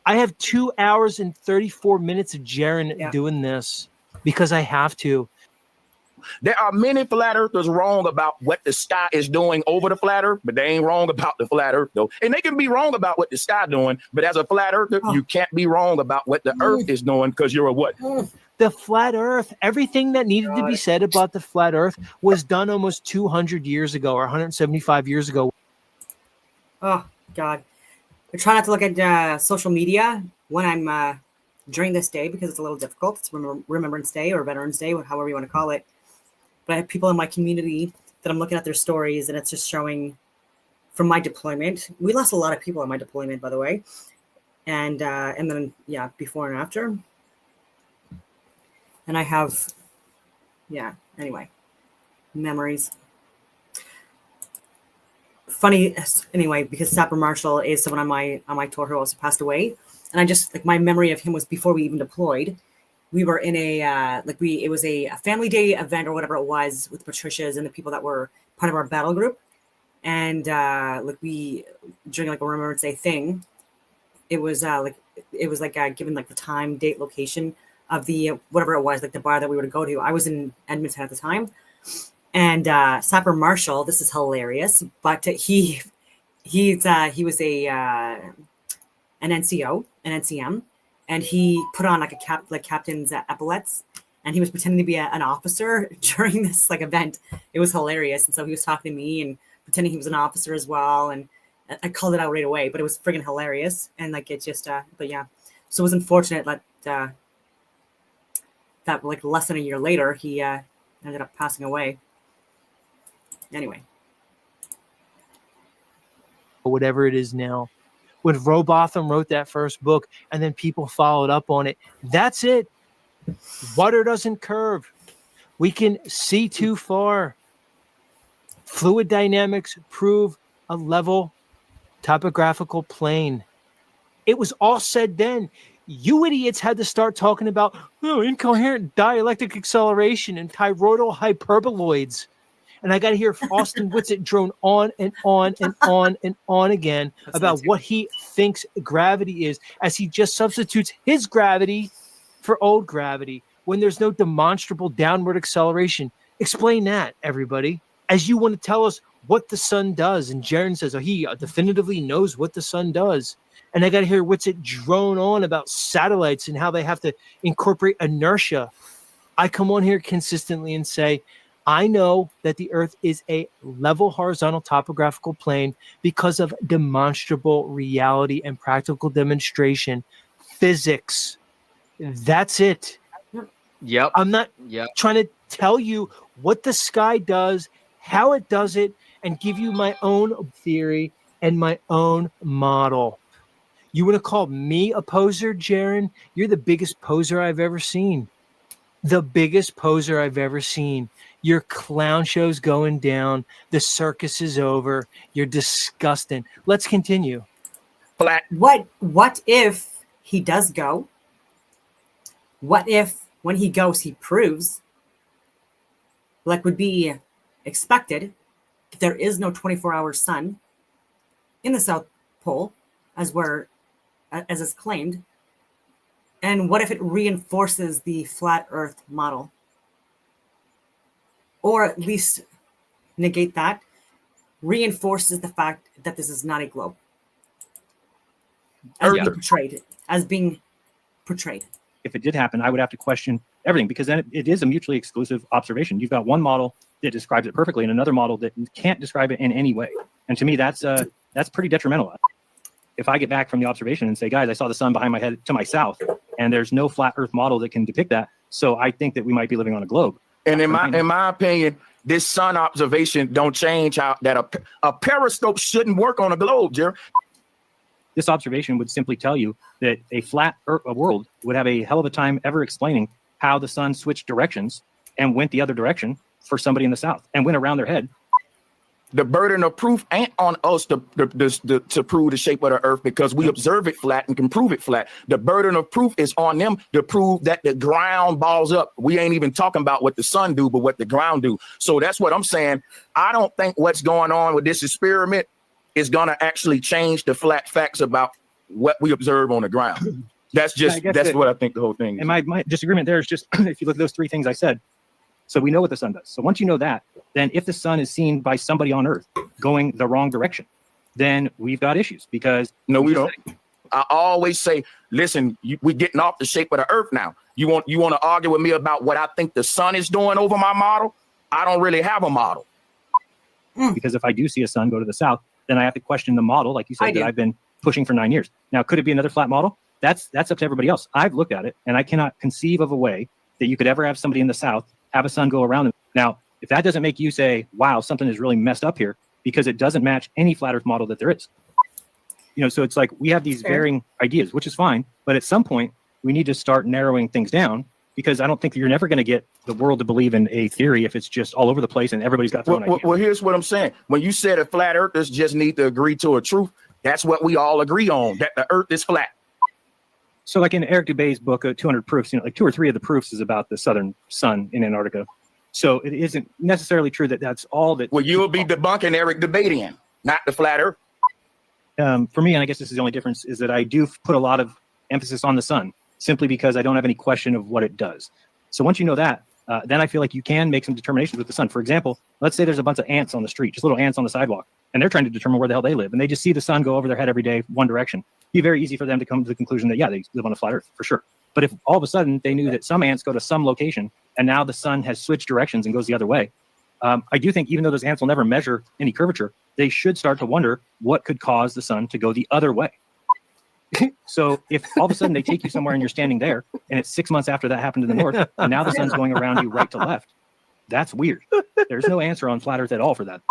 I have 2 hours and 34 minutes of Jaron doing this because I have to. There are many flat earthers wrong about what the sky is doing over the flat earth, but they ain't wrong about the flat earth, though. And they can be wrong about what the sky doing, but as a flat earther, you can't be wrong about what the earth is doing because you're a what? The flat earth, everything that needed to be said about the flat earth was done almost 200 years ago or 175 years ago. Oh, God. I try not to look at social media when I'm during this day because it's a little difficult. It's Remembrance Day or Veterans Day, however you want to call it. But I have people in my community that I'm looking at their stories, and it's just showing from my deployment. We lost a lot of people in my deployment, by the way. And then, yeah, before and after. And I have, anyway, memories. Funny, anyway, because Sapper Marshall is someone on my tour who also passed away. And I just, like, my memory of him was before we even deployed. We were in it was a family day event or whatever it was with Patricia's and the people that were part of our battle group. And during like a Remembrance Day thing, it was given like the time, date, location of the whatever it was, like the bar that we were to go to. I was in Edmonton at the time. And Sapper Marshall, this is hilarious, but he was an NCO, an NCM. And he put on like captain's epaulets, and he was pretending to be an officer during this like event. It was hilarious, and so he was talking to me and pretending he was an officer as well. And I called it out right away, but it was friggin' hilarious. And like it just, but yeah, so it was unfortunate that that like less than a year later he ended up passing away. Anyway, whatever it is now. When Robotham wrote that first book and then people followed up on it, that's it. Water doesn't curve. We can see too far. Fluid dynamics prove a level topographical plane. It was all said then. You idiots had to start talking about incoherent dielectric acceleration and toroidal hyperboloids. And I got to hear Austin Whitsitt drone on and on and on and on again about what he thinks gravity is, as he just substitutes his gravity for old gravity when there's no demonstrable downward acceleration. Explain that, everybody. As you want to tell us what the sun does. And Jaron says, he definitively knows what the sun does. And I got to hear Whitsitt drone on about satellites and how they have to incorporate inertia. I come on here consistently and say, I know that the Earth is a level horizontal topographical plane because of demonstrable reality and practical demonstration. Physics. That's it. Yep. I'm not trying to tell you what the sky does, how it does it, and give you my own theory and my own model. You want to call me a poser, Jaron? You're the biggest poser I've ever seen. The biggest poser I've ever seen. Your clown show's going down. The circus is over. You're disgusting. Let's continue. What if he does go? What if when he goes, he proves, like would be expected, that there is no 24-hour sun in the South Pole, as is claimed? And what if it reinforces the flat Earth model? Or at least negate that, reinforces the fact that this is not a globe. As being portrayed. If it did happen, I would have to question everything, because then it is a mutually exclusive observation. You've got one model that describes it perfectly and another model that can't describe it in any way. And to me, that's that's pretty detrimental. If I get back from the observation and say, guys, I saw the sun behind my head to my south, and there's no flat Earth model that can depict that, so I think that we might be living on a globe. And in my opinion, this sun observation don't change how that a periscope shouldn't work on a globe, Jerry. This observation would simply tell you that a flat world would have a hell of a time ever explaining how the sun switched directions and went the other direction for somebody in the south and went around their head. The burden of proof ain't on us to prove the shape of the earth because we observe it flat and can prove it flat. The burden of proof is on them to prove that the ground balls up. We ain't even talking about what the sun do, but what the ground do. So that's what I'm saying. I don't think what's going on with this experiment is going to actually change the flat facts about what we observe on the ground. That's what I think the whole thing is. And my disagreement there is just, if you look at those three things I said, so we know what the sun does. So once you know that, then if the sun is seen by somebody on Earth going the wrong direction, then we've got issues because... No, we don't. I always say, listen, we're getting off the shape of the Earth now. You want to argue with me about what I think the sun is doing over my model? I don't really have a model. Because if I do see a sun go to the south, then I have to question the model, like you said, that I've been pushing for 9 years. Now, could it be another flat model? That's up to everybody else. I've looked at it, and I cannot conceive of a way that you could ever have somebody in the south have a sun go around them. Now, if that doesn't make you say, wow, something is really messed up here, because it doesn't match any flat Earth model that there is. So it's like we have these varying ideas, which is fine. But at some point, we need to start narrowing things down, because I don't think you're never going to get the world to believe in a theory if it's just all over the place and everybody's got their own idea. Well, here's what I'm saying. When you said that flat Earthers just need to agree to a truth, that's what we all agree on, that the Earth is flat. So like in Eric Dubé's book, 200 Proofs, like 2 or 3 of the proofs is about the southern sun in Antarctica. So it isn't necessarily true that that's all that... Well, you'll be debunking Eric Dubé then, not the flat Earth. For me, and I guess this is the only difference, is that I do put a lot of emphasis on the sun, simply because I don't have any question of what it does. So once you know that, then I feel like you can make some determinations with the sun. For example, let's say there's a bunch of ants on the street, just little ants on the sidewalk, and they're trying to determine where the hell they live. And they just see the sun go over their head every day, one direction. It'd be very easy for them to come to the conclusion that, yeah, they live on a flat Earth, for sure. But if all of a sudden they knew that some ants go to some location, and now the sun has switched directions and goes the other way, I do think even though those ants will never measure any curvature, they should start to wonder what could cause the sun to go the other way. So if all of a sudden they take you somewhere and you're standing there, and it's 6 months after that happened in the north, and now the sun's going around you right to left, that's weird. There's no answer on flat Earth at all for that.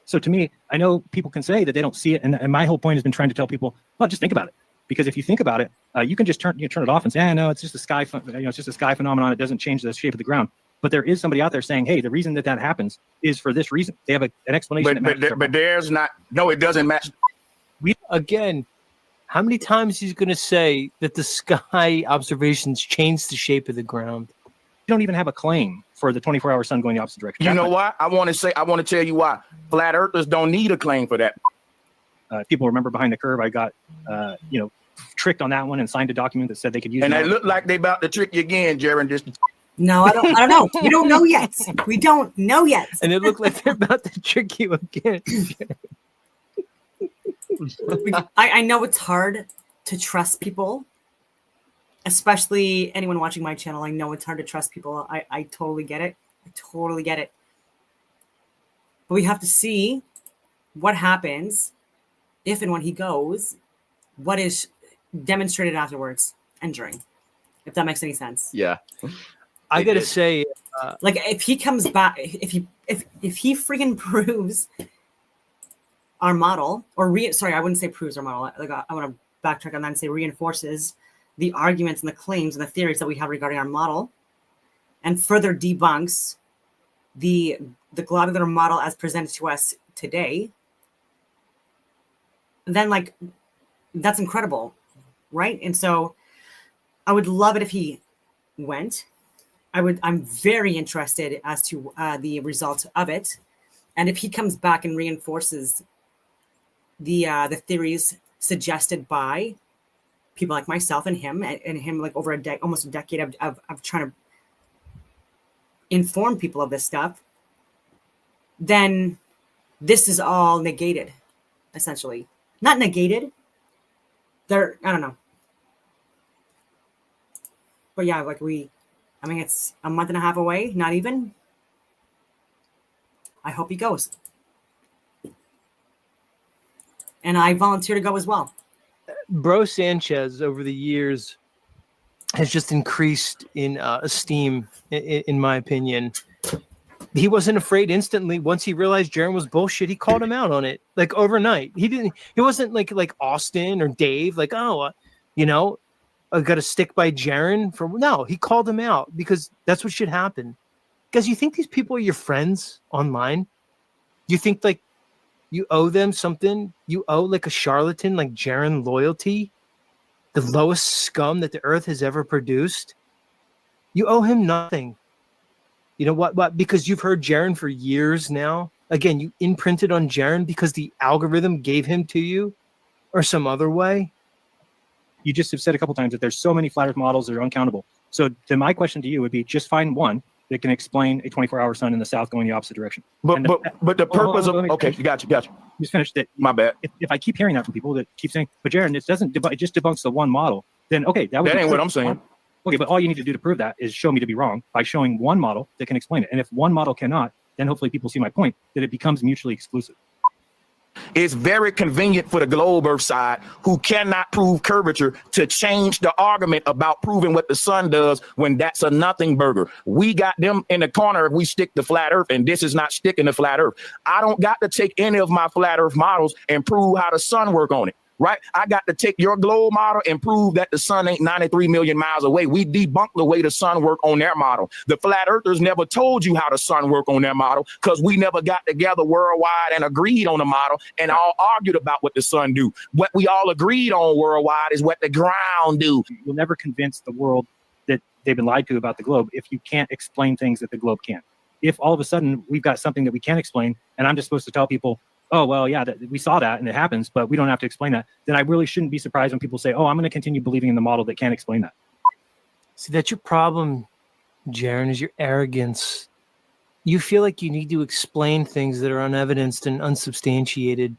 So to me, I know people can say that they don't see it, and my whole point has been trying to tell people, well, just think about it. Because if you think about it, you can just turn it off and say, no, it's just a sky, it's just a sky phenomenon. It doesn't change the shape of the ground. But there is somebody out there saying, hey, the reason that happens is for this reason. They have an explanation. But there's not. No, it doesn't match. Again, how many times he's going to say that the sky observations change the shape of the ground? You don't even have a claim for the 24-hour sun going the opposite direction. You know why? I want to tell you why. Flat Earthers don't need a claim for that. People remember Behind the Curve. I got, tricked on that one and signed a document that said they could use. And they look like they about to trick you again, Jaron. No, I don't know. We don't know yet. We don't know yet. And it looked like they're about to trick you again. I know it's hard to trust people, especially anyone watching my channel. I know it's hard to trust people. I totally get it. I totally get it. But we have to see what happens if and when he goes, what is demonstrated afterwards and during, if that makes any sense. Yeah. I gotta say, like if he comes back, if he freaking proves our model, or I wouldn't say proves our model. Like I want to backtrack on that and say reinforces the arguments and the claims and the theories that we have regarding our model, and further debunks the globular model as presented to us today. Then like that's incredible, right? And so I would love it if he went. I'm very interested as to the result of it, and if he comes back and reinforces the theories suggested by people like myself and him like over almost a decade of trying to inform people of this stuff, then this is all negated, essentially. Not negated. I don't know. But yeah, like it's a month and a half away, not even. I hope he goes. and I volunteer to go as well. Bro Sanchez over the years has just increased in esteem, in my opinion. He wasn't afraid instantly. Once he realized Jaron was bullshit, he called him out on it like overnight. He wasn't like Austin or Dave, like, oh, I got to stick by Jaron for. No, he called him out because that's what should happen. Guys, you think these people are your friends online? You think like you owe them something? You owe like a charlatan like Jaron loyalty? The lowest scum that the earth has ever produced? You owe him nothing. You know what? Because you've heard Jaron for years now. Again, you imprinted on Jaron because the algorithm gave him to you or some other way. You just have said a couple times that there's so many flat earth models that are uncountable. So then my question to you would be, just find one that can explain a 24-hour sun in the south going the opposite direction. But the purpose of okay, you got you. Just finish that. My bad. If I keep hearing that from people that keep saying, but Jaron, it just debunks the one model, then okay, that ain't what I'm saying. Okay, but all you need to do to prove that is show me to be wrong by showing one model that can explain it. And if one model cannot, then hopefully people see my point that it becomes mutually exclusive. It's very convenient for the globe earth side who cannot prove curvature to change the argument about proving what the sun does when that's a nothing burger. We got them in the corner if we stick to flat earth, and this is not sticking to flat earth. I don't got to take any of my flat earth models and prove how the sun work on it. Right? I got to take your globe model and prove that the sun ain't 93 million miles away. We debunked the way the sun work on their model. The flat earthers never told you how the sun work on their model because we never got together worldwide and agreed on the model and all argued about what the sun do. What we all agreed on worldwide is what the ground do. You'll never convince the world that they've been lied to about the globe if you can't explain things that the globe can't. If all of a sudden we've got something that we can't explain and I'm just supposed to tell people, oh, well, yeah, we saw that and it happens, but we don't have to explain that, then I really shouldn't be surprised when people say, oh, I'm going to continue believing in the model that can't explain that. See, that's your problem, Jaron, is your arrogance. You feel like you need to explain things that are unevidenced and unsubstantiated.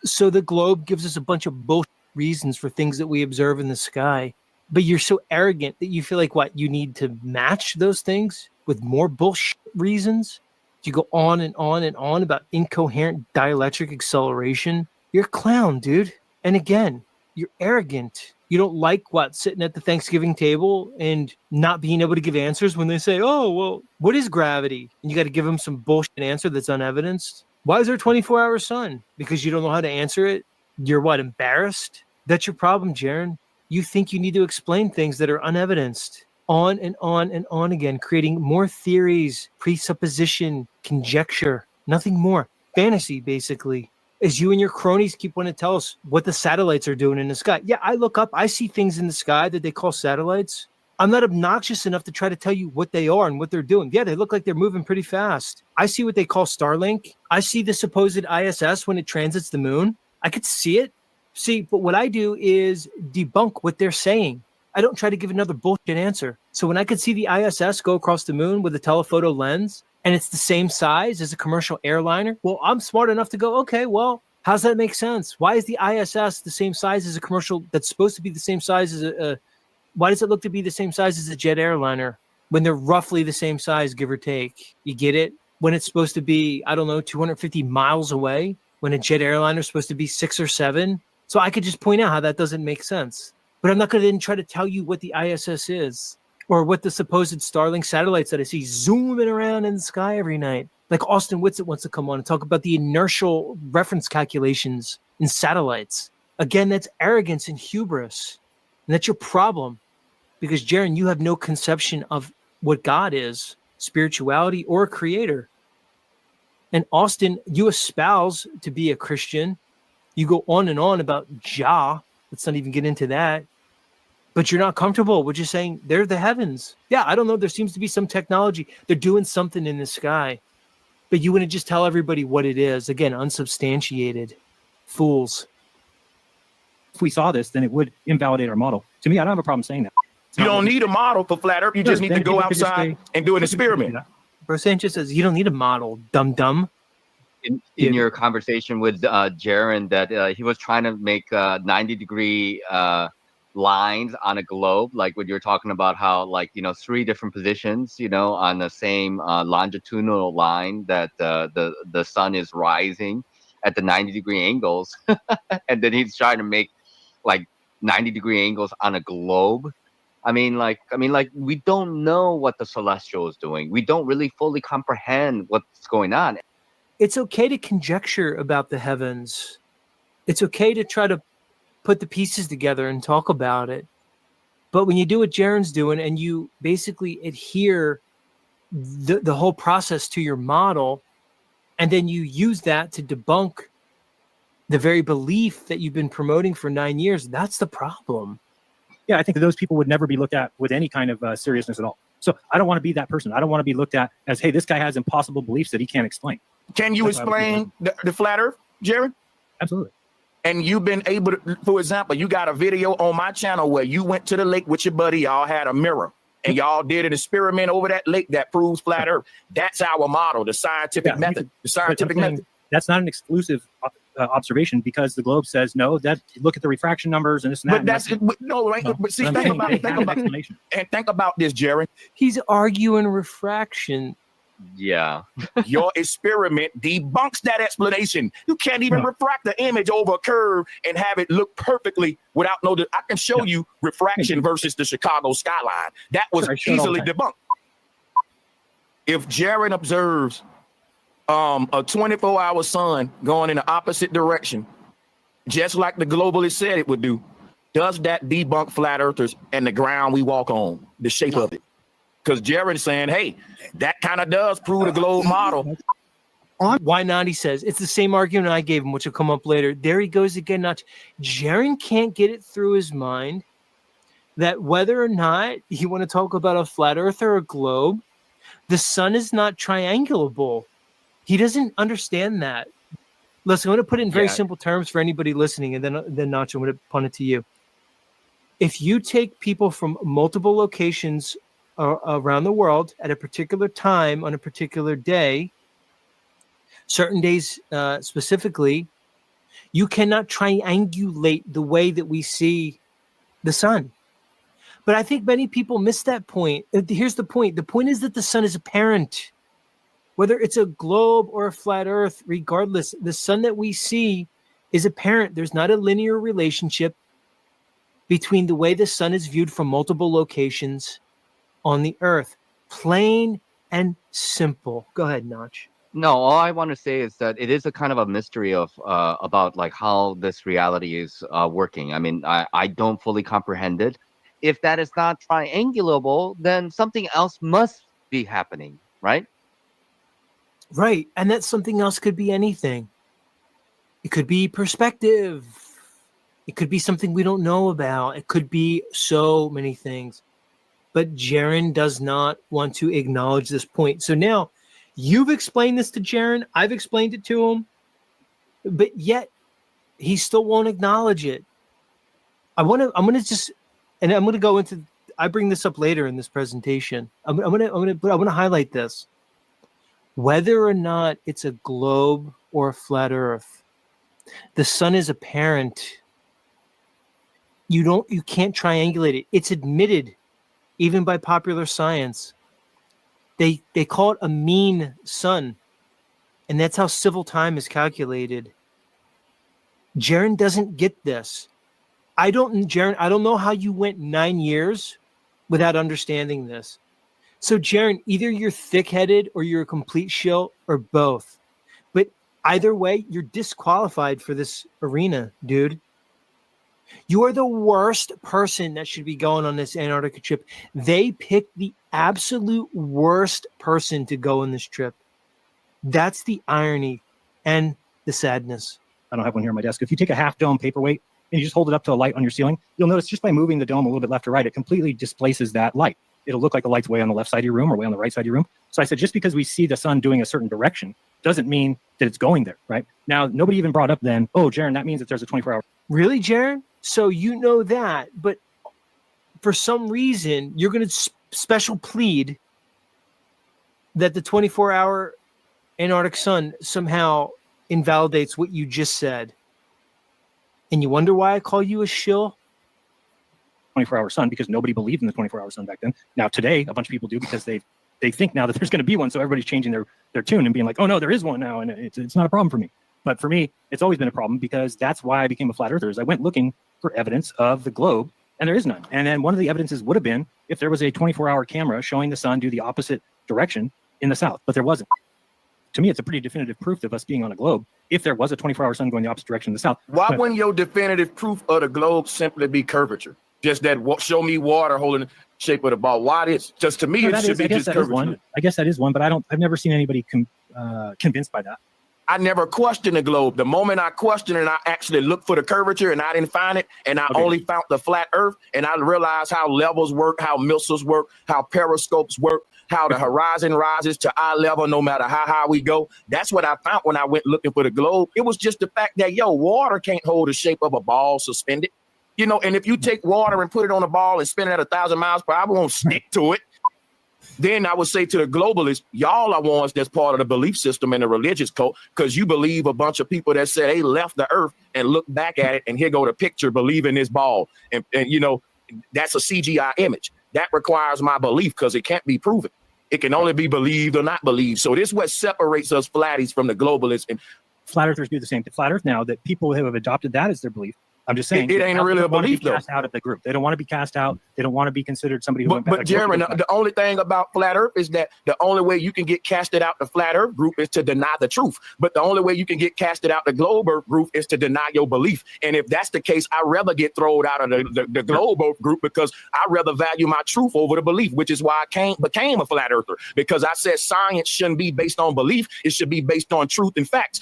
So the globe gives us a bunch of bullshit reasons for things that we observe in the sky. But you're so arrogant that you feel like, what, you need to match those things with more bullshit reasons? You go on and on and on about incoherent dielectric acceleration. You're a clown, dude. And again, you're arrogant. You don't like what, sitting at the Thanksgiving table and not being able to give answers when they say, oh, well, what is gravity? And you got to give them some bullshit answer that's unevidenced. Why is there a 24-hour sun? Because you don't know how to answer it? You're what, embarrassed? That's your problem, Jaron. You think you need to explain things that are unevidenced. On and on and on again, creating more theories, presupposition, conjecture, nothing more. Fantasy, basically. As you and your cronies keep wanting to tell us what the satellites are doing in the sky. Yeah, I look up, I see things in the sky that they call satellites. I'm not obnoxious enough to try to tell you what they are and what they're doing. Yeah, they look like they're moving pretty fast. I see what they call Starlink. I see the supposed ISS when it transits the moon. I could see it. See, but what I do is debunk what they're saying. I don't try to give another bullshit answer. So when I could see the ISS go across the moon with a telephoto lens and it's the same size as a commercial airliner, well, I'm smart enough to go, okay, well, how does that make sense? Why is the ISS the same size as a commercial that's supposed to be the same size as why does it look to be the same size as a jet airliner when they're roughly the same size, give or take? You get it? When it's supposed to be, I don't know, 250 miles away, when a jet airliner is supposed to be 6 or 7. So I could just point out how that doesn't make sense. But I'm not going to then try to tell you what the ISS is or what the supposed Starlink satellites that I see zooming around in the sky every night. Like Austin Whitsitt wants to come on and talk about the inertial reference calculations in satellites. Again, that's arrogance and hubris. And that's your problem. Because, Jaron, you have no conception of what God is, spirituality or a creator. And Austin, you espouse to be a Christian. You go on and on about Jah. Let's not even get into that. But you're not comfortable with just saying they're the heavens. Yeah, I don't know. There seems to be some technology. They're doing something in the sky. But you wouldn't just tell everybody what it is. Again, unsubstantiated. Fools. If we saw this, then it would invalidate our model. To me, I don't have a problem saying that. You don't need a model for flat earth. You just need to go outside and do an experiment. Bro Sanchez says, you don't need a model, dum-dum. In your conversation with Jaron, that he was trying to make 90-degree lines on a globe, like when you're talking about how, like, 3 different positions, on the same longitudinal line that the sun is rising. at the 90-degree angles, and then he's trying to make like 90-degree angles on a globe. I mean, like we don't know what the celestial is doing. We don't really fully comprehend what's going on. It's okay to conjecture about the heavens. It's okay to try to put the pieces together and talk about it. But when you do what Jaron's doing and you basically adhere the whole process to your model, and then you use that to debunk the very belief that you've been promoting for 9 years, that's the problem. Yeah, I think that those people would never be looked at with any kind of seriousness at all. So I don't want to be that person. I don't want to be looked at as, hey, this guy has impossible beliefs that he can't explain. Can you explain the flat earth, Jaron? Absolutely. And you've been able to, for example, you got a video on my channel where you went to the lake with your buddy, y'all had a mirror, and y'all did an experiment over that lake that proves flat earth. That's our model, the scientific method. The scientific method. That's not an exclusive observation, because the globe says no. That look at the refraction numbers and this and that. But that's no, right? No, but see, think about this, Jaron. He's arguing refraction. Yeah. Your experiment debunks that explanation. You can't even refract the image over a curve and have it look perfectly without I can show you refraction versus the Chicago skyline. That was easily debunked. If Jaron observes a 24-hour sun going in the opposite direction, just like the globalist said it would do, does that debunk flat earthers and the ground we walk on, the shape of it? Because Jaron's saying, hey, that kind of does prove the globe model. Why not? He says it's the same argument I gave him, which will come up later. There he goes again. Not Jaron can't get it through his mind that whether or not you want to talk about a flat earth or a globe, the sun is not triangulable. He doesn't understand that. Listen, I'm going to put it in very simple terms for anybody listening, and then Nacho, I'm going to punt it to you. If you take people from multiple locations around the world at a particular time on a particular day, certain days specifically, you cannot triangulate the way that we see the sun. But I think many people miss that point. Here's the point. The point is that the sun is apparent. Whether it's a globe or a flat earth, regardless, the sun that we see is apparent. There's not a linear relationship between the way the sun is viewed from multiple locations on the earth. Plain and simple. Go ahead, Notch. No, all I want to say is that it is a kind of a mystery of about like how this reality is working. I mean, I don't fully comprehend it. If that is not triangulable, then something else must be happening, right? Right. And that something else could be anything. It could be perspective. It could be something we don't know about. It could be so many things. But Jaron does not want to acknowledge this point. So now you've explained this to Jaron. I've explained it to him. But yet he still won't acknowledge it. I'm going to go into, I bring this up later in this presentation. I'm going to highlight this. Whether or not it's a globe or a flat earth, the sun is apparent. You can't triangulate it. It's admitted even by popular science. They call it a mean sun, and that's how civil time is calculated. Jaron doesn't get this. Jaron, I don't know how you went 9 years without understanding this. So, Jaron, either you're thick-headed or you're a complete shill or both. But either way, you're disqualified for this arena, dude. You are the worst person that should be going on this Antarctica trip. They picked the absolute worst person to go on this trip. That's the irony and the sadness. I don't have one here on my desk. If you take a half-dome paperweight and you just hold it up to a light on your ceiling, you'll notice just by moving the dome a little bit left or right, it completely displaces that light. It'll look like the light's way on the left side of your room or way on the right side of your room. So I said, just because we see the sun doing a certain direction doesn't mean that it's going there, right? Now, nobody even brought up then, oh, Jaron, that means that there's a 24-hour. Really, Jaron? So you know that, but for some reason, you're going to special plead that the 24-hour Antarctic sun somehow invalidates what you just said. And you wonder why I call you a shill? 24-hour sun, because nobody believed in the 24-hour sun back then. Now today, a bunch of people do, because they think now that there's going to be one, so everybody's changing their tune and being like, oh no, there is one now, and it's not a problem for me. But for me, it's always been a problem because that's why I became a flat earther. Is I went looking for evidence of the globe, and there is none. And then one of the evidences would have been if there was a 24-hour camera showing the sun do the opposite direction in the south, but there wasn't. To me, it's a pretty definitive proof of us being on a globe. If there was a 24-hour sun going the opposite direction in the south. Why wouldn't your definitive proof of the globe simply be curvature? Just that show me water holding the shape of the ball. Why this? Just to me, it should be just curvature. I guess that is one, but I've never seen anybody convinced by that. I never questioned the globe. The moment I questioned it, I actually looked for the curvature and I didn't find it. And I only found the flat earth. And I realized how levels work, how missiles work, how periscopes work, how the horizon rises to eye level no matter how high we go. That's what I found when I went looking for the globe. It was just the fact that, water can't hold the shape of a ball suspended. And if you take water and put it on a ball and spin it at 1,000 miles per hour, it won't stick to it. Then I would say to the globalists, y'all are ones that's part of the belief system and the religious cult because you believe a bunch of people that said they left the earth and look back at it and here go the picture, believe in this ball. And that's a CGI image. That requires my belief because it can't be proven. It can only be believed or not believed. So this is what separates us flatties from the globalists. And flat earthers do the same to flat earth now that people who have adopted that as their belief. I'm just saying it ain't really a belief though. Cast out of the group. They don't want to be cast out. They don't want to be considered somebody who went But Jeremy, the only thing about flat earth is that the only way you can get casted out the flat earth group is to deny the truth. But the only way you can get casted out the globe earth group is to deny your belief. And if that's the case, I'd rather get thrown out of the globe earth group because I rather value my truth over the belief, which is why I became a flat earther, because I said science shouldn't be based on belief. It should be based on truth and facts.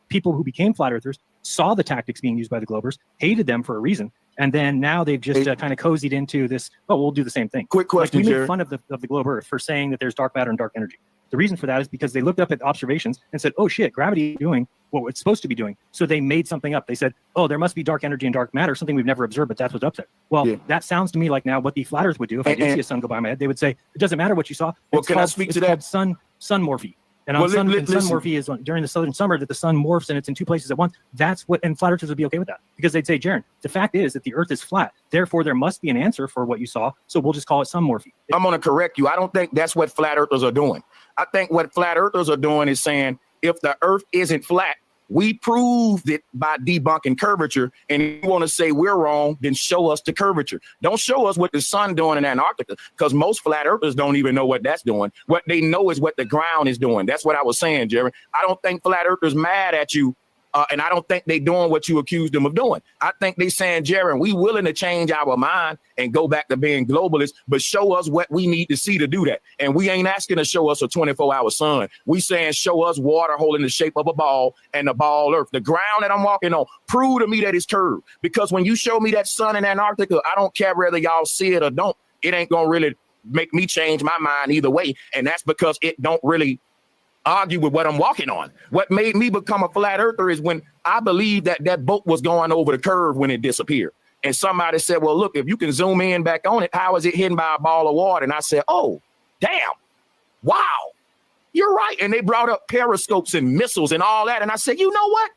People who became flat earthers saw the tactics being used by the globers, hated them for a reason, and then now they've just kind of cozied into this. Oh, we'll do the same thing. Quick question, we made fun of the globe Earth for saying that there's dark matter and dark energy. The reason for that is because they looked up at observations and said, "Oh shit, gravity is doing what it's supposed to be doing." So they made something up. They said, "Oh, there must be dark energy and dark matter, something we've never observed, but that's what's up there." Well, that sounds to me like now what the flat Earth would do if I did see a sun go by my head. They would say, "It doesn't matter what you saw." Well, can I speak to that? Sun morphe. And on sun morphe is during the southern summer that the sun morphs and it's in two places at once. That's what, and flat earthers would be okay with that because they'd say, Jaron, the fact is that the earth is flat. Therefore, there must be an answer for what you saw. So we'll just call it sun morphe. I'm going to correct you. I don't think that's what flat earthers are doing. I think what flat earthers are doing is saying, if the earth isn't flat, we proved it by debunking curvature. And if you want to say we're wrong, then show us the curvature. Don't show us what the sun doing in Antarctica, because most flat earthers don't even know what that's doing. What they know is what the ground is doing. That's what I was saying, Jerry. I don't think flat earthers mad at you. And I don't think they doing what you accused them of doing. I think they saying, Jaron, we willing to change our mind and go back to being globalists, but show us what we need to see to do that. And we ain't asking to show us a 24-hour sun. We saying show us water holding the shape of a ball and the ball earth. The ground that I'm walking on, prove to me that it's curved. Because when you show me that sun in Antarctica, I don't care whether y'all see it or don't. It ain't going to really make me change my mind either way. And that's because it don't really argue with what I'm walking on. What made me become a flat earther is when I believed that that boat was going over the curve when it disappeared. And somebody said, well, look, if you can zoom in back on it, how is it hidden by a ball of water? And I said, oh, damn. Wow. You're right. And they brought up periscopes and missiles and all that. And I said, you know what?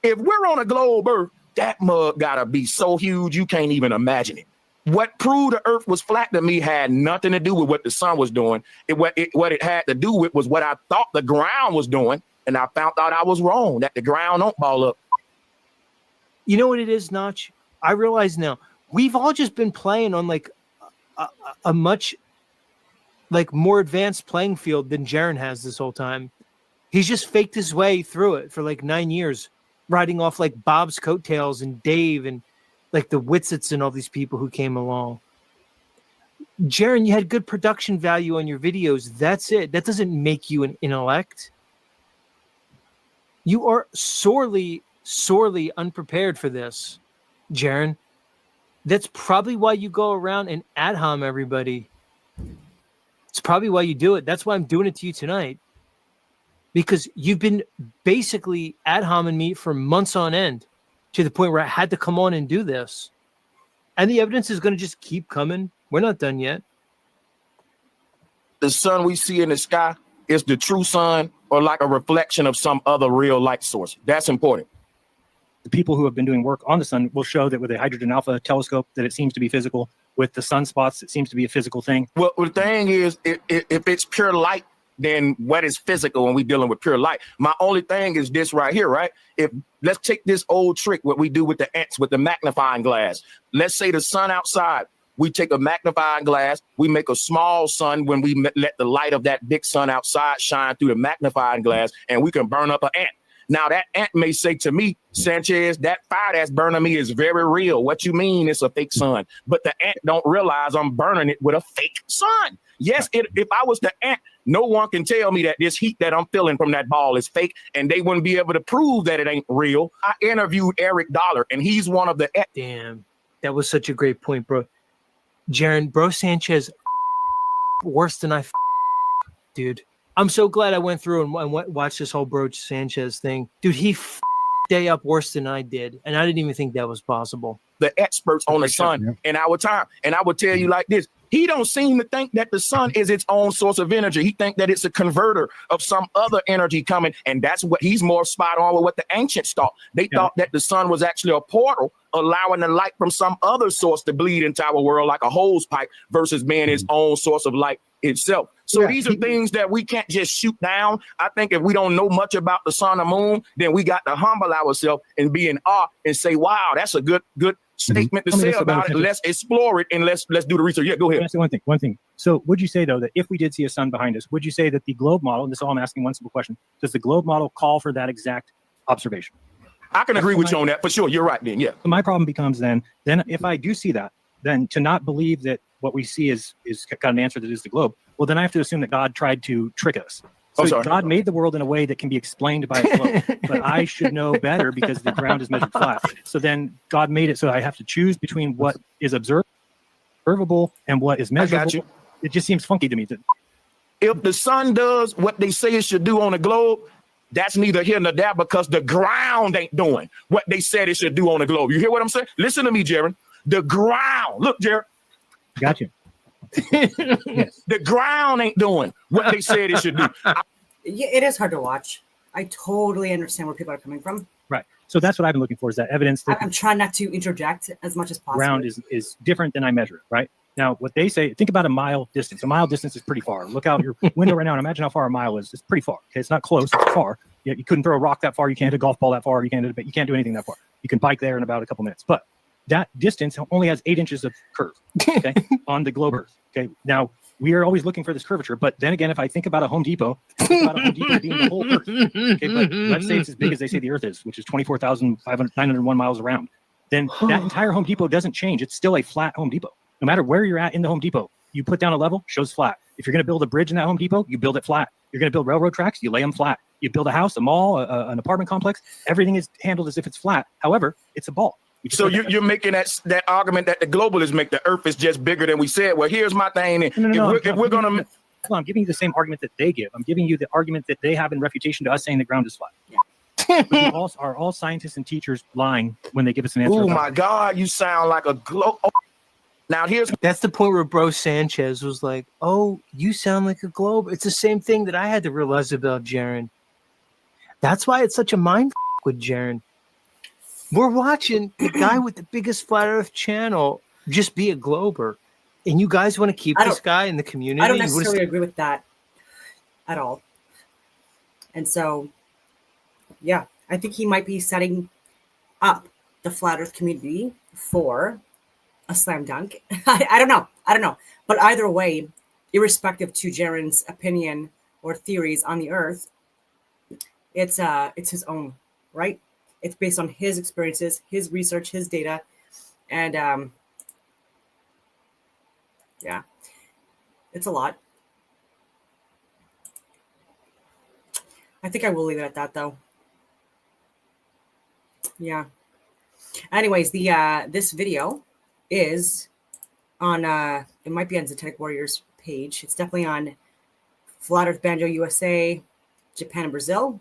If we're on a globe Earth, that mug gotta be so huge you can't even imagine it. What proved the earth was flat to me had nothing to do with what the sun was doing. What it had to do with was what I thought the ground was doing. And I found out I was wrong, that the ground don't ball up. You know what it is, Notch? I realize now, we've all just been playing on like a much like more advanced playing field than Jaron has this whole time. He's just faked his way through it for like 9 years, riding off like Bob's coattails and Dave and like the Witzits and all these people who came along. Jaron, you had good production value on your videos. That's it. That doesn't make you an intellect. You are sorely, sorely unprepared for this, Jaron. That's probably why you go around and ad hom everybody. It's probably why you do it. That's why I'm doing it to you tonight. Because you've been basically ad homing me for months on end, to the point where I had to come on and do this. And the evidence is going to just keep coming. We're not done yet. The sun we see in the sky is the true sun or like a reflection of some other real light source. That's important. The people who have been doing work on the sun will show that with a hydrogen alpha telescope that it seems to be physical. With the sunspots, it seems to be a physical thing. Well, the thing is, if it's pure light, than what is physical when we're dealing with pure light. My only thing is this right here, right? If let's take this old trick, what we do with the ants with the magnifying glass. Let's say the sun outside. We take a magnifying glass, we make a small sun when we let the light of that big sun outside shine through the magnifying glass, and we can burn up an ant. Now that ant may say to me, Sanchez, that fire that's burning me is very real. What you mean it's a fake sun? But the ant don't realize I'm burning it with a fake sun. Yes, if I was the ant, no one can tell me that this heat that I'm feeling from that ball is fake, and they wouldn't be able to prove that it ain't real. I interviewed Eric Dollar, and he's one of the... Damn, that was such a great point, bro. Jaron, bro Sanchez, worse than dude. I'm so glad I went through and watched this whole bro Sanchez thing. Dude, he day up worse than I did, and I didn't even think that was possible. The experts on the sun in our time, and I would tell you like this. He don't seem to think that the sun is its own source of energy. He think that it's a converter of some other energy coming, and that's what he's more spot on with what the ancients thought. They thought that the sun was actually a portal, allowing the light from some other source to bleed into our world like a hose pipe versus being its own source of light itself. So these are things that we can't just shoot down. I think if we don't know much about the sun and moon, then we got to humble ourselves and be in awe and say, wow, that's a good statement to say about it. Let's explore it and let's do the research. Yeah, go ahead. One thing. So would you say, though, that if we did see a sun behind us, would you say that the globe model, and this is all I'm asking one simple question, does the globe model call for that exact observation? I can agree with you on that for sure. You're right then. Yeah. My problem becomes then if I do see that, then to not believe that what we see is got an answer that is the globe, well, then I have to assume that God tried to trick us. So God made the world in a way that can be explained by a globe, but I should know better because the ground is measured flat. So then God made it so I have to choose between what is observable and what is measurable. I got you. It just seems funky to me. If the sun does what they say it should do on the globe, that's neither here nor there because the ground ain't doing what they said it should do on the globe. You hear what I'm saying? Listen to me, Jaron. The ground. Look, Jaron. Got you. Yes. The ground ain't doing what they said it should do. Yeah, it is hard to watch. I totally understand where people are coming from. Right. So that's what I've been looking for is that evidence. That I'm trying not to interject as much as possible. Ground is different than I measure it, right? Now, what they say, think about a mile distance. A mile distance is pretty far. Look out your window right now and imagine how far a mile is. It's pretty far. Okay, it's not close. It's far. You couldn't throw a rock that far. You can't hit a golf ball that far. You can't do anything that far. You can bike there in about a couple minutes. But that distance only has 8 inches of curve, okay, on the globe Earth. Okay, now we are always looking for this curvature. But then again, if I think about a Home Depot, think about a Home Depot being the whole Earth. Okay, but let's say it's as big as they say the Earth is, which is 24,901 miles around. Then that entire Home Depot doesn't change. It's still a flat Home Depot. No matter where you're at in the Home Depot, you put down a level, shows flat. If you're going to build a bridge in that Home Depot, you build it flat. You're going to build railroad tracks, you lay them flat. You build a house, a mall, an apartment complex, everything is handled as if it's flat. However, it's a ball. So you're making that argument that the globalists make the Earth is just bigger than we said. Well, here's my thing. If we're going to... I'm giving you the same argument that they give. I'm giving you the argument that they have in refutation to us saying the ground is flat. Yeah. Are all scientists and teachers lying when they give us an answer? Oh my God, you sound like a globe. Now that's the point where bro Sanchez was like, oh, you sound like a globe. It's the same thing that I had to realize about Jaron. That's why it's such a mind with Jaron. We're watching the guy with the biggest flat earth channel just be a glober. And you guys want to keep this guy in the community? I don't necessarily agree with that at all. And so, yeah, I think he might be setting up the flat earth community for a slam dunk. I don't know. But either way, irrespective to Jaron's opinion or theories on the earth, it's his own, right? It's based on his experiences, his research, his data. And yeah, it's a lot. I think I will leave it at that, though. Yeah. Anyways, this video is on it might be on Zetetic Warriors page. It's definitely on Flat Earth Banjo USA, Japan, and Brazil,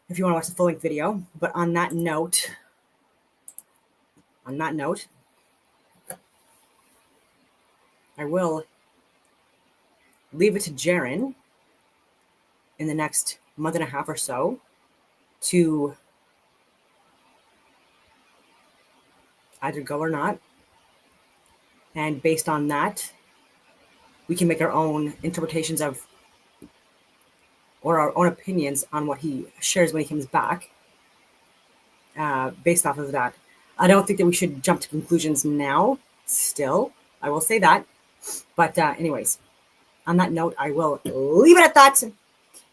if you want to watch the full length video. But on that note, I will leave it to Jaron in the next month and a half or so to either go or not. And based on that, we can make our own interpretations of, or our own opinions on what he shares when he comes back, based off of that. I don't think that we should jump to conclusions now, still. I will say that. But anyways, on that note, I will leave it at that.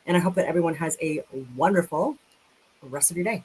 And I hope that everyone has a wonderful rest of your day.